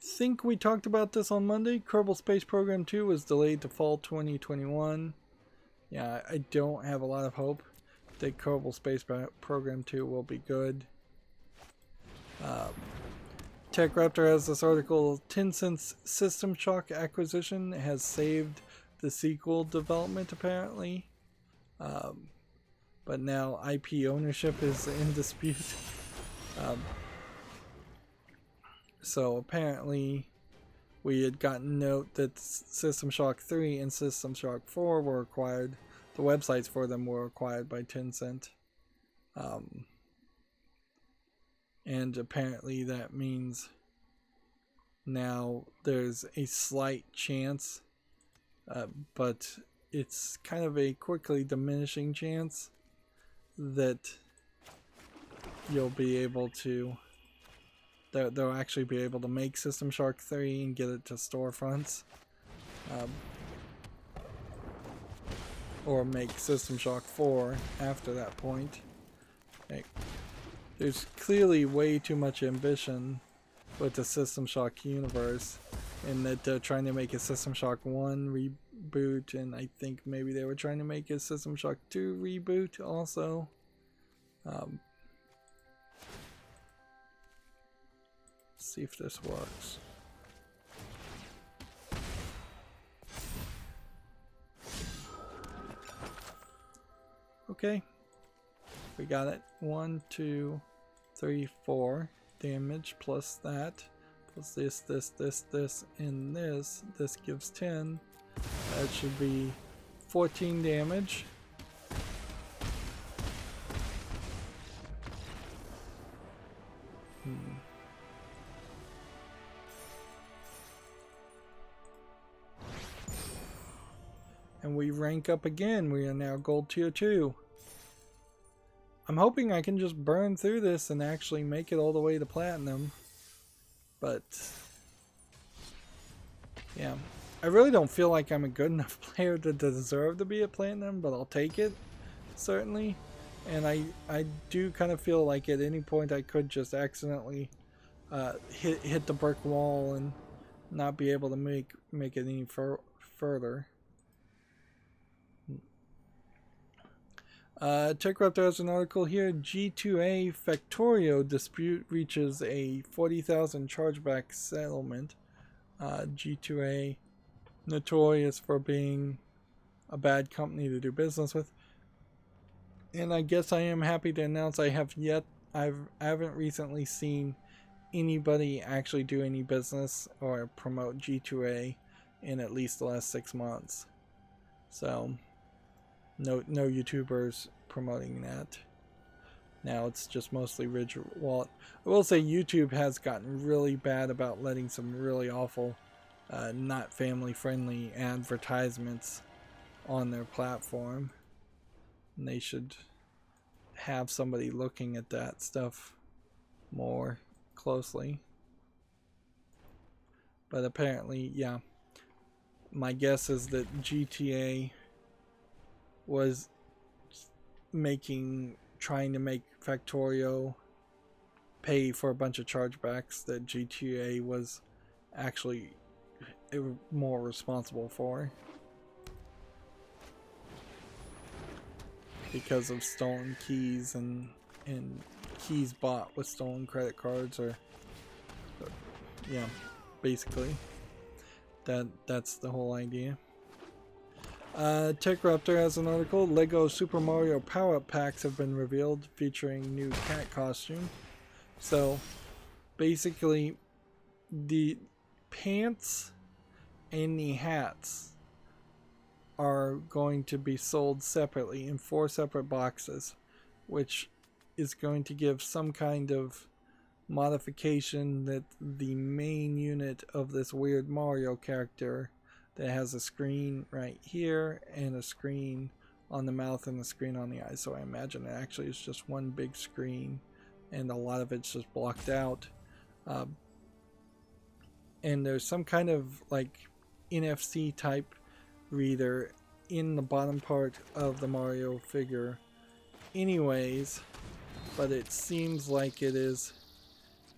Think we talked about this on Monday. Kerbal Space Program 2 was delayed to fall 2021. Yeah, I don't have a lot of hope that Kerbal Space Program 2 will be good. TechRaptor has this article, Tencent's System Shock acquisition has saved the sequel development apparently. But now IP ownership is in dispute. So apparently we had gotten note that System Shock 3 and System Shock 4 were acquired. The websites for them were acquired by Tencent. And apparently that means now there's a slight chance, but it's kind of a quickly diminishing chance that you'll be able to, they'll actually be able to make System Shock 3 and get it to storefronts. Or make System Shock 4 after that point. Like, there's clearly way too much ambition with the System Shock universe, and that they're trying to make a System Shock 1 reboot, and I think maybe they were trying to make a System Shock 2 reboot also. Let's see if this works. Okay, we got it. 1, 2, 3, 4 damage plus that, plus this, and this. This gives 10. That should be 14 damage. And we rank up again. We are now gold tier 2. I'm hoping I can just burn through this and actually make it all the way to platinum. But yeah, I really don't feel like I'm a good enough player to deserve to be at platinum, but I'll take it, certainly. And I do kind of feel like at any point I could just accidentally hit the brick wall and not be able to make it any further. TechRaptor has an article here. G2A Factorio dispute reaches a 40,000 chargeback settlement. G2A, notorious for being a bad company to do business with. And I guess I am happy to announce I haven't recently seen anybody actually do any business or promote G2A in at least the last 6 months. So no YouTubers promoting that. Now it's just mostly Ridge Wallet. I will say YouTube has gotten really bad about letting some really awful, not family-friendly advertisements on their platform. And they should have somebody looking at that stuff more closely. But apparently, yeah. My guess is that GTA was trying to make Factorio pay for a bunch of chargebacks that GTA was actually more responsible for, because of stolen keys and keys bought with stolen credit cards, or yeah, basically that's the whole idea. TechRaptor has an article. Lego Super Mario Power-Up Packs have been revealed featuring new cat costume. So basically the pants and the hats are going to be sold separately in 4 separate boxes, which is going to give some kind of modification that the main unit of this weird Mario character that has a screen right here and a screen on the mouth and a screen on the eyes. So I imagine it actually is just one big screen and a lot of it's just blocked out. And there's some kind of like NFC type reader in the bottom part of the Mario figure anyways, but it seems like it is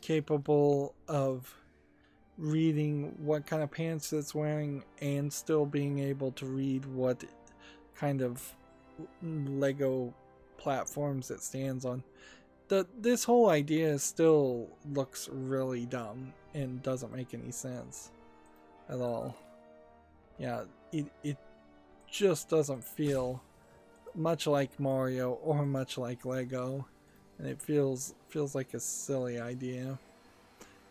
capable of reading what kind of pants it's wearing and still being able to read what kind of Lego platforms it stands on. This whole idea still looks really dumb and doesn't make any sense at all. Yeah, it just doesn't feel much like Mario or much like Lego, and it feels like a silly idea.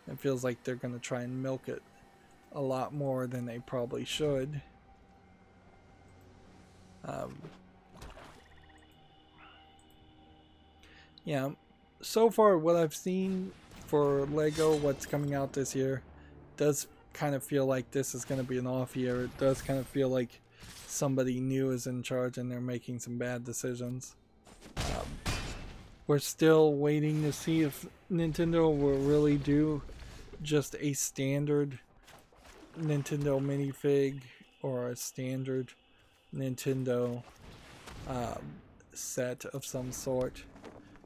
It feels like they're going to try and milk it a lot more than they probably should. Yeah, so far what I've seen for Lego, what's coming out this year, does kind of feel like this is going to be an off year. It does kind of feel like somebody new is in charge and they're making some bad decisions. We're still waiting to see if Nintendo will really do just a standard Nintendo minifig or a standard Nintendo set of some sort.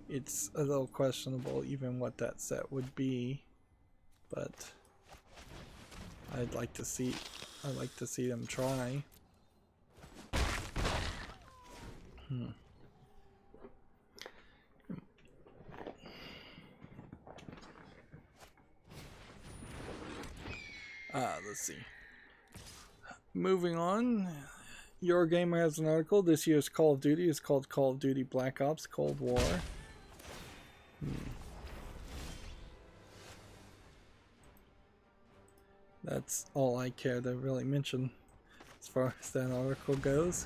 It's a little questionable even what that set would be, but I'd like to see them try. Let's see. Moving on, Your Gamer has an article. This year's Call of Duty is called Call of Duty Black Ops Cold War. That's all I care to really mention as far as that article goes.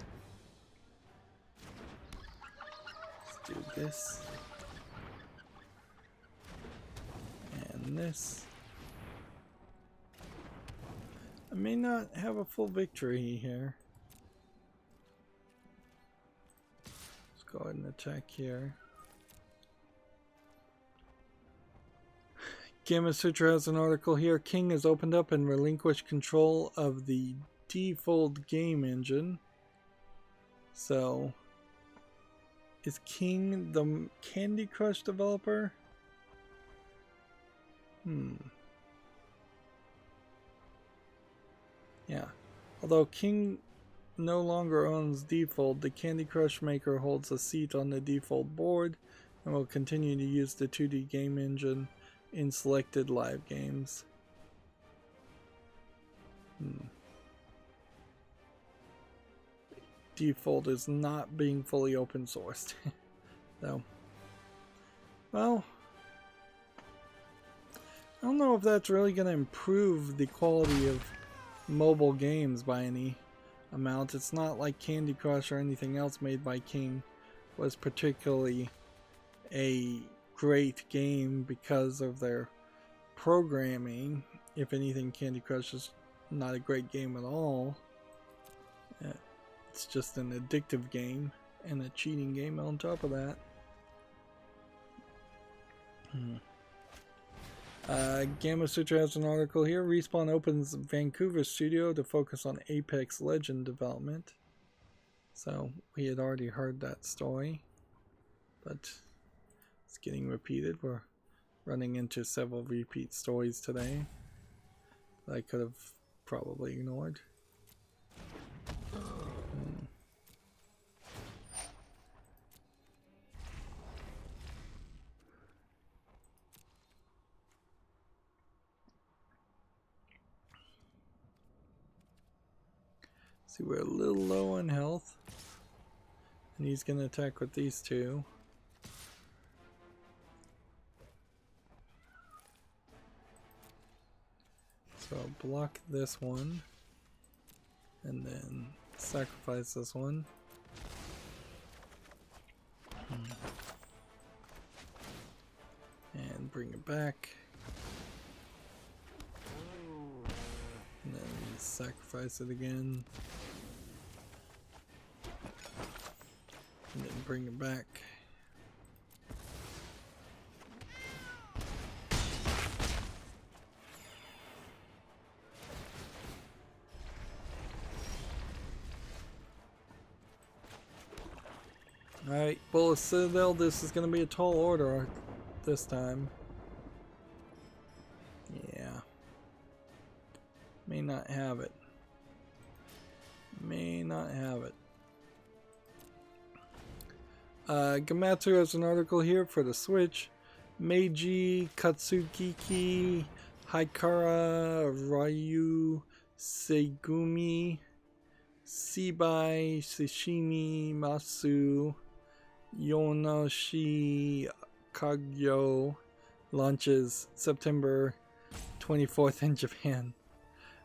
Let's do this. And this. I may not have a full victory here. Let's go ahead and attack here. Gamma Sutra has an article here. King has opened up and relinquished control of the default game engine. So, is King the Candy Crush developer? Yeah. Although King no longer owns Default, the Candy Crush maker holds a seat on the Default board and will continue to use the 2D game engine in selected live games. Default is not being fully open sourced. So, well, I don't know if that's really going to improve the quality of mobile games by any amount. It's not like Candy Crush or anything else made by King was particularly a great game because of their programming. If anything, Candy Crush is not a great game at all. It's just an addictive game and a cheating game on top of that. Gamma Sutra has an article here. Respawn opens Vancouver studio to focus on Apex Legend development. So we had already heard that story, but it's getting repeated. We're running into several repeat stories today that I could have probably ignored. See, we're a little low on health, and he's going to attack with these two. So I'll block this one, and then sacrifice this one. And bring it back. And then sacrifice it again. And then bring it back. Alright, Bullet Citadel, this is going to be a tall order this time. Yeah. May not have it. May not have it. Gamatsu has an article here for the Switch. Meiji, Katsugiki, Haikara, Ryu, Segumi, Sibai, Sashimi, Masu, Yonoshi Kagyo launches September 24th in Japan.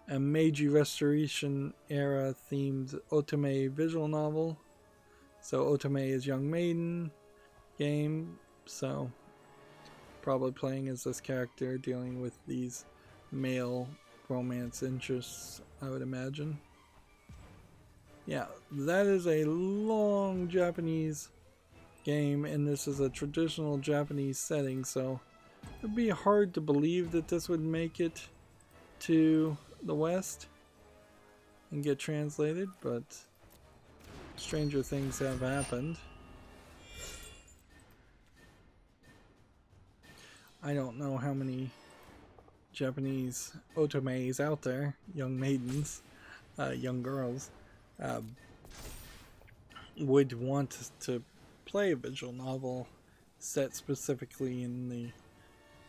A Meiji Restoration era themed otome visual novel. So otome is young maiden game, so probably playing as this character dealing with these male romance interests, I would imagine. Yeah, that is a long Japanese game, and this is a traditional Japanese setting, so it would be hard to believe that this would make it to the West and get translated, but stranger things have happened. I don't know how many Japanese otomes out there, young maidens, young girls, would want to play a visual novel set specifically in the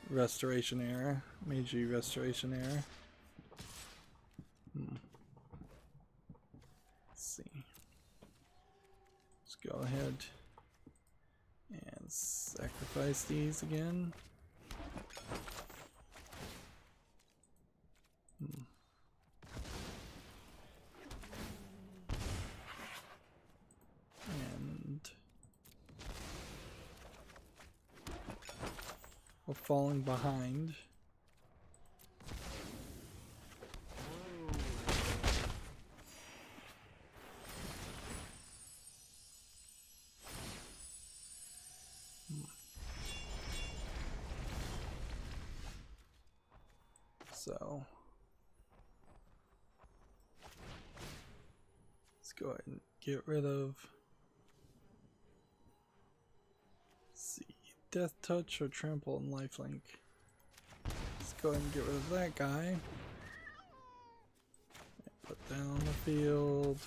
Restoration era, Meiji Restoration era. Let's see. Let's go ahead and sacrifice these again. And we're falling behind. So let's go ahead and get rid of, let's see, Death Touch or Trample and Lifelink. Let's go ahead and get rid of that guy. Put that on the field.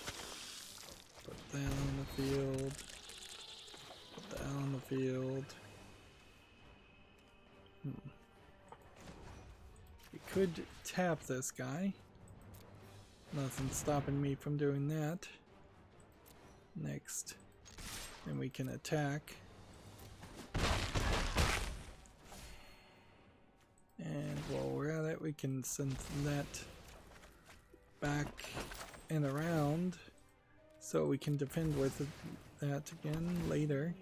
Put that on the field. Put that on the field. We could tap this guy. Nothing's stopping me from doing that. Next, then we can attack. And while we're at it, we can send that back and around so we can defend with that again later.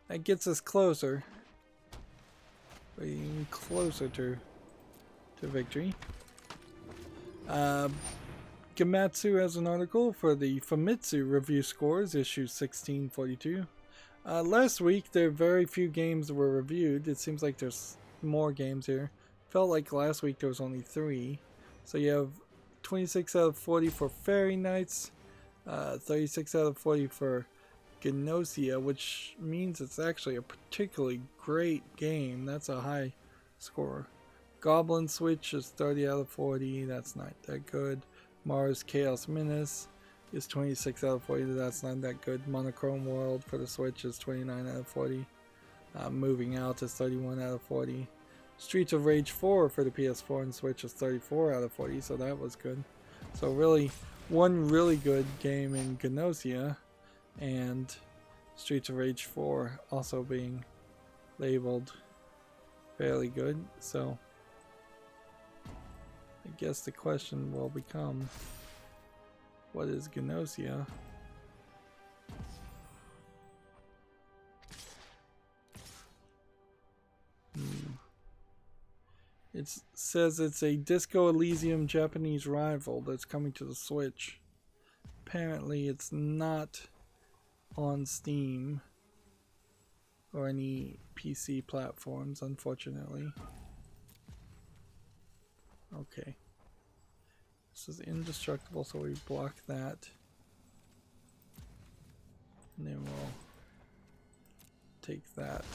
That gets us closer. Getting closer to victory. Gamatsu has an article for the Famitsu review scores, issue 1642. Last week, there were very few games that were reviewed. It seems like there's more games here. Felt like last week there was only 3. So you have 26 out of 40 for Fairy Knights, 36 out of 40 for Gnosia, which means it's actually a particularly great game. That's a high score. Goblin Switch is 30 out of 40. That's not that good. Mars Chaos Menace is 26 out of 40. That's not that good. Monochrome World for the Switch is 29 out of 40. Moving Out is 31 out of 40. Streets of Rage 4 for the PS4 and Switch is 34 out of 40, so that was good. So really, one really good game in Gnosia, and Streets of Rage 4 also being labeled fairly good. So I guess the question will become, what is Gnosia? It says it's a Disco Elysium Japanese rival that's coming to the Switch. Apparently it's not on Steam or any PC platforms, unfortunately. Okay. This is indestructible, so we block that. And then we'll take that.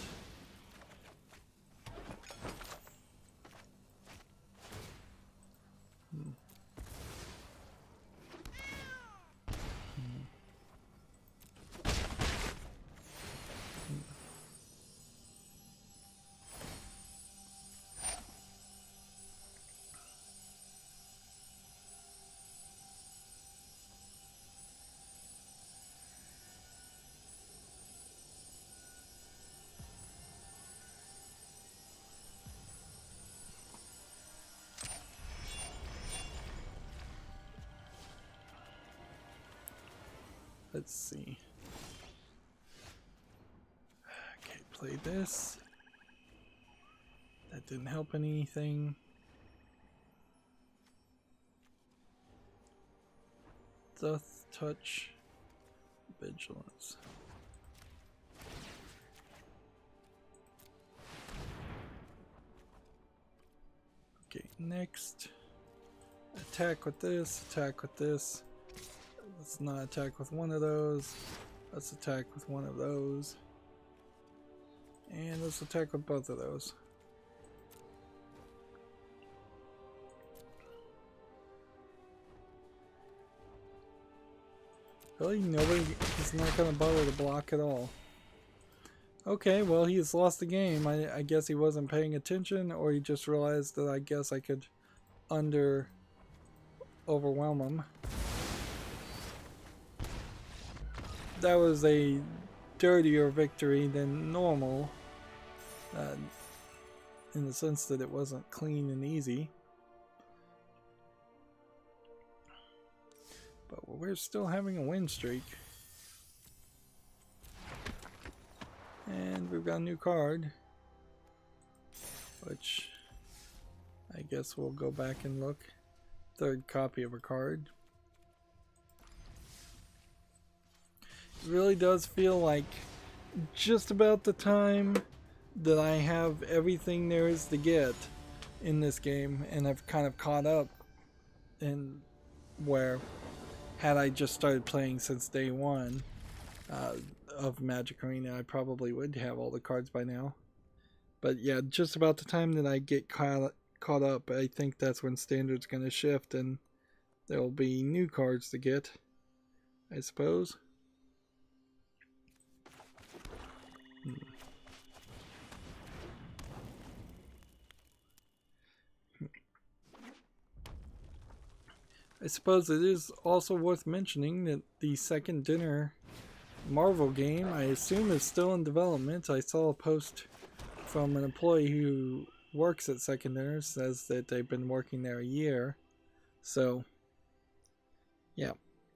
Let's see. Okay, play this. That didn't help anything. Doth touch vigilance. Okay, next. Attack with this, attack with this. Let's not attack with one of those. Let's attack with one of those. And let's attack with both of those. Really? Nobody is not going to bother to block at all. Okay, well, he's lost the game. I guess he wasn't paying attention, or he just realized that I guess I could overwhelm him. That was a dirtier victory than normal, in the sense that it wasn't clean and easy. But we're still having a win streak. And we've got a new card, which I guess we'll go back and look. Third copy of a card. It really does feel like just about the time that I have everything there is to get in this game, and I've kind of caught up, in where had I just started playing since day one of Magic Arena, I probably would have all the cards by now. But yeah, just about the time that I get caught up, I think that's when Standard's going to shift and there will be new cards to get, I suppose. I suppose it is also worth mentioning that the Second Dinner Marvel game, I assume, is still in development. I saw a post from an employee who works at Second Dinner, says that they've been working there a year. So, yeah,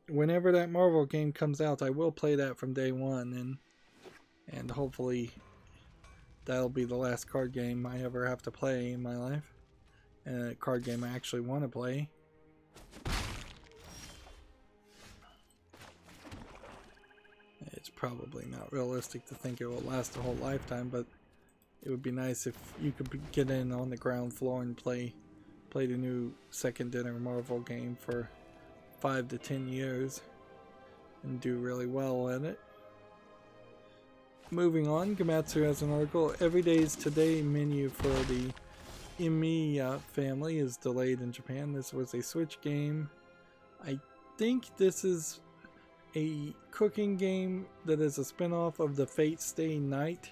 whenever that Marvel game comes out, I will play that from day one, and hopefully that'll be the last card game I ever have to play in my life, and a card game I actually want to play. It's probably not realistic to think it will last a whole lifetime, but it would be nice if you could get in on the ground floor and play the new Second Dinner Marvel game for 5 to 10 years and do really well at it. Moving on, Gamatsu has an article. Every Day's Today menu for the Imi family is delayed in Japan. This was a Switch game. I think this is a cooking game that is a spin-off of the Fate Stay Night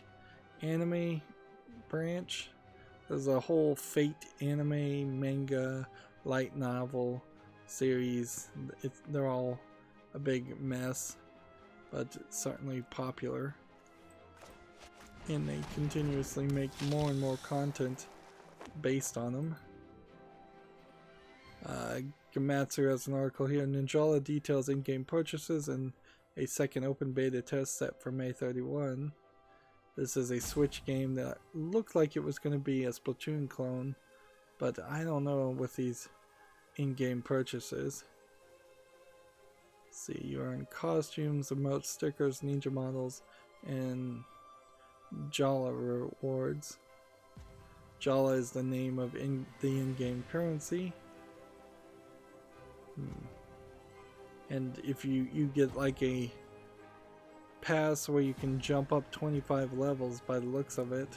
anime branch. There's a whole Fate anime, manga, light novel series. They're all a big mess, but certainly popular. And they continuously make more and more content based on them. Gamatsu has an article here. Ninjala details in-game purchases and a second open beta test set for May 31. This is a Switch game that looked like it was going to be a Splatoon clone, but I don't know with these in-game purchases. Let's see, you earn costumes, emotes, stickers, ninja models, and Jala rewards. Jala is the name of the in-game currency. And if you get like a pass where you can jump up 25 levels by the looks of it.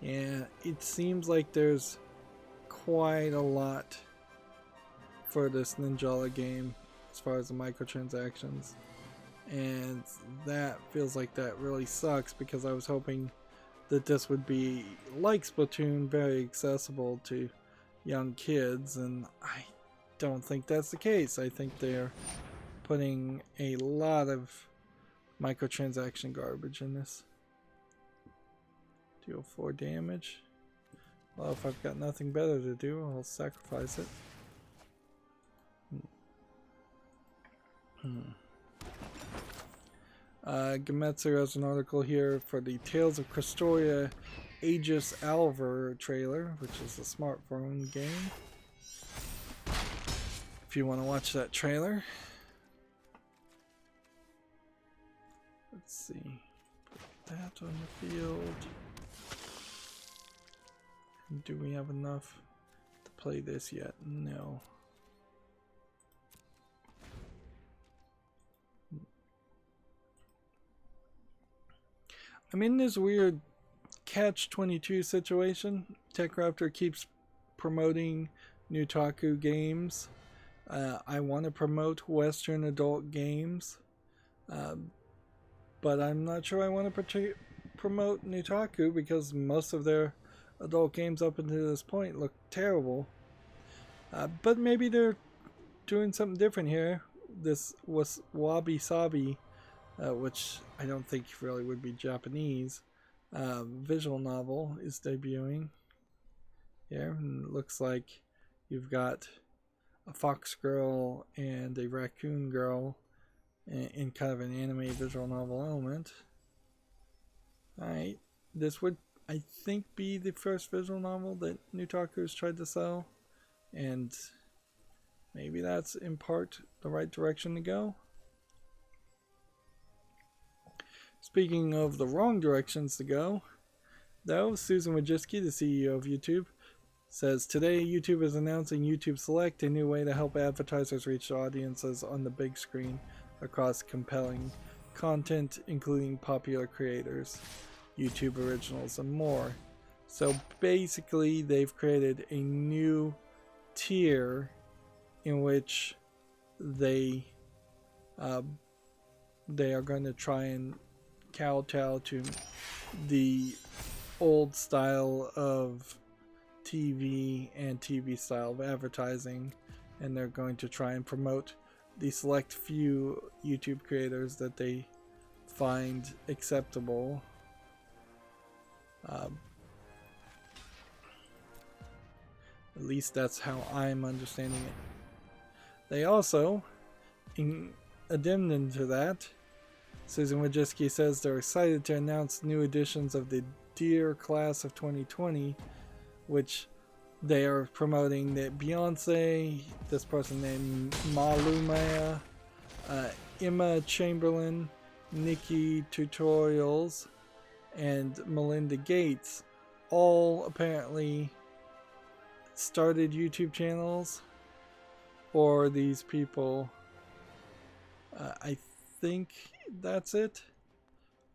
Yeah, it seems like there's quite a lot for this Ninjala game as far as the microtransactions, and that feels like that really sucks, because I was hoping that this would be like Splatoon, very accessible to young kids, and I don't think that's the case. I think they're putting a lot of microtransaction garbage in this. Deal 4 damage. Well, if I've got nothing better to do, I'll sacrifice it. Gemetsu has an article here for the Tales of Crestoria Aegis Alver trailer, which is a smartphone game. If you want to watch that trailer. Let's see. Put that on the field. Do we have enough to play this yet? No. I'm in this weird catch-22 situation. TechRaptor keeps promoting Nutaku games. I want to promote Western adult games, but I'm not sure I want to promote Nutaku, because most of their adult games up until this point look terrible. But maybe they're doing something different here. This was Wabi Sabi, which I don't think really would be Japanese, visual novel is debuting here. And it looks like you've got a fox girl and a raccoon girl in kind of an anime visual novel element. Alright, this would, I think, be the first visual novel that Nutaku has tried to sell, and maybe that's in part the right direction to go. Speaking of the wrong directions to go, though, Susan Wojcicki, the CEO of YouTube, says today YouTube is announcing YouTube Select, a new way to help advertisers reach audiences on the big screen across compelling content, including popular creators, YouTube originals, and more. So basically, they've created a new tier in which they are going to try and kowtow to the old style of TV and TV style of advertising, and they're going to try and promote the select few YouTube creators that they find acceptable. At least that's how I'm understanding it. They also, in addendum to that, Susan Wojcicki says they're excited to announce new editions of the Dear Class of 2020, which they are promoting that Beyonce, this person named Malumaya, Emma Chamberlain, Nikki Tutorials, and Melinda Gates all apparently started YouTube channels, or these people, I think that's it,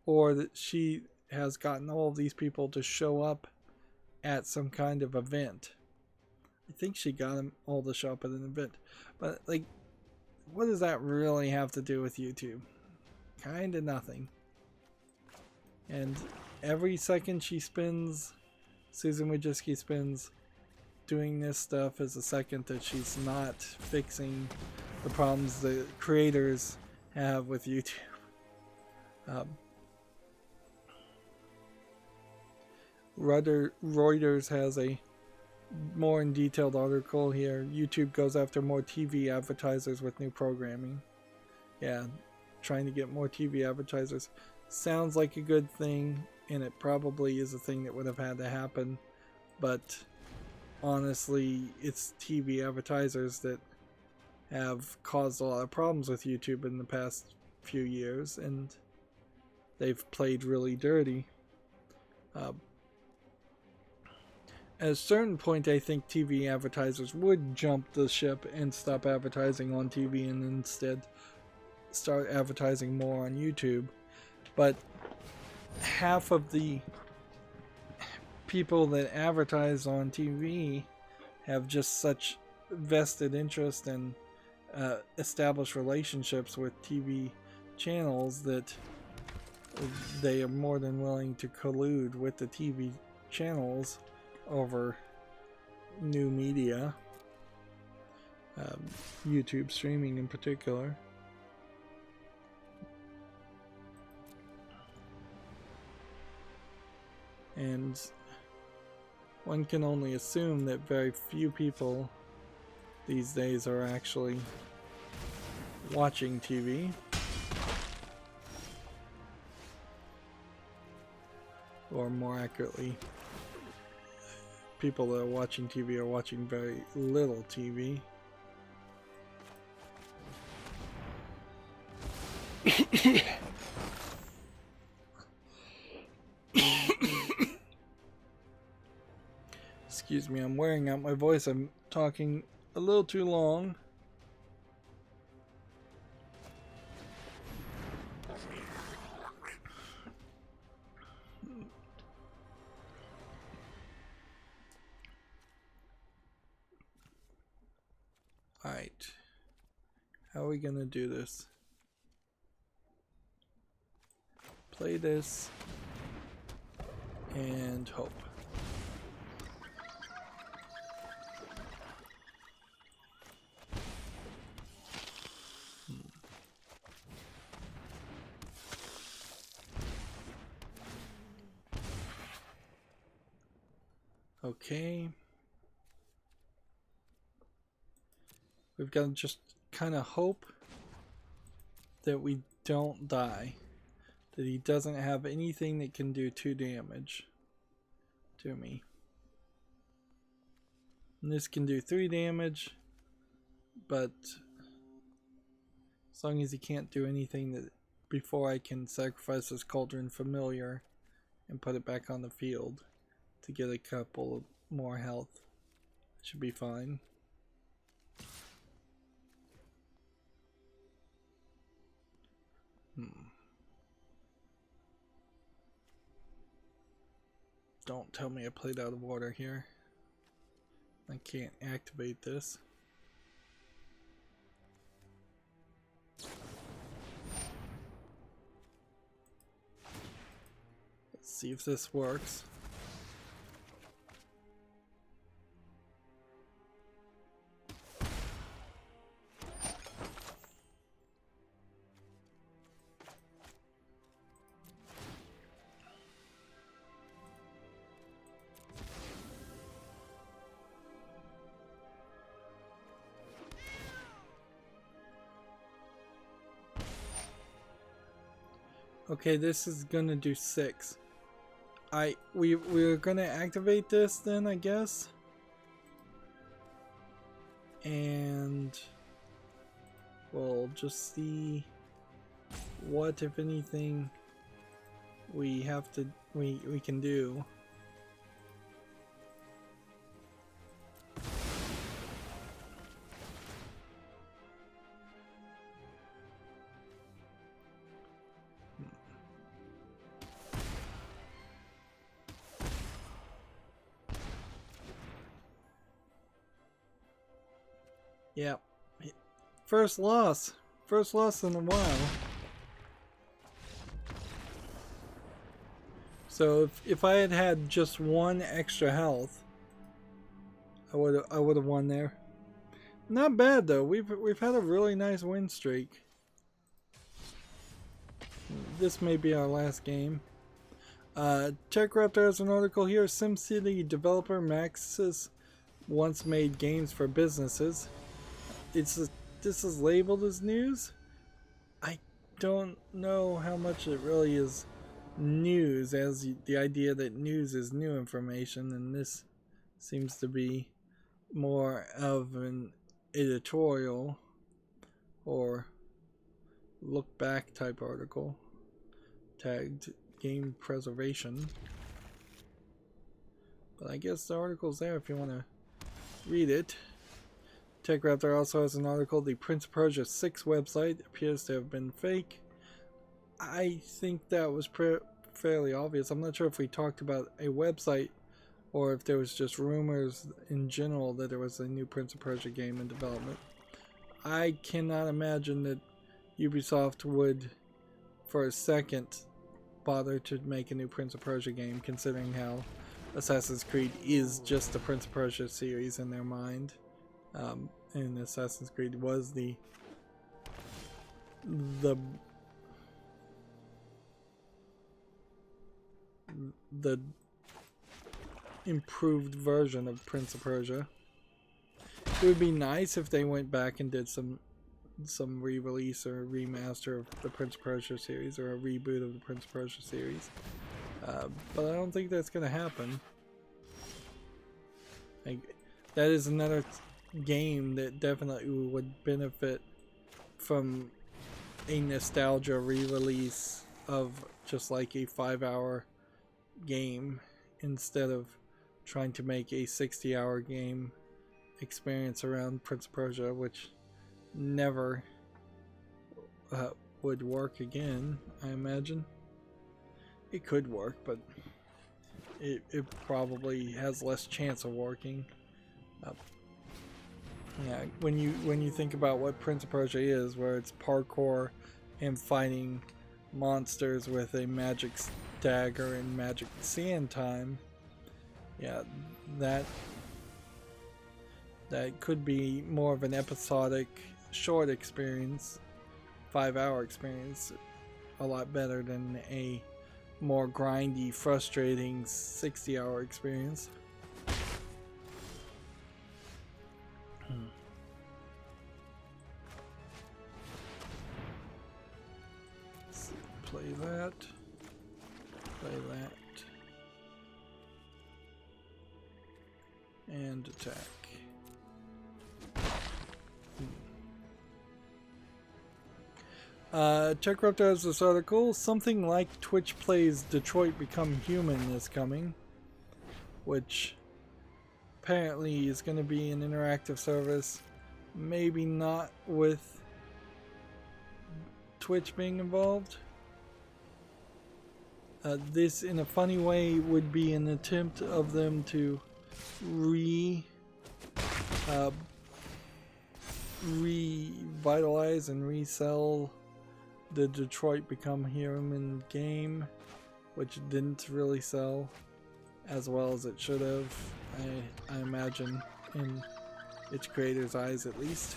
or that she has gotten all of these people to show up at some kind of event. I think she got them all to show up at an event, but like, what does that really have to do with YouTube? Kinda nothing. And every second she spends, Susan Wojcicki spends doing this stuff, is a second that she's not fixing the problems the creators have with YouTube. Reuters has a more in detailed article here. YouTube goes after more TV advertisers with new programming. Yeah, trying to get more TV advertisers sounds like a good thing, and it probably is a thing that would have had to happen, but honestly, it's TV advertisers that have caused a lot of problems with YouTube in the past few years, and they've played really dirty. at a certain point, I think TV advertisers would jump the ship and stop advertising on TV and instead start advertising more on YouTube. But half of the people that advertise on TV have just such vested interest and established relationships with TV channels that they are more than willing to collude with the TV channels over new media, YouTube streaming in particular. And one can only assume that very few people these days are actually watching TV. Or more accurately, people that are watching TV are watching very little TV. Excuse me, I'm wearing out my voice. I'm talking a little too long. Alright. How are we gonna do this? Play this and hope. Okay. We've got to just kind of hope that we don't die. That he doesn't have anything that can do 2 damage to me. And this can do 3 damage, but as long as he can't do anything that before I can sacrifice this Cauldron Familiar and put it back on the field to get a couple of more health, it should be fine. Don't tell me I played out of order here. I can't activate this. Let's see if this works. Okay, this is gonna do 6. We're gonna activate this then, I guess. And we'll just see what, if anything, we can do. Yeah. First loss. First loss in a while. So if I had had just 1 extra health, I would have won there. Not bad though. We've had a really nice win streak. This may be our last game. TechRaptor has an article here. SimCity developer Maxis once made games for businesses. This is labeled as news. I don't know how much it really is news, as the idea that news is new information, and this seems to be more of an editorial or look back type article tagged game preservation. But I guess the article's there if you want to read it. TechRaptor also has an article. The Prince of Persia 6 website appears to have been fake. I think that was fairly obvious. I'm not sure if we talked about a website or if there was just rumors in general that there was a new Prince of Persia game in development. I cannot imagine that Ubisoft would, for a second, bother to make a new Prince of Persia game, considering how Assassin's Creed is just the Prince of Persia series in their mind. And Assassin's Creed was the improved version of Prince of Persia. It would be nice if they went back and did some re-release or remaster of the Prince of Persia series, or a reboot of the Prince of Persia series. But I don't think that's going to happen. That is another game that definitely would benefit from a nostalgia re-release of just like a 5-hour game instead of trying to make a 60-hour game experience around Prince of Persia, which never would work again. I imagine it could work, but it probably has less chance of working. Yeah, when you think about what Prince of Persia is, where it's parkour and fighting monsters with a magic dagger and magic sand time, yeah, that could be more of an episodic, short experience, 5-hour experience, a lot better than a more grindy, frustrating 60-hour experience. Play that. Play that. And attack. TechRaptor has this article. Something like Twitch Plays Detroit Become Human is coming, which apparently is going to be an interactive service. Maybe not with Twitch being involved. This, in a funny way, would be an attempt of them to revitalize and resell the Detroit Become Human game, which didn't really sell as well as it should have, I imagine, in its creator's eyes at least.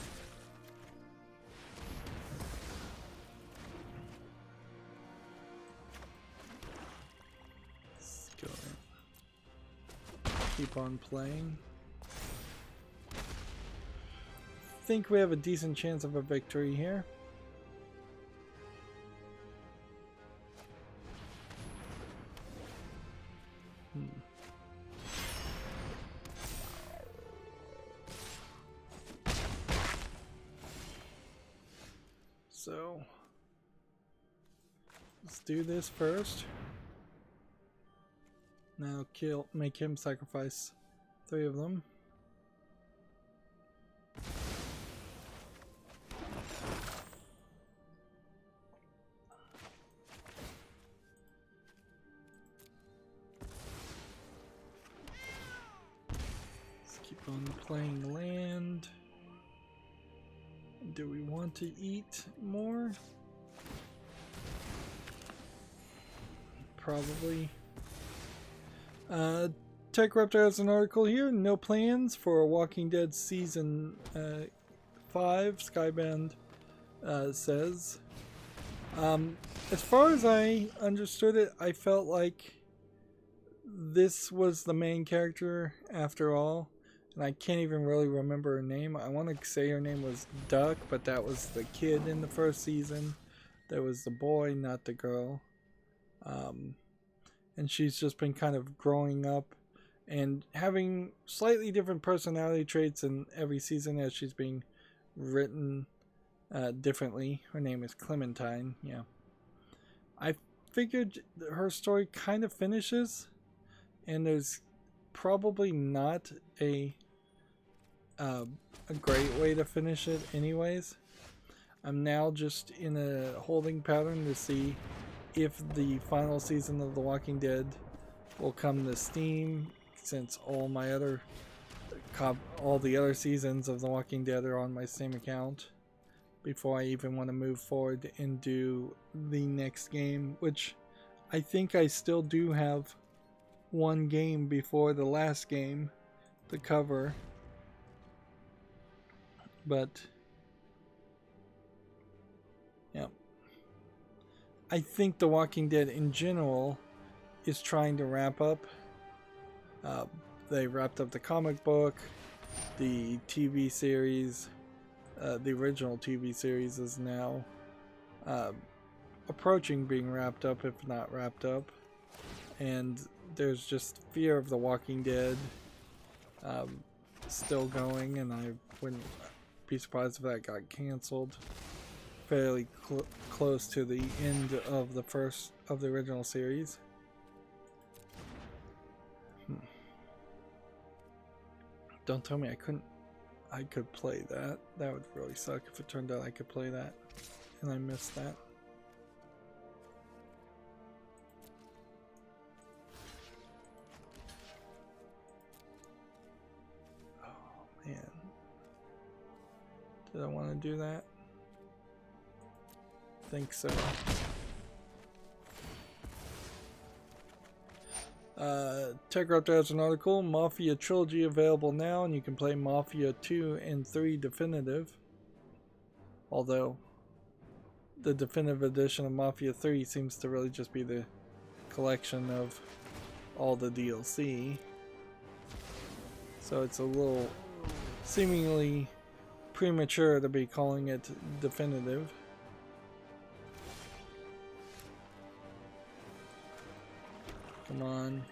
Let's go ahead. Keep on playing. Think we have a decent chance of a victory here. So let's do this first. Now make him sacrifice 3 of them. Let's keep on playing land. Do we want to eat more? Probably. TechRaptor has an article here. No plans for Walking Dead Season 5, Skybound says. As far as I understood it, I felt like this was the main character after all. And I can't even really remember her name. I want to say her name was Duck, but that was the kid in the first season. There was the boy, not the girl. And she's just been kind of growing up and having slightly different personality traits in every season as she's being written differently. Her name is Clementine, yeah. I figured her story kind of finishes, and there's probably not a great way to finish it anyways. I'm now just in a holding pattern to see if the final season of The Walking Dead will come to Steam, since all the other seasons of The Walking Dead are on my Steam account, before I even want to move forward and do the next game, which I think I still do have one game before the last game to cover. But yeah, I think The Walking Dead in general is trying to wrap up. They wrapped up the comic book, the TV series. The original TV series is now approaching being wrapped up, if not wrapped up. And there's just Fear of the Walking Dead still going, and I wouldn't be surprised if that got canceled fairly close to the end of the original series. Don't tell me I could play that. That would really suck if it turned out I could play that and I missed that. Oh man. Did I want to do that? I think so. TechRaptor has an article, Mafia Trilogy available now, and you can play Mafia 2 and 3 Definitive. Although, the Definitive Edition of Mafia 3 seems to really just be the collection of all the DLC. So it's a little seemingly premature to be calling it Definitive. Come on.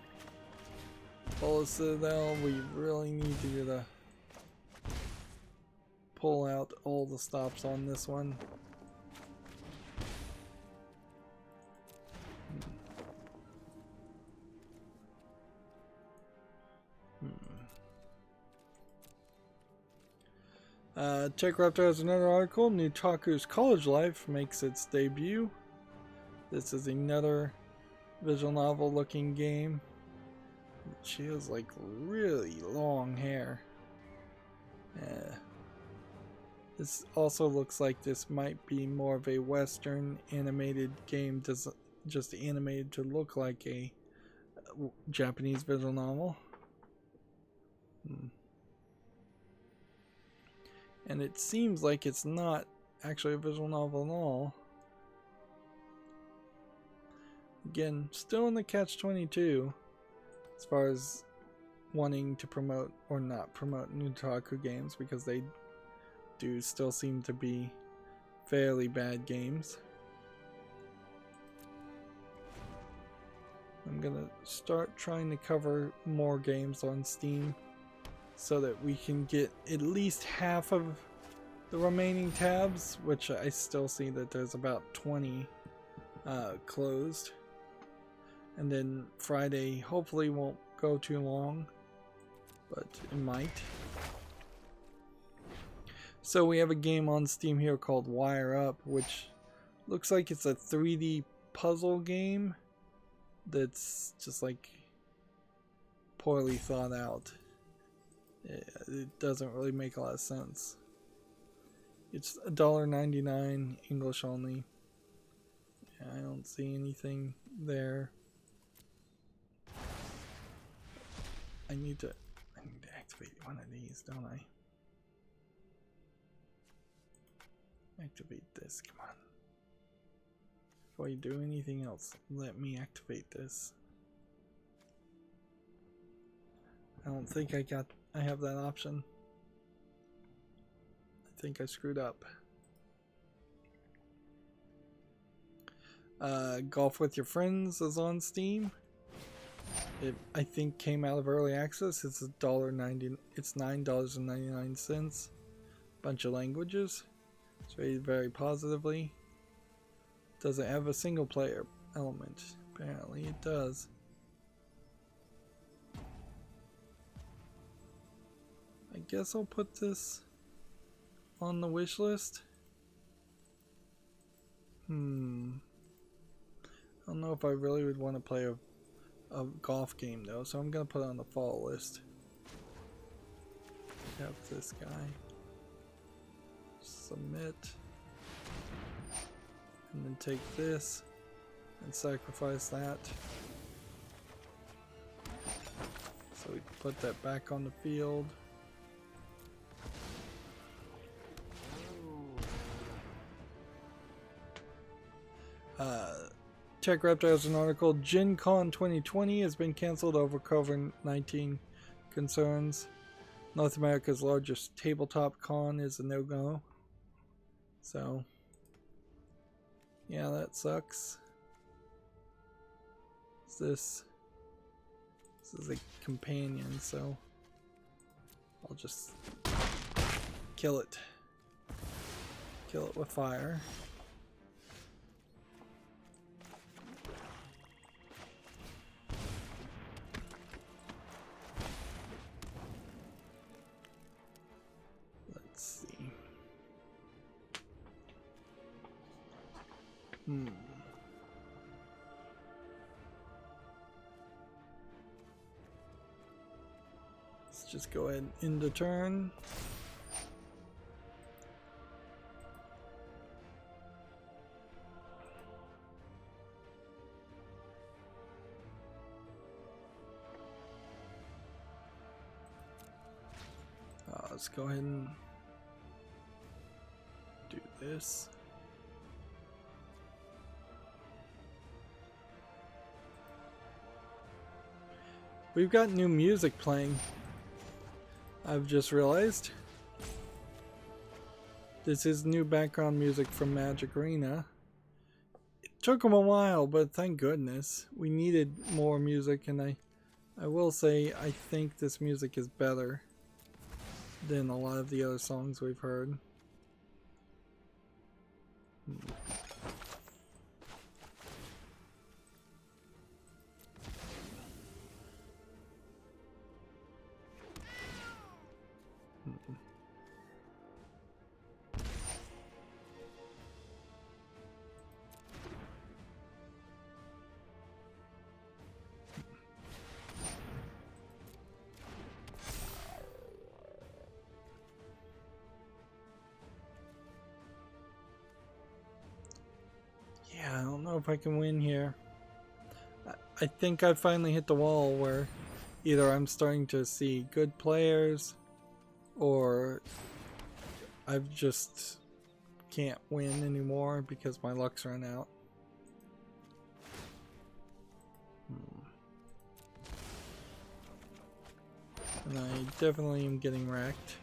Follow Citadel, we really need you to pull out all the stops on this one. TechRaptor has another article, Nutaku's College Life makes its debut. This is another visual novel looking game. She has like really long hair. This also looks like this might be more of a Western animated game, just animated to look like a Japanese visual novel. And it seems like it's not actually a visual novel at all. Again, still in the catch-22 as far as wanting to promote or not promote Nutaku games, because they do still seem to be fairly bad games. I'm gonna start trying to cover more games on Steam so that we can get at least half of the remaining tabs, which I still see that there's about 20 closed. And then Friday hopefully won't go too long, but it might. So we have a game on Steam here called Wire Up, which looks like it's a 3D puzzle game that's just like poorly thought out. It doesn't really make a lot of sense. It's $1.99 English only. I don't see anything there. I need to activate one of these, don't I? Activate this, come on. Before you do anything else, let me activate this. I don't think I have that option. I think I screwed up. Golf with Your Friends is on Steam. It, I think, came out of early access. It's $1.90. It's $9.99. Bunch of languages. It's rated very positively. Doesn't have a single player element. Apparently it does. guess I'll put this on the wish list. I don't know if I really would want to play a golf game though, so I'm gonna put it on the fall list. Have this guy. Submit. And then take this and sacrifice that. So we can put that back on the field. Tech Raptor has an article. Gen Con 2020 has been cancelled over COVID-19 concerns. North America's largest tabletop con is a no-go. So, yeah, that sucks. This is a companion, so I'll just kill it. Kill it with fire. Let's see. Let's just go ahead and end the turn. Let's go ahead and do this. We've got new music playing. I've just realized. This is new background music from MTG Arena. It took them a while, but thank goodness. We needed more music, and I will say I think this music is better than a lot of the other songs we've heard. Yeah, I don't know if I can win here. I think I finally hit the wall where either I'm starting to see good players or I just can't win anymore because my luck's run out. And I definitely am getting wrecked.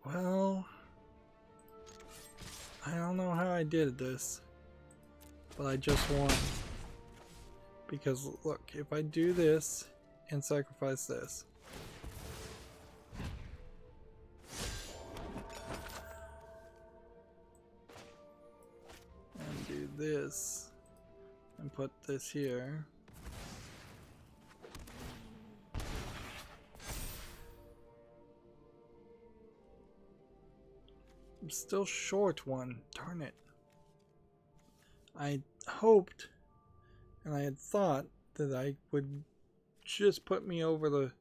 Well, I don't know how I did this, but I just won. Because look, if I do this and sacrifice this, and do this and put this here, I'm still short one. Darn it. I hoped and I had thought that I would just put me over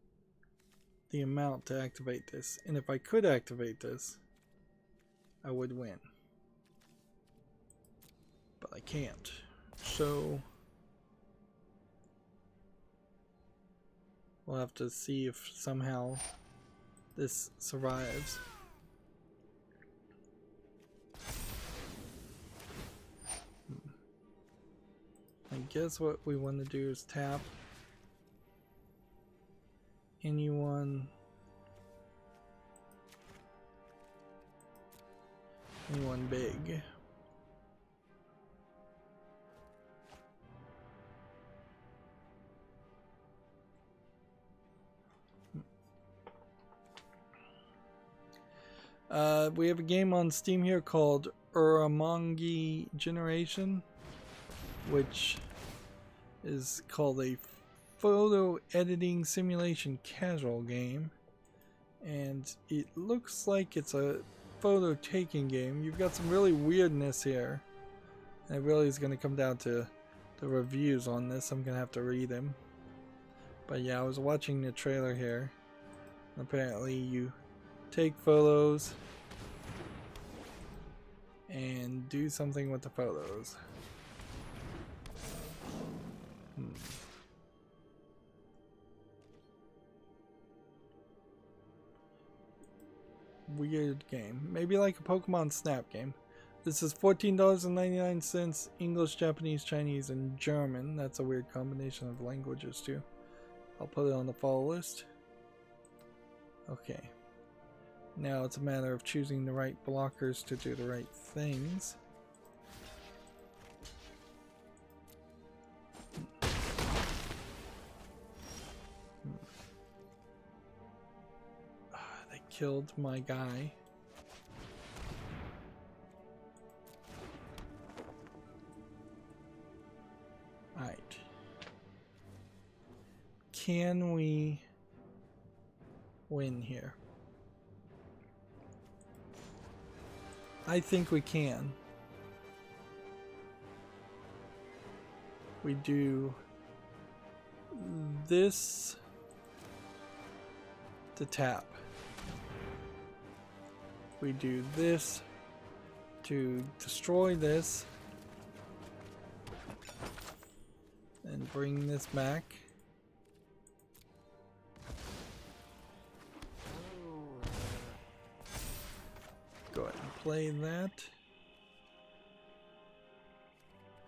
the amount to activate this. And if I could activate this, I would win. But I can't. So we'll have to see if somehow this survives. I guess what we want to do is tap anyone big. We have a game on Steam here called Uramongi Generation, which is called a photo editing simulation casual game, and it looks like it's a photo taking game. You've got some really weirdness here, and it really is going to come down to the reviews on this. I'm going to have to read them. But yeah, I was watching the trailer here. Apparently you take photos and do something with the photos. Weird game. Maybe like a Pokemon Snap game. This is $14.99, English, Japanese, Chinese, and German. That's a weird combination of languages too. I'll put it on the follow list. Okay. Now it's a matter of choosing the right blockers to do the right things. They killed my guy. Alright. Can we win here? I think we can. We do this to tap. We do this to destroy this and bring this back. Go ahead and play that.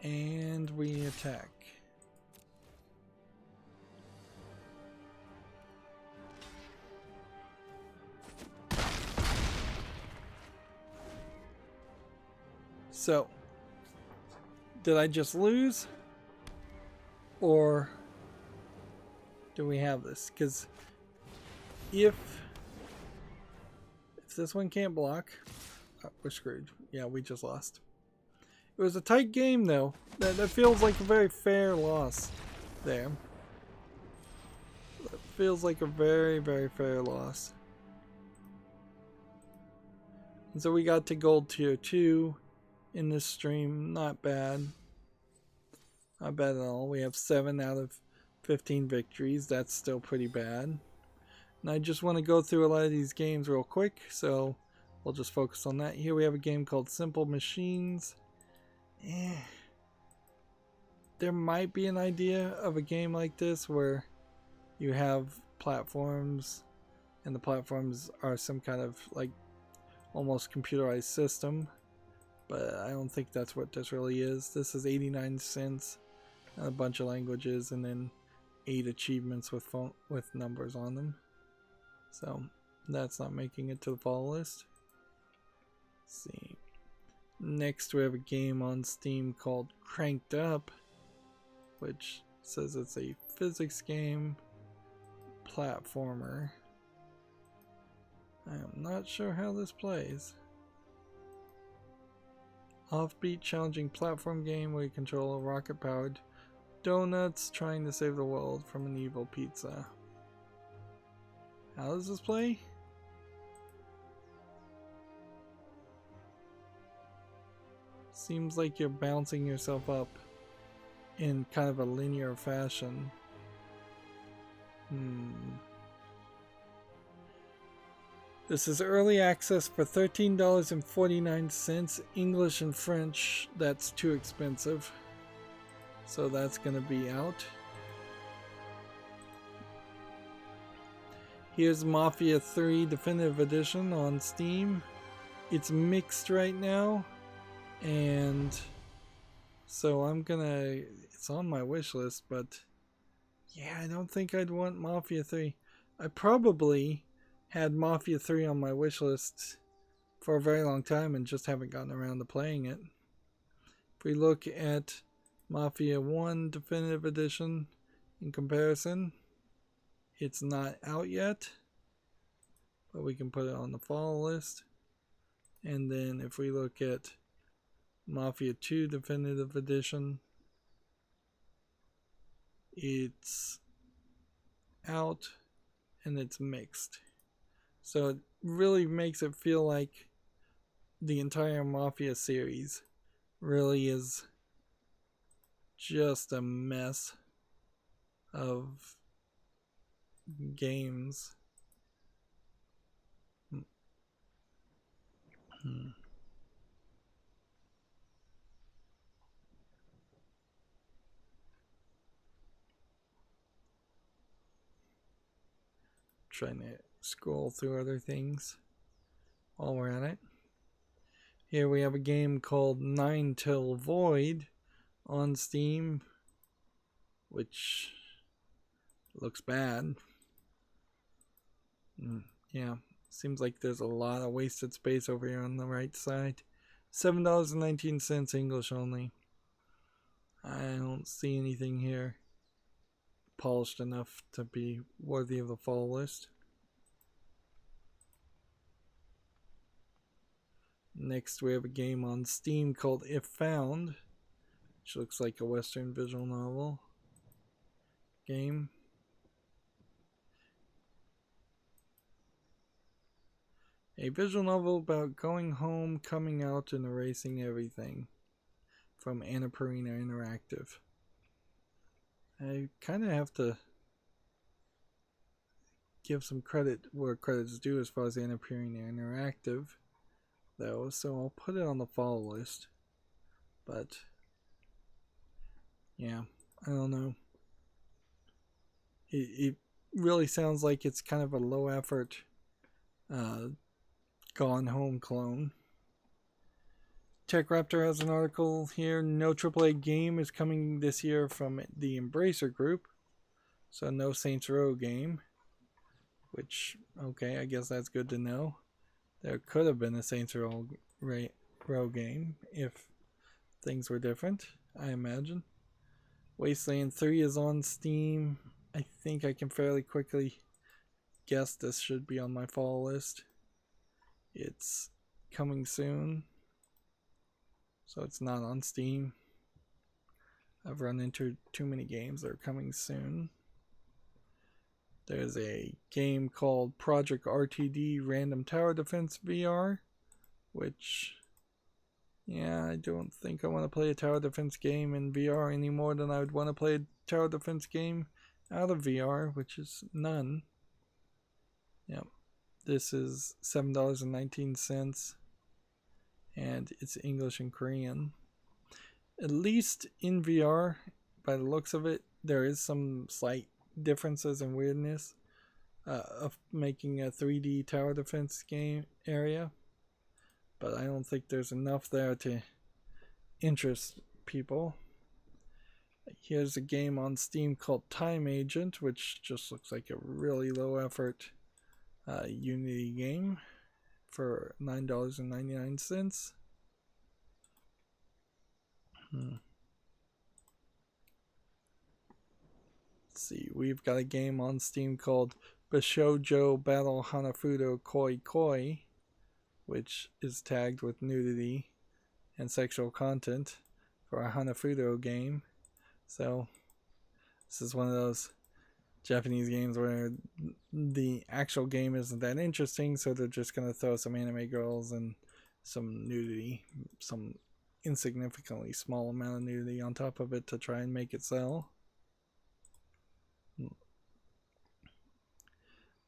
And we attack. So, did I just lose? Or do we have this? Because if this one can't block, we're screwed. Yeah, we just lost. It was a tight game though. That feels like a very fair loss there. That feels like a very, very fair loss. And so we got to gold tier 2 in this stream. Not bad. Not bad at all. We have 7 out of 15 victories. That's still pretty bad. And I just want to go through a lot of these games real quick, so we'll just focus on that. Here we have a game called Simple Machines. There might be an idea of a game like this where you have platforms, and the platforms are some kind of like almost computerized system, but I don't think that's what this really is. This is 89 cents, a bunch of languages, and then 8 achievements with numbers on them. So that's not making it to the follow list. Let's see. Next we have a game on Steam called Cranked Up, which says it's a physics game platformer. I am not sure how this plays. Offbeat challenging platform game where you control a rocket powered donuts trying to save the world from an evil pizza. How does this play? Seems like you're bouncing yourself up in kind of a linear fashion. This is early access for $13.49, English and French. That's too expensive. So that's going to be out. Here's Mafia 3 Definitive Edition on Steam. It's mixed right now, and so it's on my wish list, but yeah, I don't think I'd want Mafia 3. I probably had Mafia 3 on my wish list for a very long time and just haven't gotten around to playing it. If we look at Mafia 1 Definitive Edition in comparison, it's not out yet, but we can put it on the follow list. And then if we look at Mafia 2 Definitive Edition, it's out and it's mixed. So it really makes it feel like the entire Mafia series really is just a mess of games. Trying to scroll through other things while we're at it. Here we have a game called Nine Till Void on Steam, which looks bad. Yeah, seems like there's a lot of wasted space over here on the right side. $7.19 English only. I don't see anything here polished enough to be worthy of the fall list. Next we have a game on Steam called If Found, which looks like a Western visual novel game. A visual novel about going home, coming out, and erasing everything, from Annapurna Interactive. I kind of have to give some credit where credit's due as far as Annapurna Interactive, though, so I'll put it on the follow list. But yeah, I don't know. It really sounds like it's kind of a low effort Gone Home clone. Tech Raptor has an article here. No AAA game is coming this year from the Embracer Group, so no Saints Row game. Which, okay, I guess that's good to know. There could have been a Saints Row game if things were different, I imagine. Wasteland 3 is on Steam. I think I can fairly quickly guess this should be on my fall list. It's coming soon, so it's not on Steam. I've run into too many games that are coming soon. There's a game called Project RTD Random Tower Defense VR, which, yeah, I don't think I want to play a tower defense game in VR any more than I would want to play a tower defense game out of VR, which is none. Yep. This is $7.19, and it's English and Korean. At least in VR, by the looks of it, there is some slight differences and weirdness of making a 3D tower defense game area, but I don't think there's enough there to interest people. Here's a game on Steam called Time Agent, which just looks like a really low effort Unity game for $9.99. Let's see, we've got a game on Steam called Bashoujo Battle Hanafudo Koi Koi, which is tagged with nudity and sexual content for a Hanafudo game. So this is one of those Japanese games where the actual game isn't that interesting, so they're just going to throw some anime girls and some nudity, some insignificantly small amount of nudity on top of it to try and make it sell.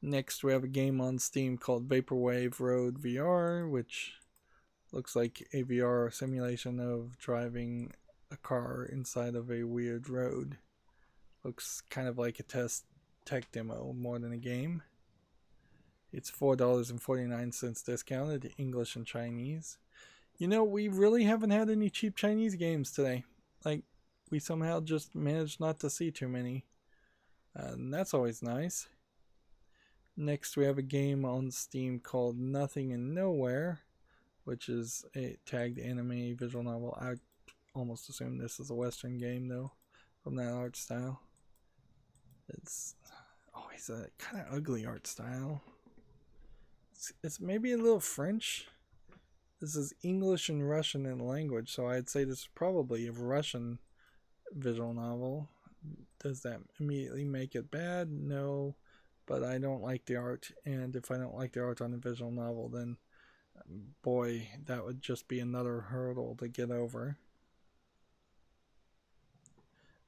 Next, we have a game on Steam called Vaporwave Road VR, which looks like a VR simulation of driving a car inside of a weird road. Looks kind of like a tech demo more than a game. It's $4.49 discounted, English and Chinese. You know, we really haven't had any cheap Chinese games today. Like, we somehow just managed not to see too many. And that's always nice. Next, we have a game on Steam called Nothing and Nowhere, which is a tagged anime visual novel. I almost assume this is a Western game, though, from that art style. It's always a kind of ugly art style. It's maybe a little French. This is English and Russian in language, so I'd say this is probably a Russian visual novel. Does that immediately make it bad? No, but I don't like the art, and if I don't like the art on a visual novel, then boy, that would just be another hurdle to get over.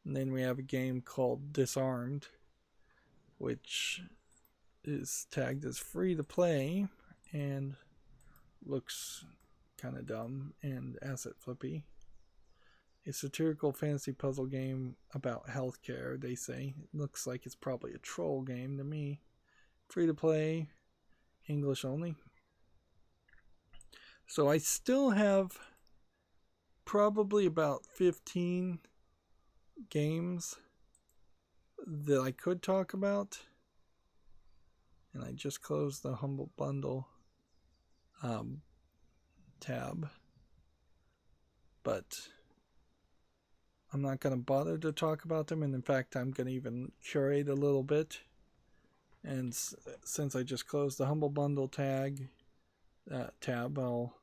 And then we have a game called Disarmed, which is tagged as free to play and looks kind of dumb and asset flippy. A satirical fantasy puzzle game about healthcare, they say. It looks like it's probably a troll game to me. Free to play, English only. So I still have probably about 15 games that I could talk about. And I just closed the Humble Bundle tab. But I'm not going to bother to talk about them. And in fact, I'm going to even curate a little bit. And since I just closed the Humble Bundle tab, I'll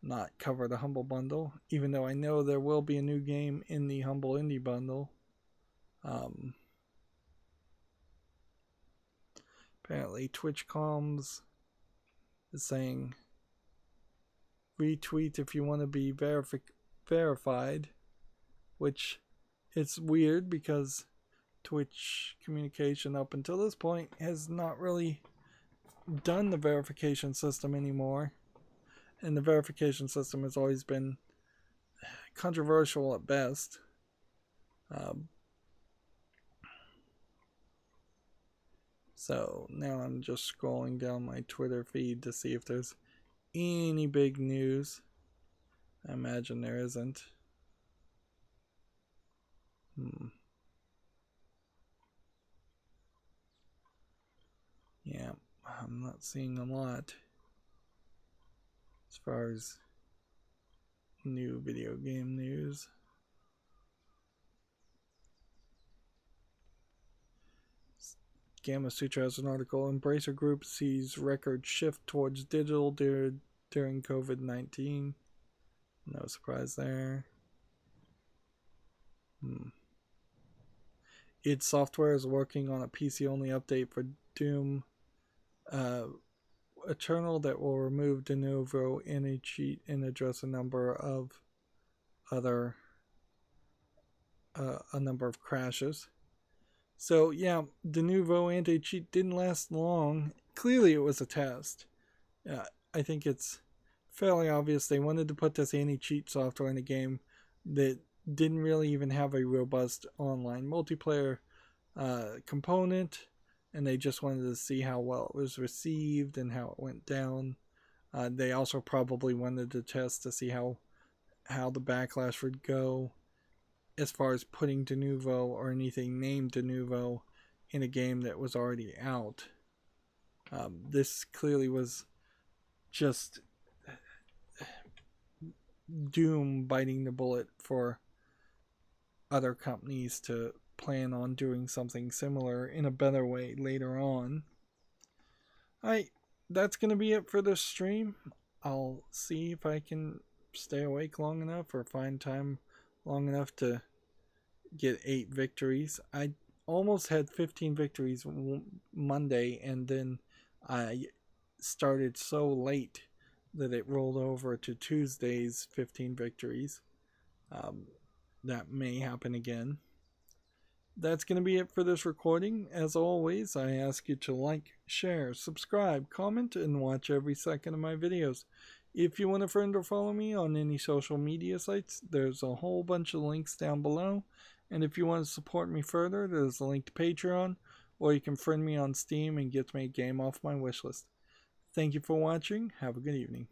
not cover the Humble Bundle, even though I know there will be a new game in the Humble Indie Bundle. Apparently Twitch Comms is saying retweet if you want to be verified, which it's weird because Twitch communication up until this point has not really done the verification system anymore, and the verification system has always been controversial at best. So now I'm just scrolling down my Twitter feed to see if there's any big news. I imagine there isn't. Yeah, I'm not seeing a lot as far as new video game news. Gamma Sutra has an article. Embracer Group sees record shift towards digital during COVID-19. No surprise there. id Software is working on a PC-only update for Doom Eternal that will remove de novo anti-cheat and address a number of crashes. So yeah, de novo anti-cheat didn't last long. Clearly it was a test. I think it's fairly obvious they wanted to put this anti-cheat software in a game that didn't really even have a robust online multiplayer component, and they just wanted to see how well it was received and how it went down. They also probably wanted to test to see how the backlash would go as far as putting de novo or anything named de novo in a game that was already out. This clearly was just Doom biting the bullet for other companies to plan on doing something similar in a better way later on. Alright, that's going to be it for this stream. I'll see if I can stay awake long enough or find time long enough to get 8 victories. I almost had 15 victories Monday, and then I started so late that it rolled over to Tuesday's 15 victories. That may happen again. That's going to be it for this recording. As always, I ask you to like, share, subscribe, comment, and watch every second of my videos. If you want to friend or follow me on any social media sites, there's a whole bunch of links down below. And if you want to support me further, there's a link to Patreon, or you can friend me on Steam and get me a game off my wishlist. Thank you for watching. Have a good evening.